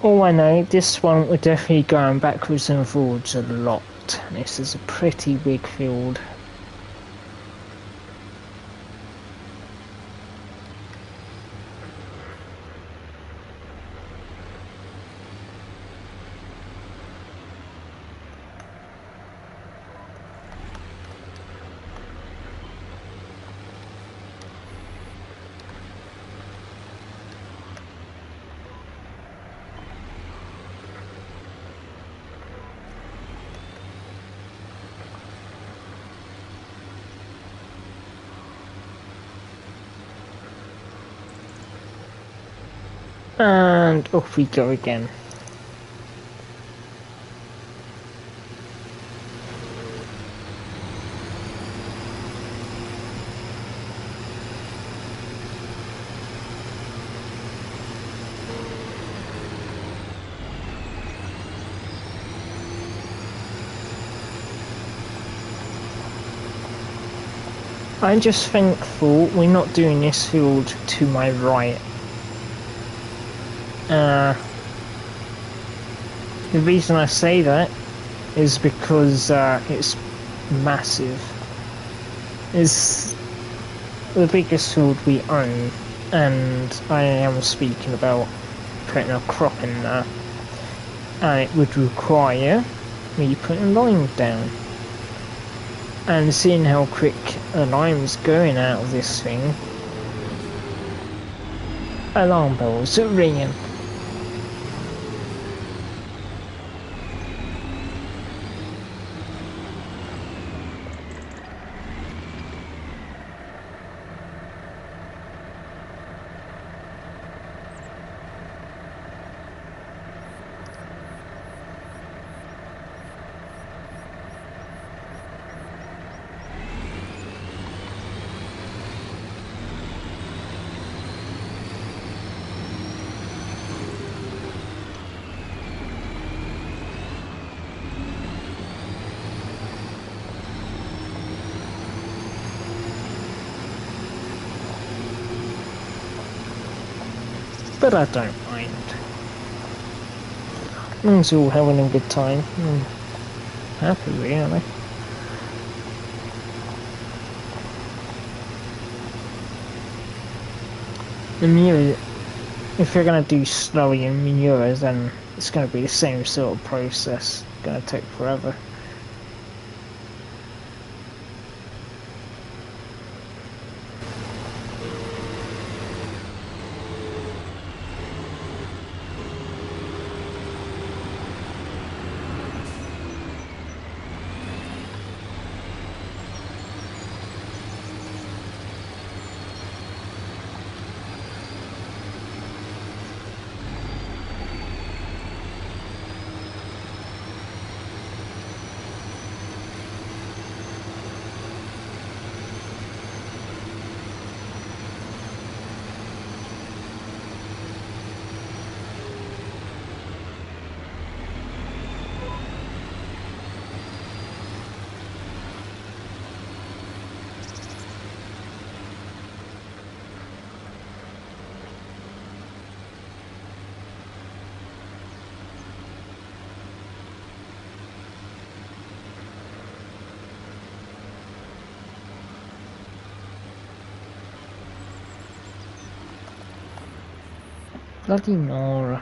Oh, I know, this one we're definitely going backwards and forwards a lot. This is a pretty big field. And off we go again. I'm just thankful we're not doing this field to my right. The reason I say that is because it's massive. It's the biggest field we own, and I am speaking about putting a crop in there, and it would require me putting lime down. And seeing how quick the lime's going out of this thing, alarm bells are ringing. But I don't mind. As long as we're all having a good time, I'm happy really. The manure, if you're going to do slowly in manures, then it's going to be the same sort of process. It's going to take forever. Bloody Nora.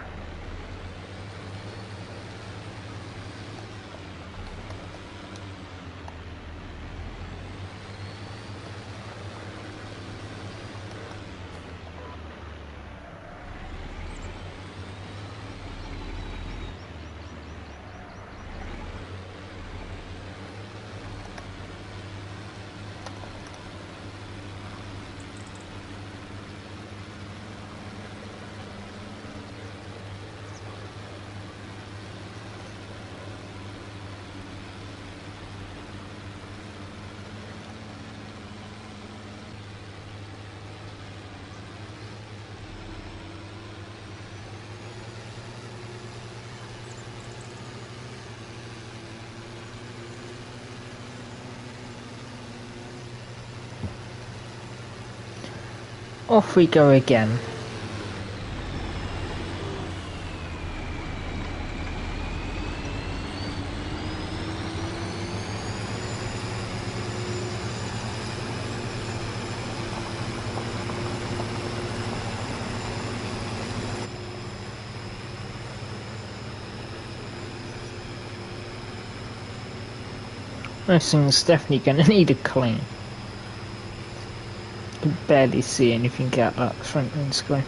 Off we go again. This thing's definitely gonna need a clean. You can barely see anything out that front windscreen.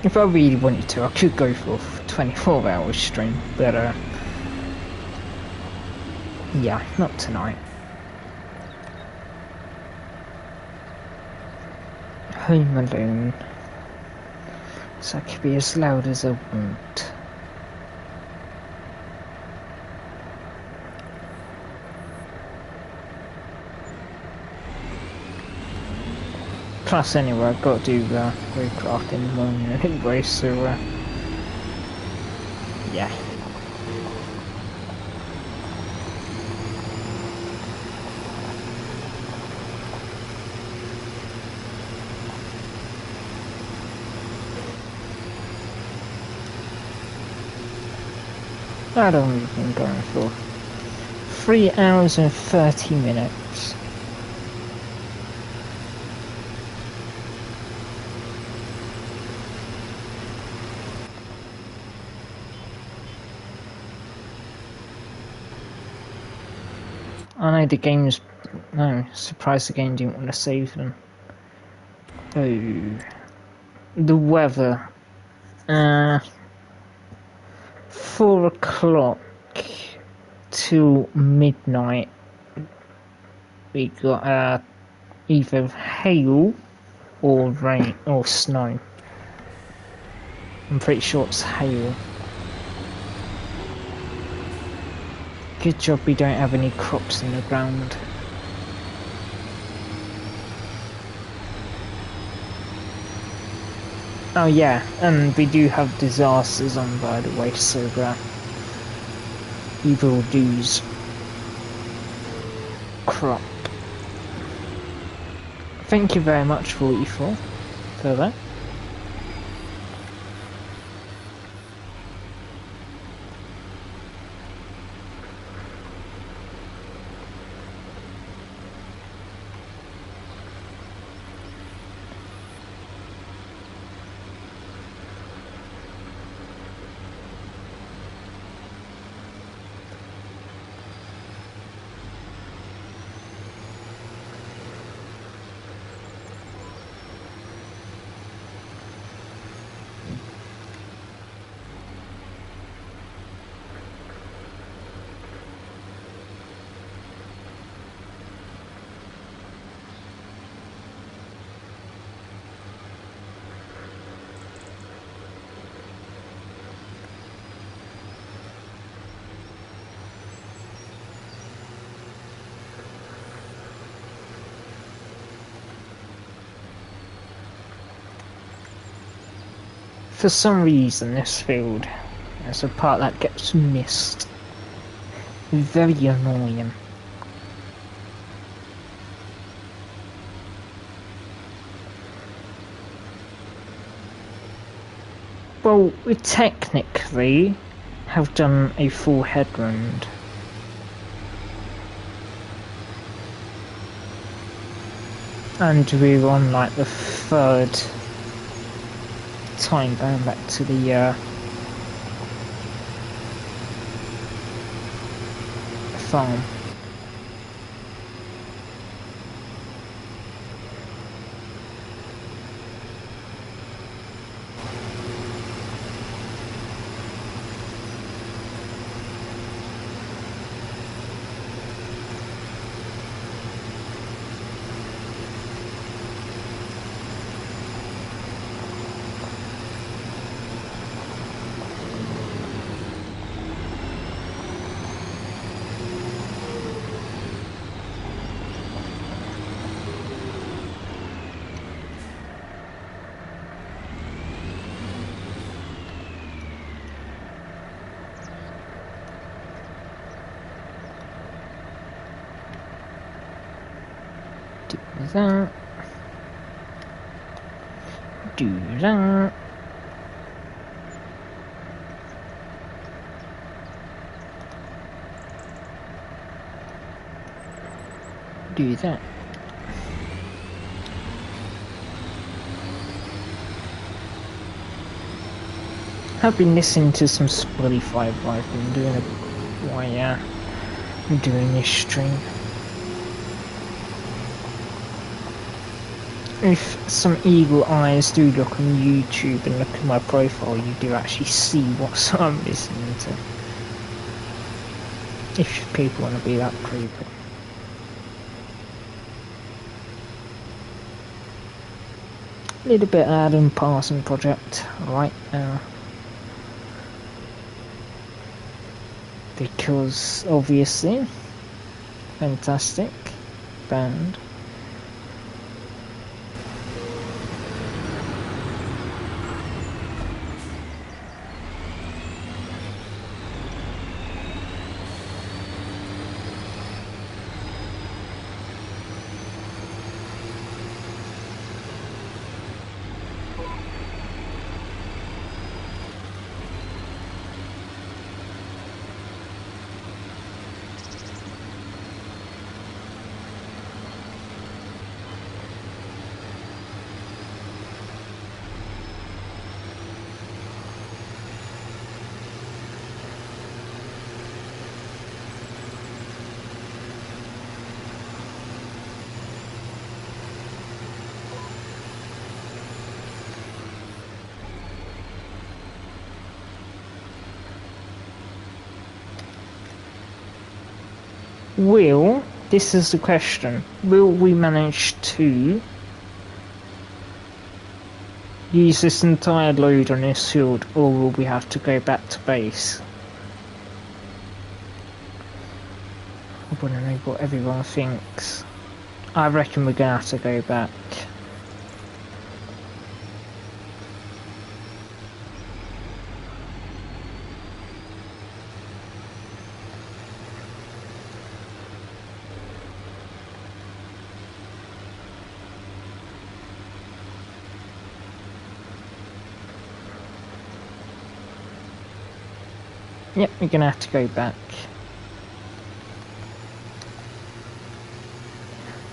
If I really wanted to, I could go for a 24-hour stream, but yeah, not tonight. Home alone, so I could be as loud as I want. Plus, anyway, I've got to do roadcraft in the morning anyway, so yeah. How long have we been going for? 3 hours and 30 minutes. I know the game's... No, surprised the game didn't want to save them. Oh... The weather. 4 o'clock till midnight. We got either hail or rain or snow. I'm pretty sure it's hail. Good job we don't have any crops in the ground. Oh yeah, and we do have disasters on, by the way, so evil do's crop. Thank you very much, 44, for that. For some reason this field has a part that gets missed. Very annoying. Well, we technically have done a full headwind. And we're on like the third time going back to the farm. Do that. Do that. Do that. I've been listening to some Spotify while I've been doing I'm doing this stream. If some eagle eyes do look on YouTube and look at my profile, you do actually see what I'm listening to. If people want to be that creepy. Little bit Adam Parson project right now. Because obviously, fantastic band. This is the question, will we manage to use this entire load on this field, or will we have to go back to base? I want to know what everyone thinks. I reckon we're going to have to go back. Yep, we're gonna have to go back.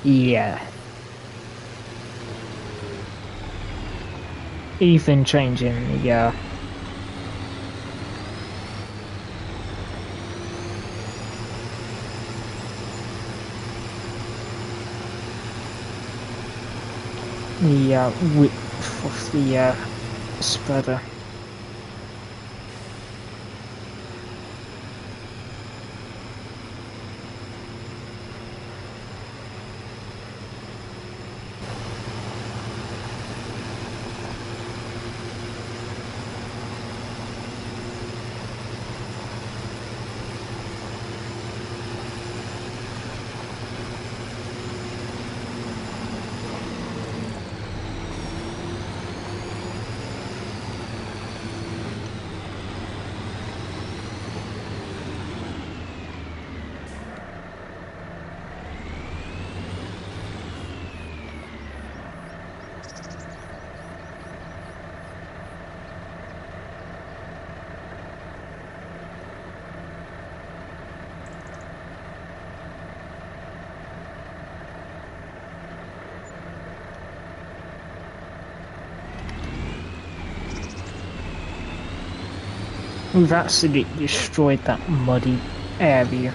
Yeah. Even changing the width of the spreader. We've absolutely destroyed that muddy area.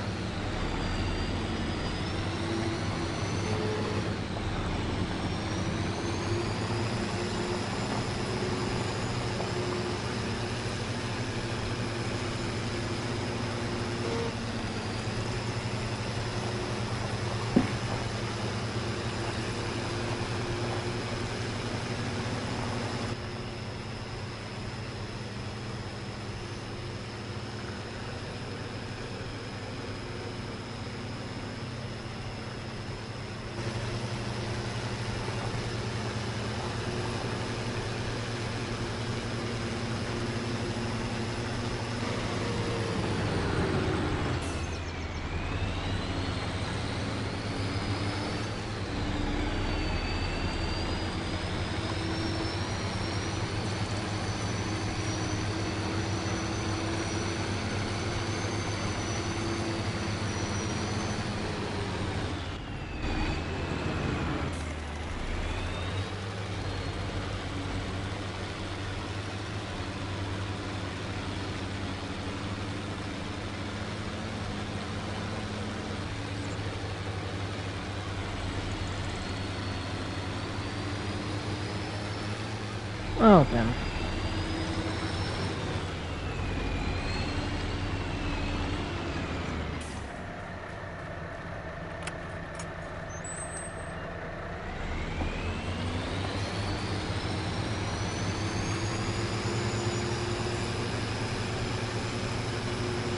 Well then.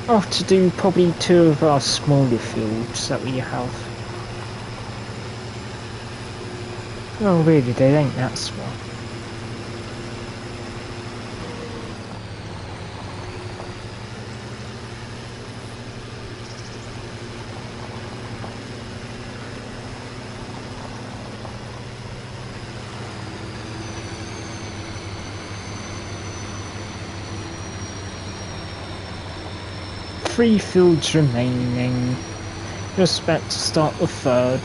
Off to do probably 2 of our smaller fields that we have. Well, really, they ain't that small. Three fields remaining. Just about to start the third.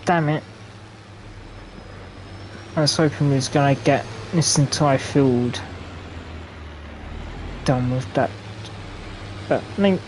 Damn it. I was hoping we was gonna get this entire field done with that. But no.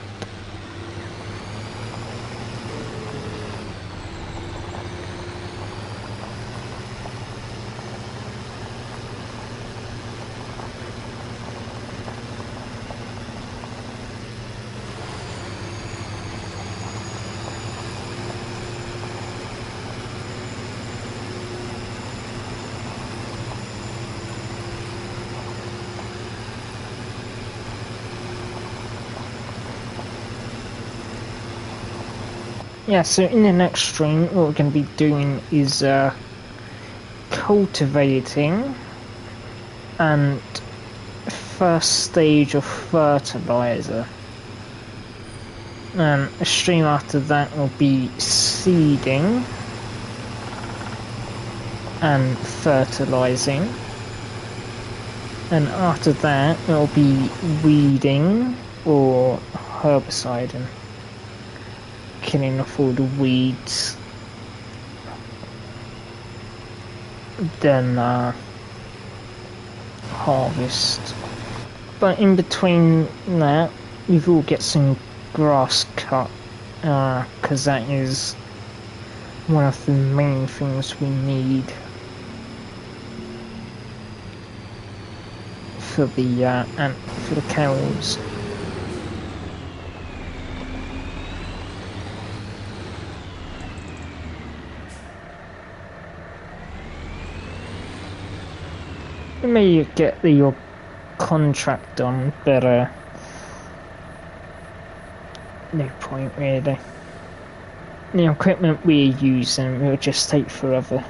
Yeah, so in the next stream, what we're going to be doing is cultivating and first stage of fertilizer. A stream after that will be seeding and fertilizing. And after that, it will be weeding or herbiciding. killing off all the weeds, then harvest. But in between that, we will get some grass cut, because that is one of the main things we need for the for the cows. You may get your contract done, but no point really. The equipment we're using will just take forever.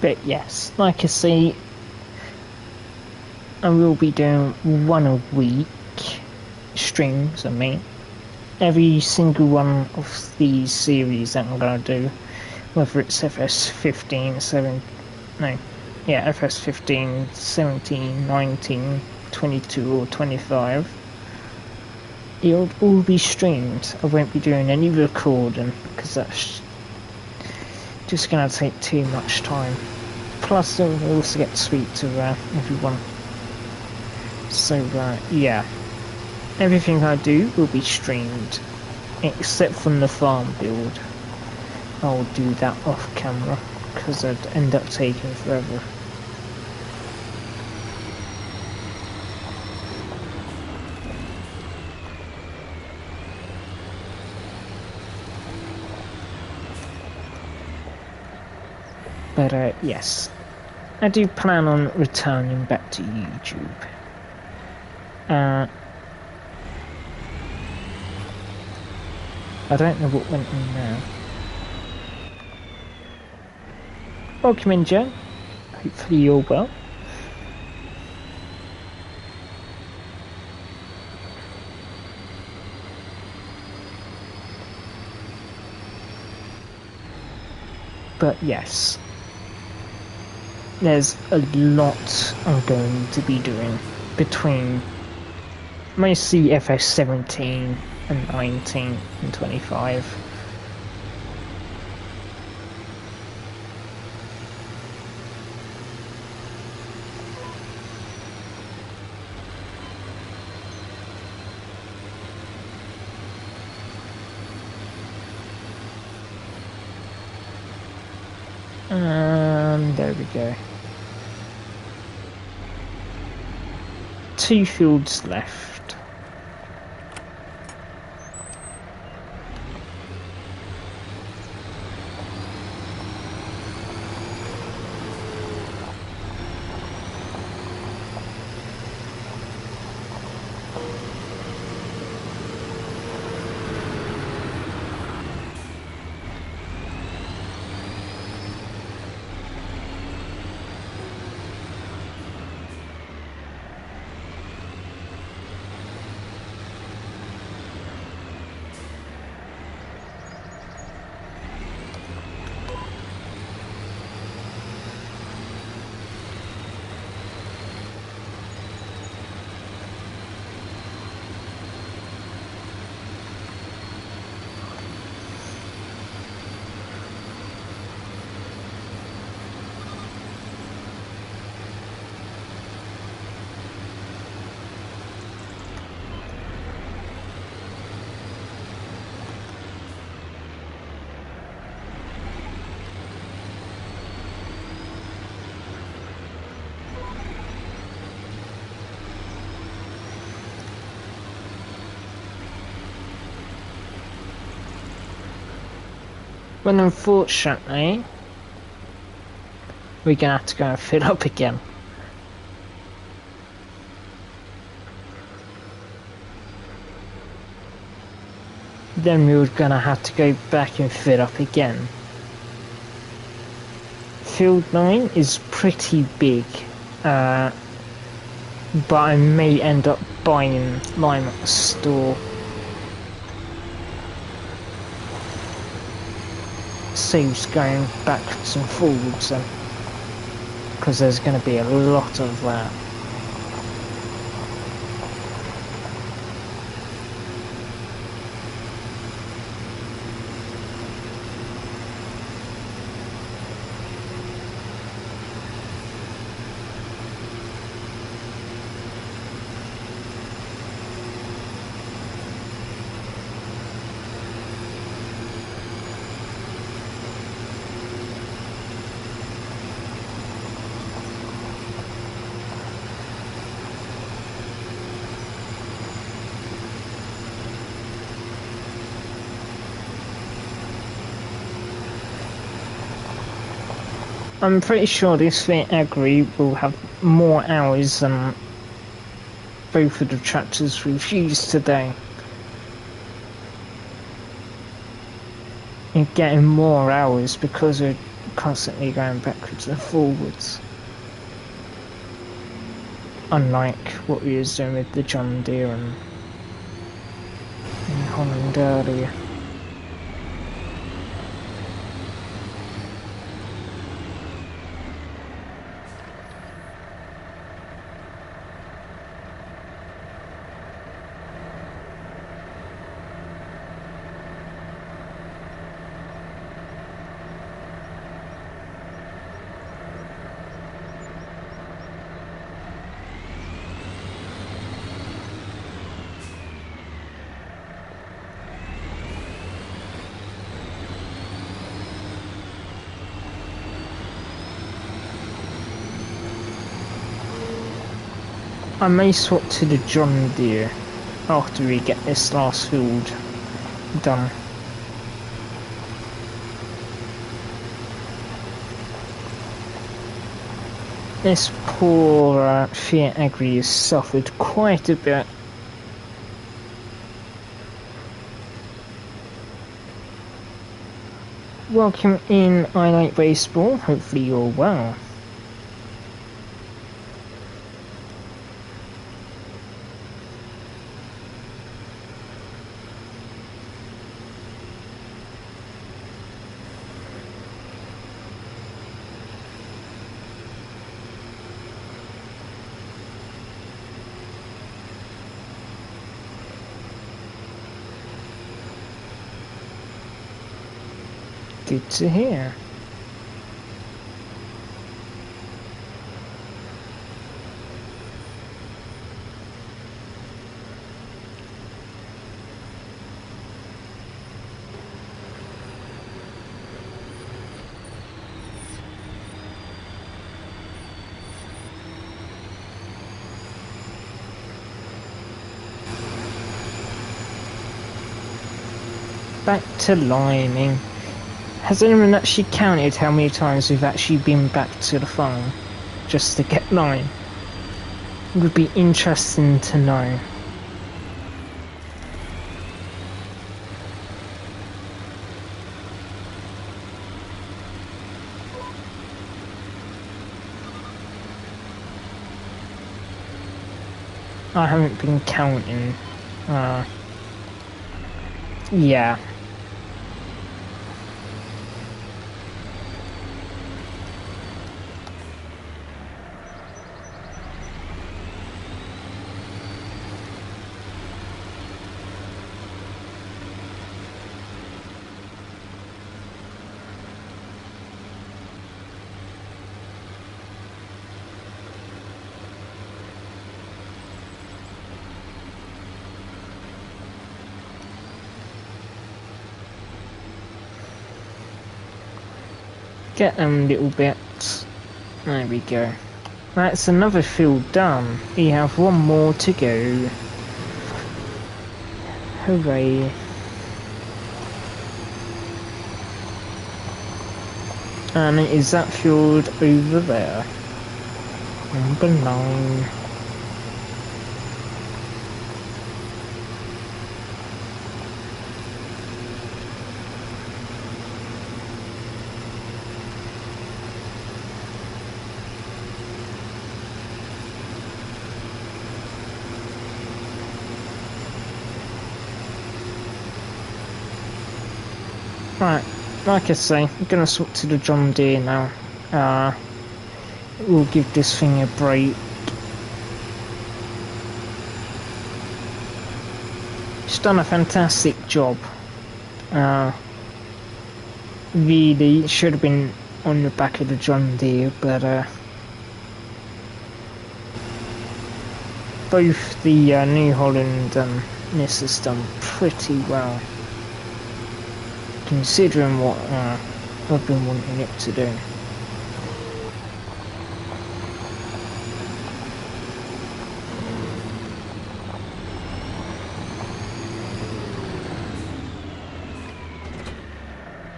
But yes, like I say, I will be doing one a week streams. I mean, every single one of these series that I'm gonna do, whether it's FS15, FS15, 17, 19, 22 or 25, it'll all be streamed. I won't be doing any recording because that's just gonna take too much time. Plus, we'll also get to speak to everyone. So yeah, everything I do will be streamed, except from the farm build. I'll do that off camera because I'd end up taking forever. But yes, I do plan on returning back to YouTube. I don't know what went on now. Welcome in, Joe. Hopefully you're well. But yes, there's a lot I'm going to be doing between mostly FS17 and 19 and 25. And there we go. 2 fields left. Well, unfortunately, we're gonna have to go and fill up again. then we were gonna have to go back and fill up again. Field 9 is pretty big, but I may end up buying lime at the store. Saves going backwards and forwards then, because there's going to be a lot of that. I'm pretty sure this Fiat Agri will have more hours than both of the tractors we've used today. You're getting more hours because we're constantly going backwards and forwards. Unlike what we were doing with the John Deere and Holland earlier. I may swap to the John Deere after we get this last field done. This poor Fiat Agri has suffered quite a bit. Welcome in, I Like Baseball, hopefully you're well. Good to hear. Back to liming. Has anyone actually counted how many times we've actually been back to the farm just to get lime? It would be interesting to know. I haven't been counting. Yeah. Get them little bits. There we go. That's another field done. We have one more to go. Hooray. And it is that field over there. Number 9. Right, like I say, I'm gonna swap to the John Deere now. We'll give this thing a break. It's done a fantastic job. Really should have been on the back of the John Deere, but both the New Holland and this has done pretty well, considering what I've been wanting it to do.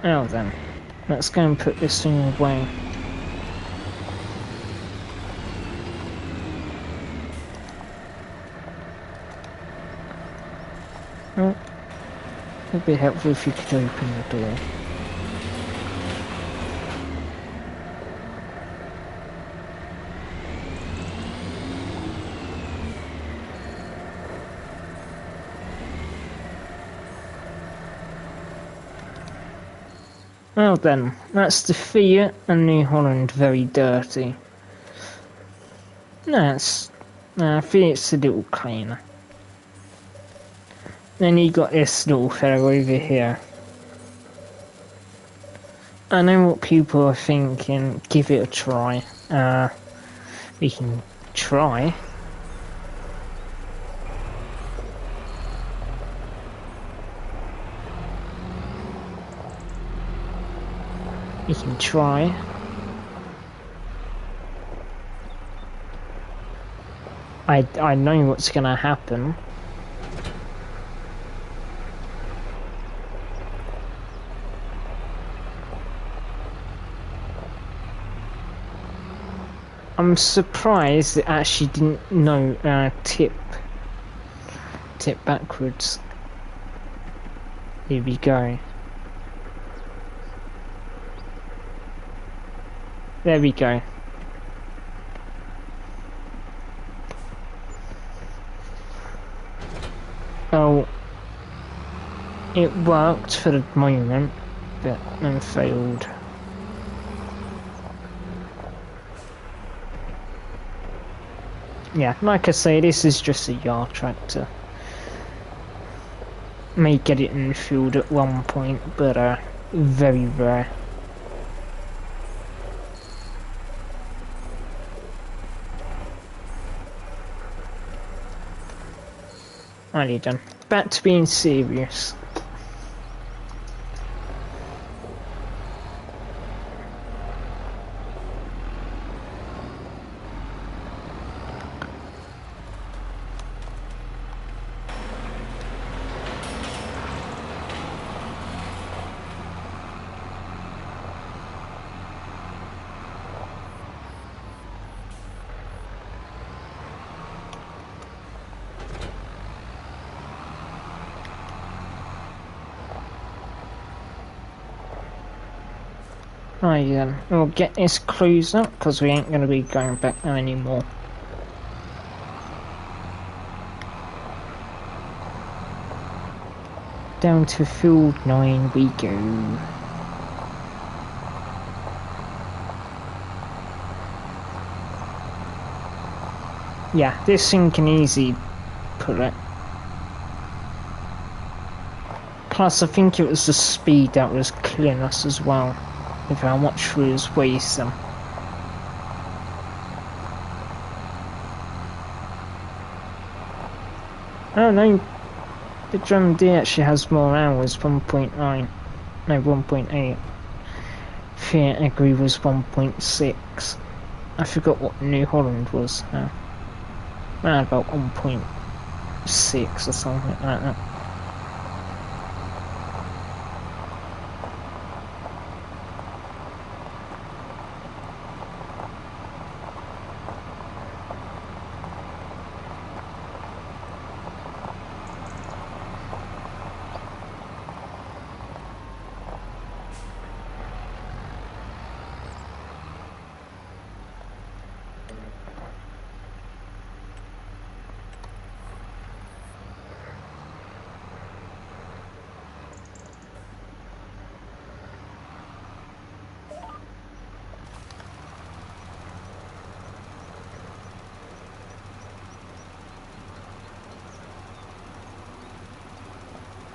Now then, let's go and put this thing away. Oh, it'd be helpful if you could open the door. Well then, that's the Fiat and New Holland very dirty. Fiat's a little cleaner. Then you got this little fellow over here. I know what people are thinking, give it a try. We can try. You can try. I know what's gonna happen. I'm surprised it actually didn't know tip backwards. Here we go. There we go. Oh, it worked for the moment, but then failed. Yeah, like I say, this is just a yard tractor. May get it in the field at one point, but very rare. Alrighty then, back to being serious. Right then, we'll get this cruiser because we ain't going to be going back there anymore. Down to field 9 we go. Yeah, this thing can easily pull it. Plus I think it was the speed that was killing us as well, with how much we was wasting. Oh no, the John Deere actually has more hours, 1.9, no 1.8. Fiat Agri was 1.6. I forgot what New Holland was now. Around about 1.6 or something like that.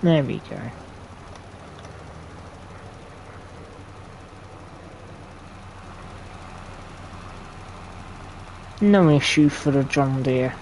There we go. No issue for the John Deere.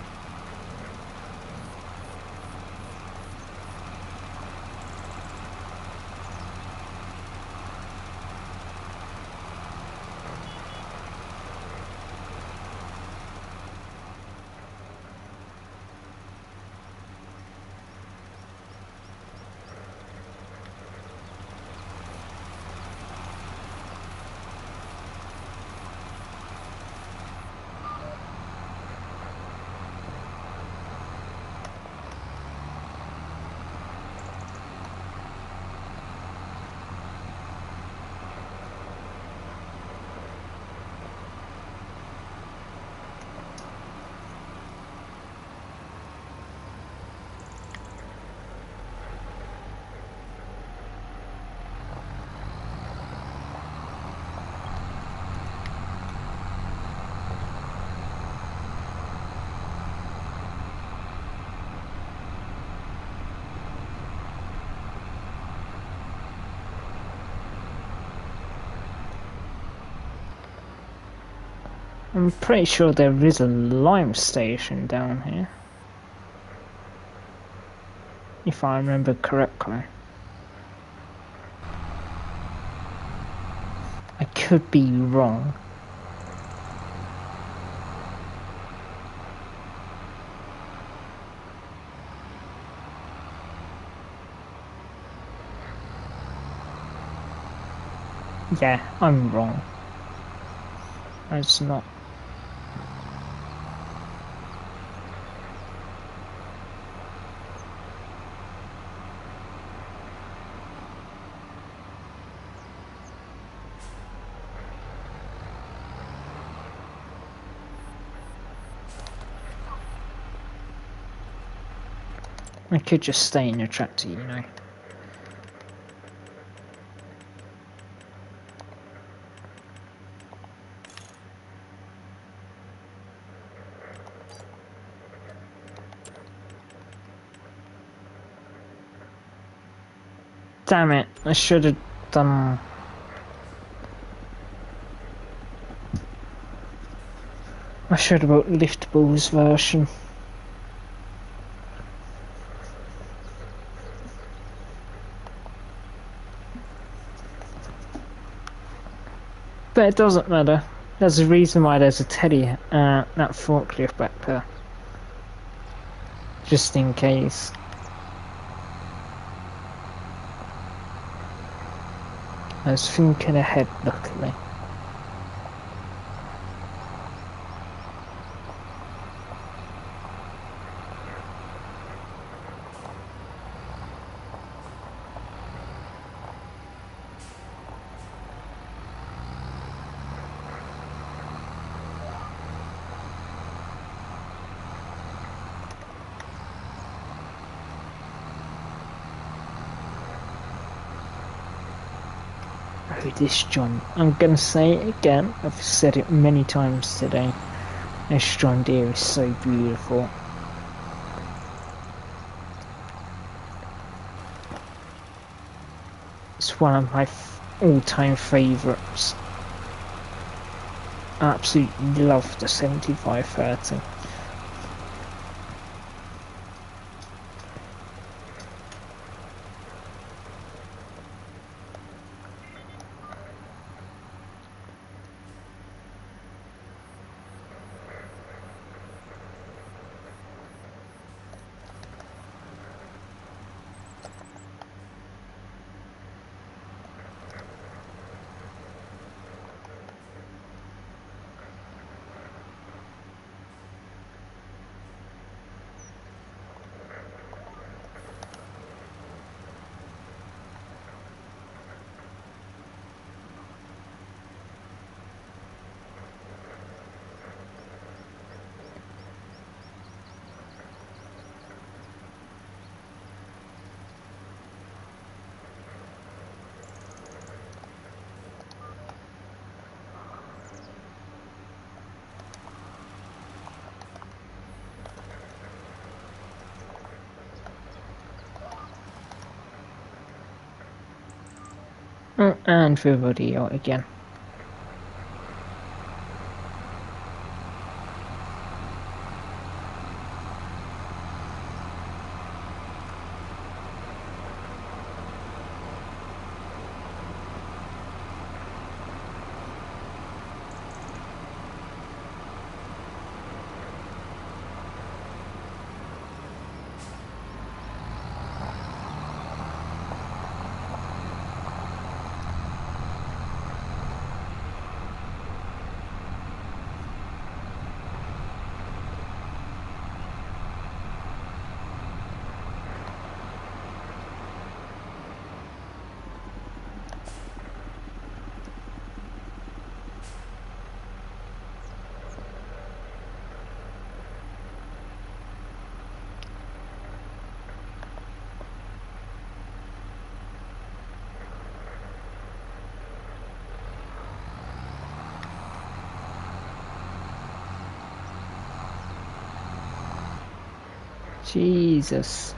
I'm pretty sure there is a lime station down here, if I remember correctly. I could be wrong. Yeah, I'm wrong. It's not. I could just stay in your tractor, you know. Damn it, I should have done... I should have bought Liftable's version. But it doesn't matter. There's a reason why there's a teddy, that forklift back there. Just in case. I was thinking ahead, luckily. Oh, this John, I'm gonna say it again, I've said it many times today. This John Deere is so beautiful. It's one of my all-time favourites. I absolutely love the 7530. And through the radio again. Jesus.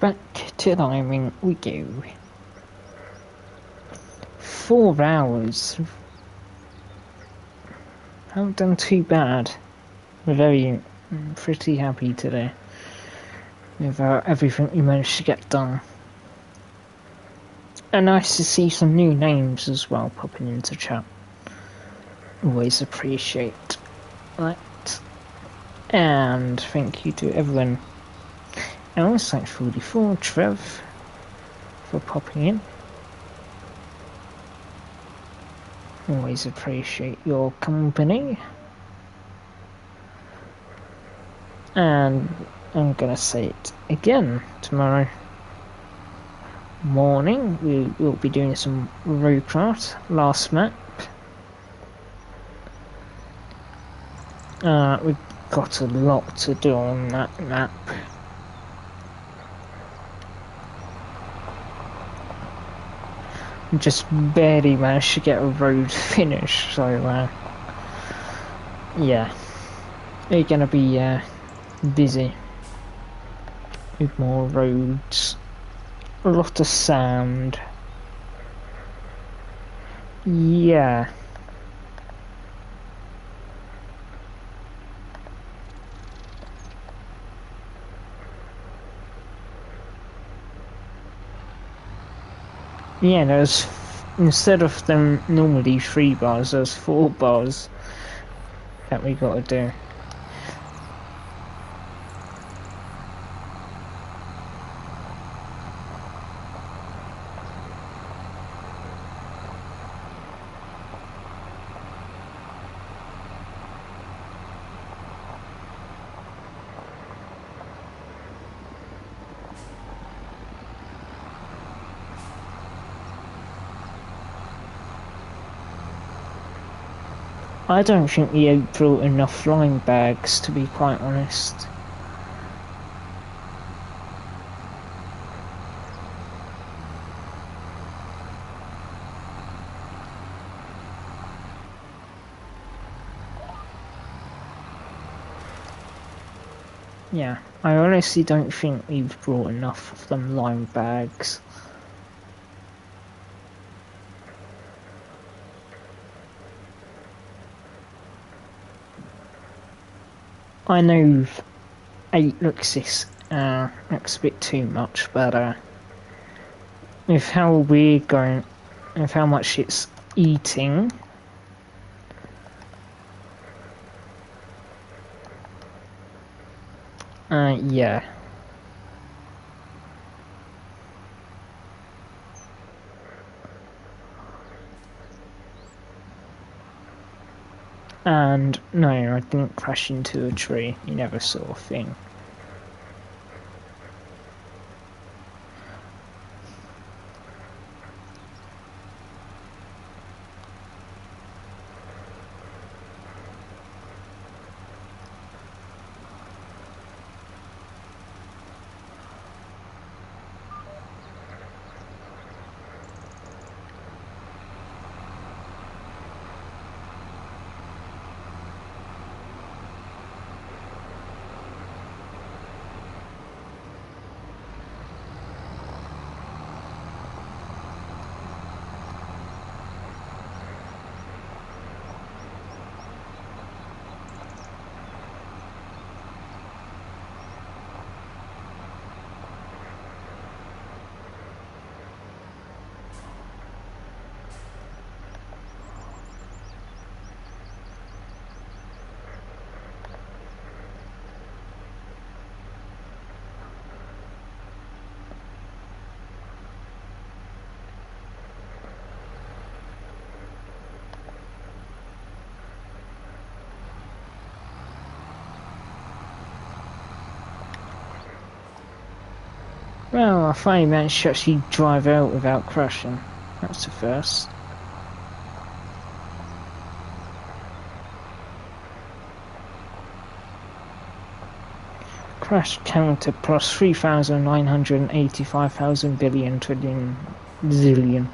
Back to climbing we go. 4 hours. Haven't done too bad. We're pretty happy today with everything we managed to get done. And nice to see some new names as well popping into chat. Always appreciate that. And thank you to everyone else, like 44, Trev, for popping in. Always appreciate your company. And I'm gonna say it again, tomorrow morning we will be doing some roadcraft, last map. We've got a lot to do on that map. Just barely managed to get a road finished, so yeah, we're gonna be busy with more roads, a lot of sand. Yeah. Yeah, there's, instead of them normally 3 bars, there's 4 bars that we gotta do. I don't think we brought enough flying bags, to be quite honest. Yeah. I honestly don't think we've brought enough of them lime bags. I know 8 looks a bit too much, but with how we're going, with how much it's eating, yeah. And no, I didn't crash into a tree. You never saw a thing. Well, I finally managed to actually drive out without crashing. That's the first. Crash counter plus 3,985,000 billion trillion zillion.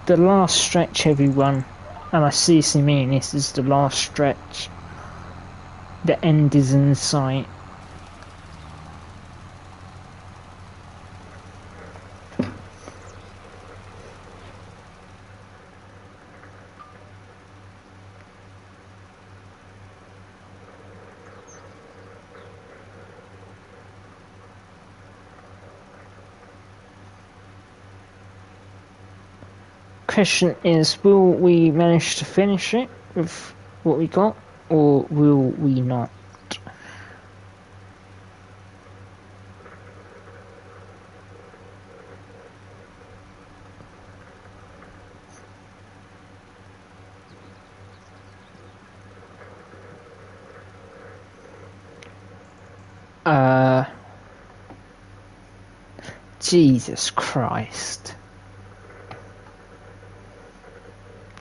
The last stretch, everyone, and I seriously mean this is the last stretch. The end is in sight. Question is, will we manage to finish it with what we got, or will we not? Jesus Christ.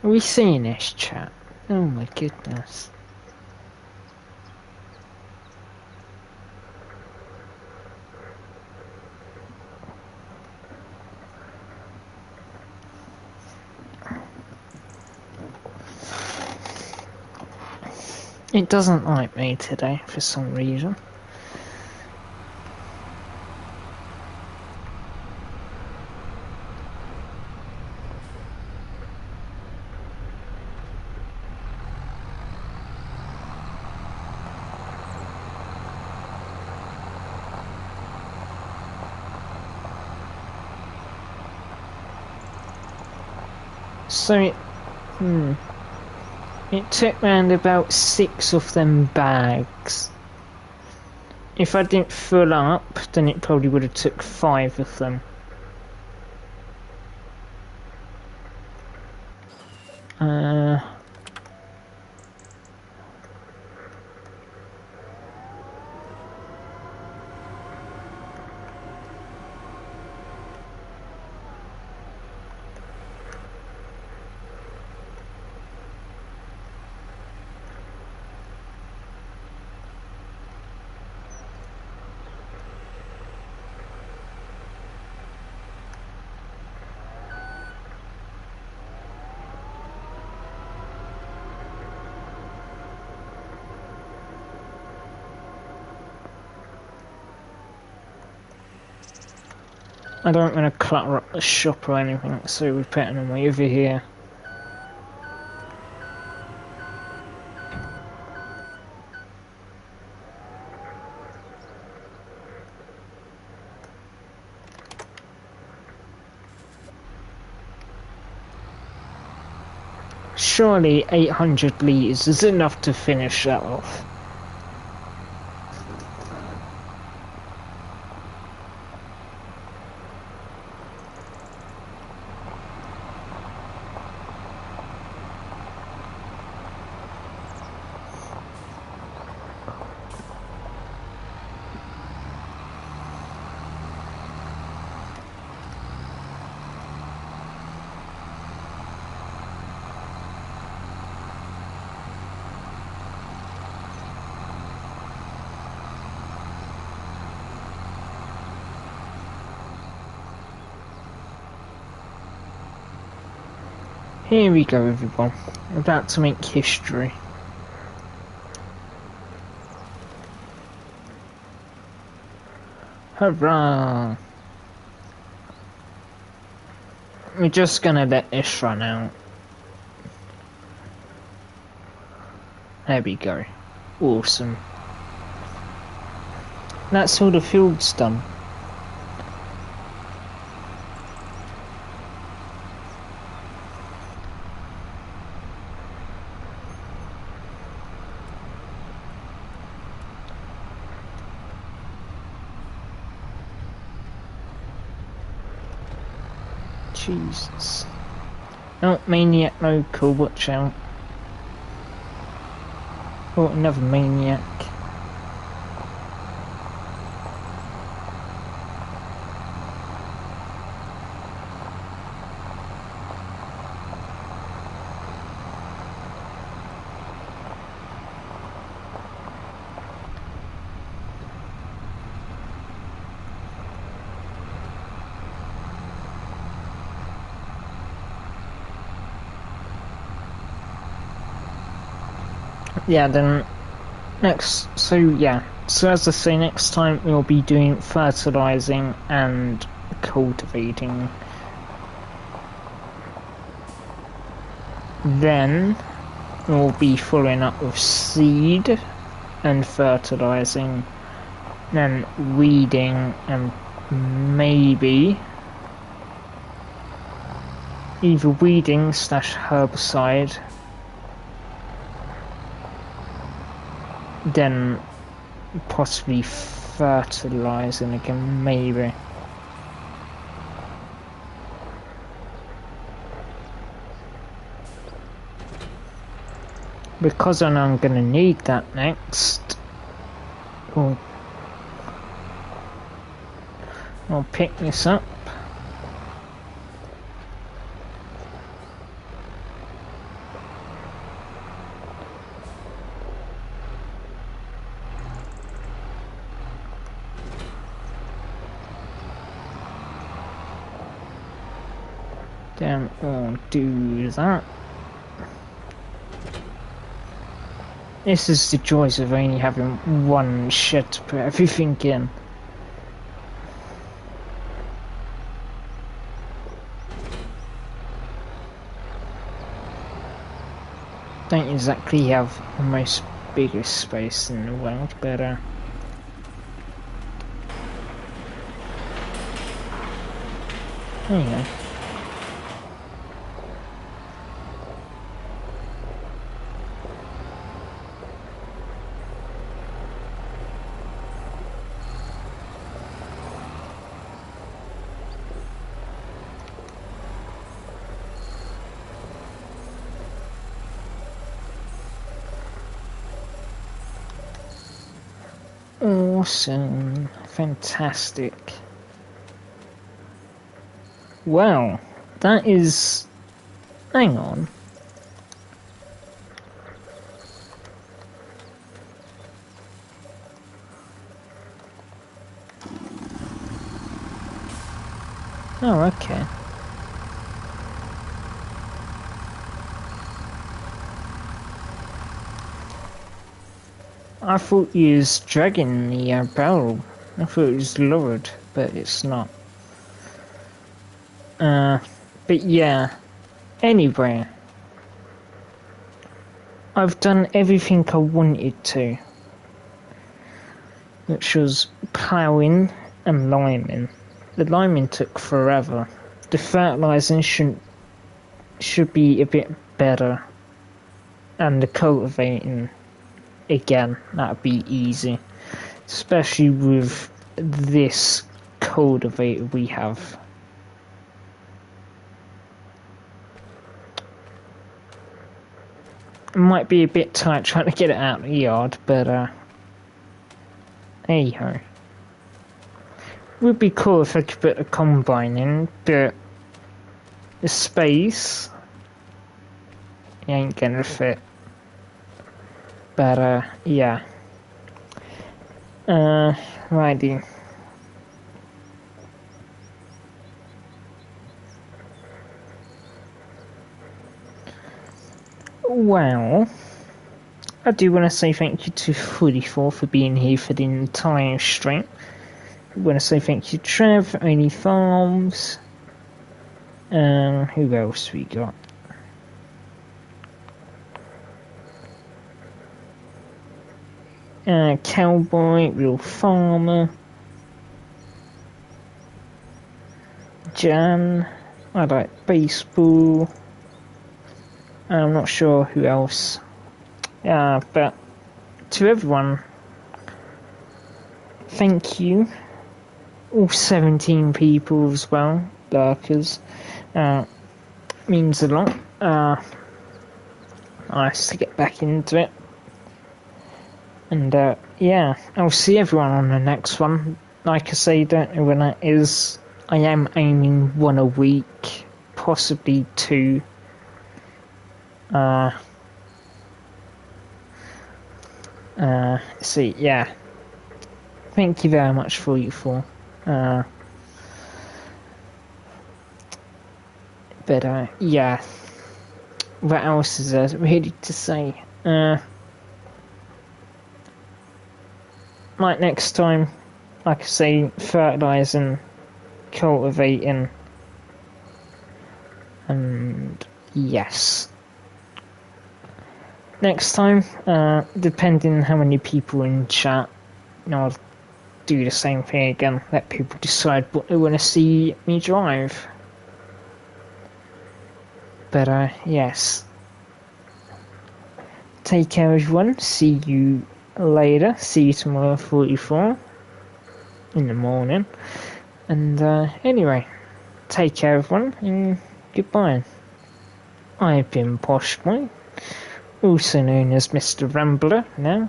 Are we seeing this, chat? Oh my goodness. It doesn't like me today for some reason. So it took round about 6 of them bags. If I didn't fill up, then it probably would have took 5 of them. I don't want to clutter up the shop or anything, so we're putting them over here. Surely 800 litres is enough to finish that off. Here we go, everyone. We're about to make history. Hurrah! We're just gonna let this run out. There we go. Awesome. That's all the field's done. Jesus. Oh, maniac local, watch out. Oh, another maniac. Yeah, then so as I say, next time we'll be doing fertilizing and cultivating. Then we'll be following up with seed and fertilizing, then weeding, and maybe either weeding / herbicide, then possibly fertilizing again, maybe. Because I know I'm gonna need that next, I'll pick this up. Then I'll do that. This is the joys of only having one shed to put everything in. Don't exactly have the most biggest space in the world, but there you go. Awesome. Fantastic. Well, that is... Hang on. Oh, okay. I thought you was dragging the barrel. I thought it was lowered, but it's not. But yeah, anyway, I've done everything I wanted to, which was ploughing and liming. The liming took forever. The fertilising should be a bit better, and the cultivating, again, that'd be easy, especially with this cultivator we have. It might be a bit tight trying to get it out of the yard, but hey-ho. Would be cool if I could put a combine in, but the space ain't gonna fit. But yeah. Righty. Well, I do want to say thank you to 44 for being here for the entire stream. I want to say thank you to Trev, Only Farms. Who else we got? Cowboy, Real Farmer. Jan, I like baseball. I'm not sure who else. But to everyone, thank you. All 17 people as well, lurkers. Means a lot. Nice to get back into it. And yeah, I'll see everyone on the next one. Like I say, don't know when that is. I am aiming one a week, possibly two. See, yeah. Thank you very much for you for. But yeah. What else is there really to say? Like next time, like I say, fertilising, cultivating, and yes. Next time, depending on how many people in chat, I'll do the same thing again. Let people decide what they want to see me drive. But yes. Take care, everyone. See you later. See you tomorrow at 44 in the morning. And anyway, take care, everyone, and goodbye. I've been Posh Boy, also known as Mr. Rambler now,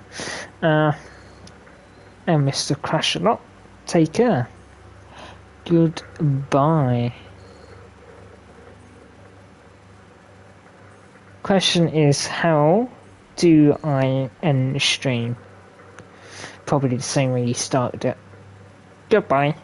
and Mr. Crash a Lot. Take care. Goodbye. Question is, how do I end the stream? Probably the same way you started it. Goodbye.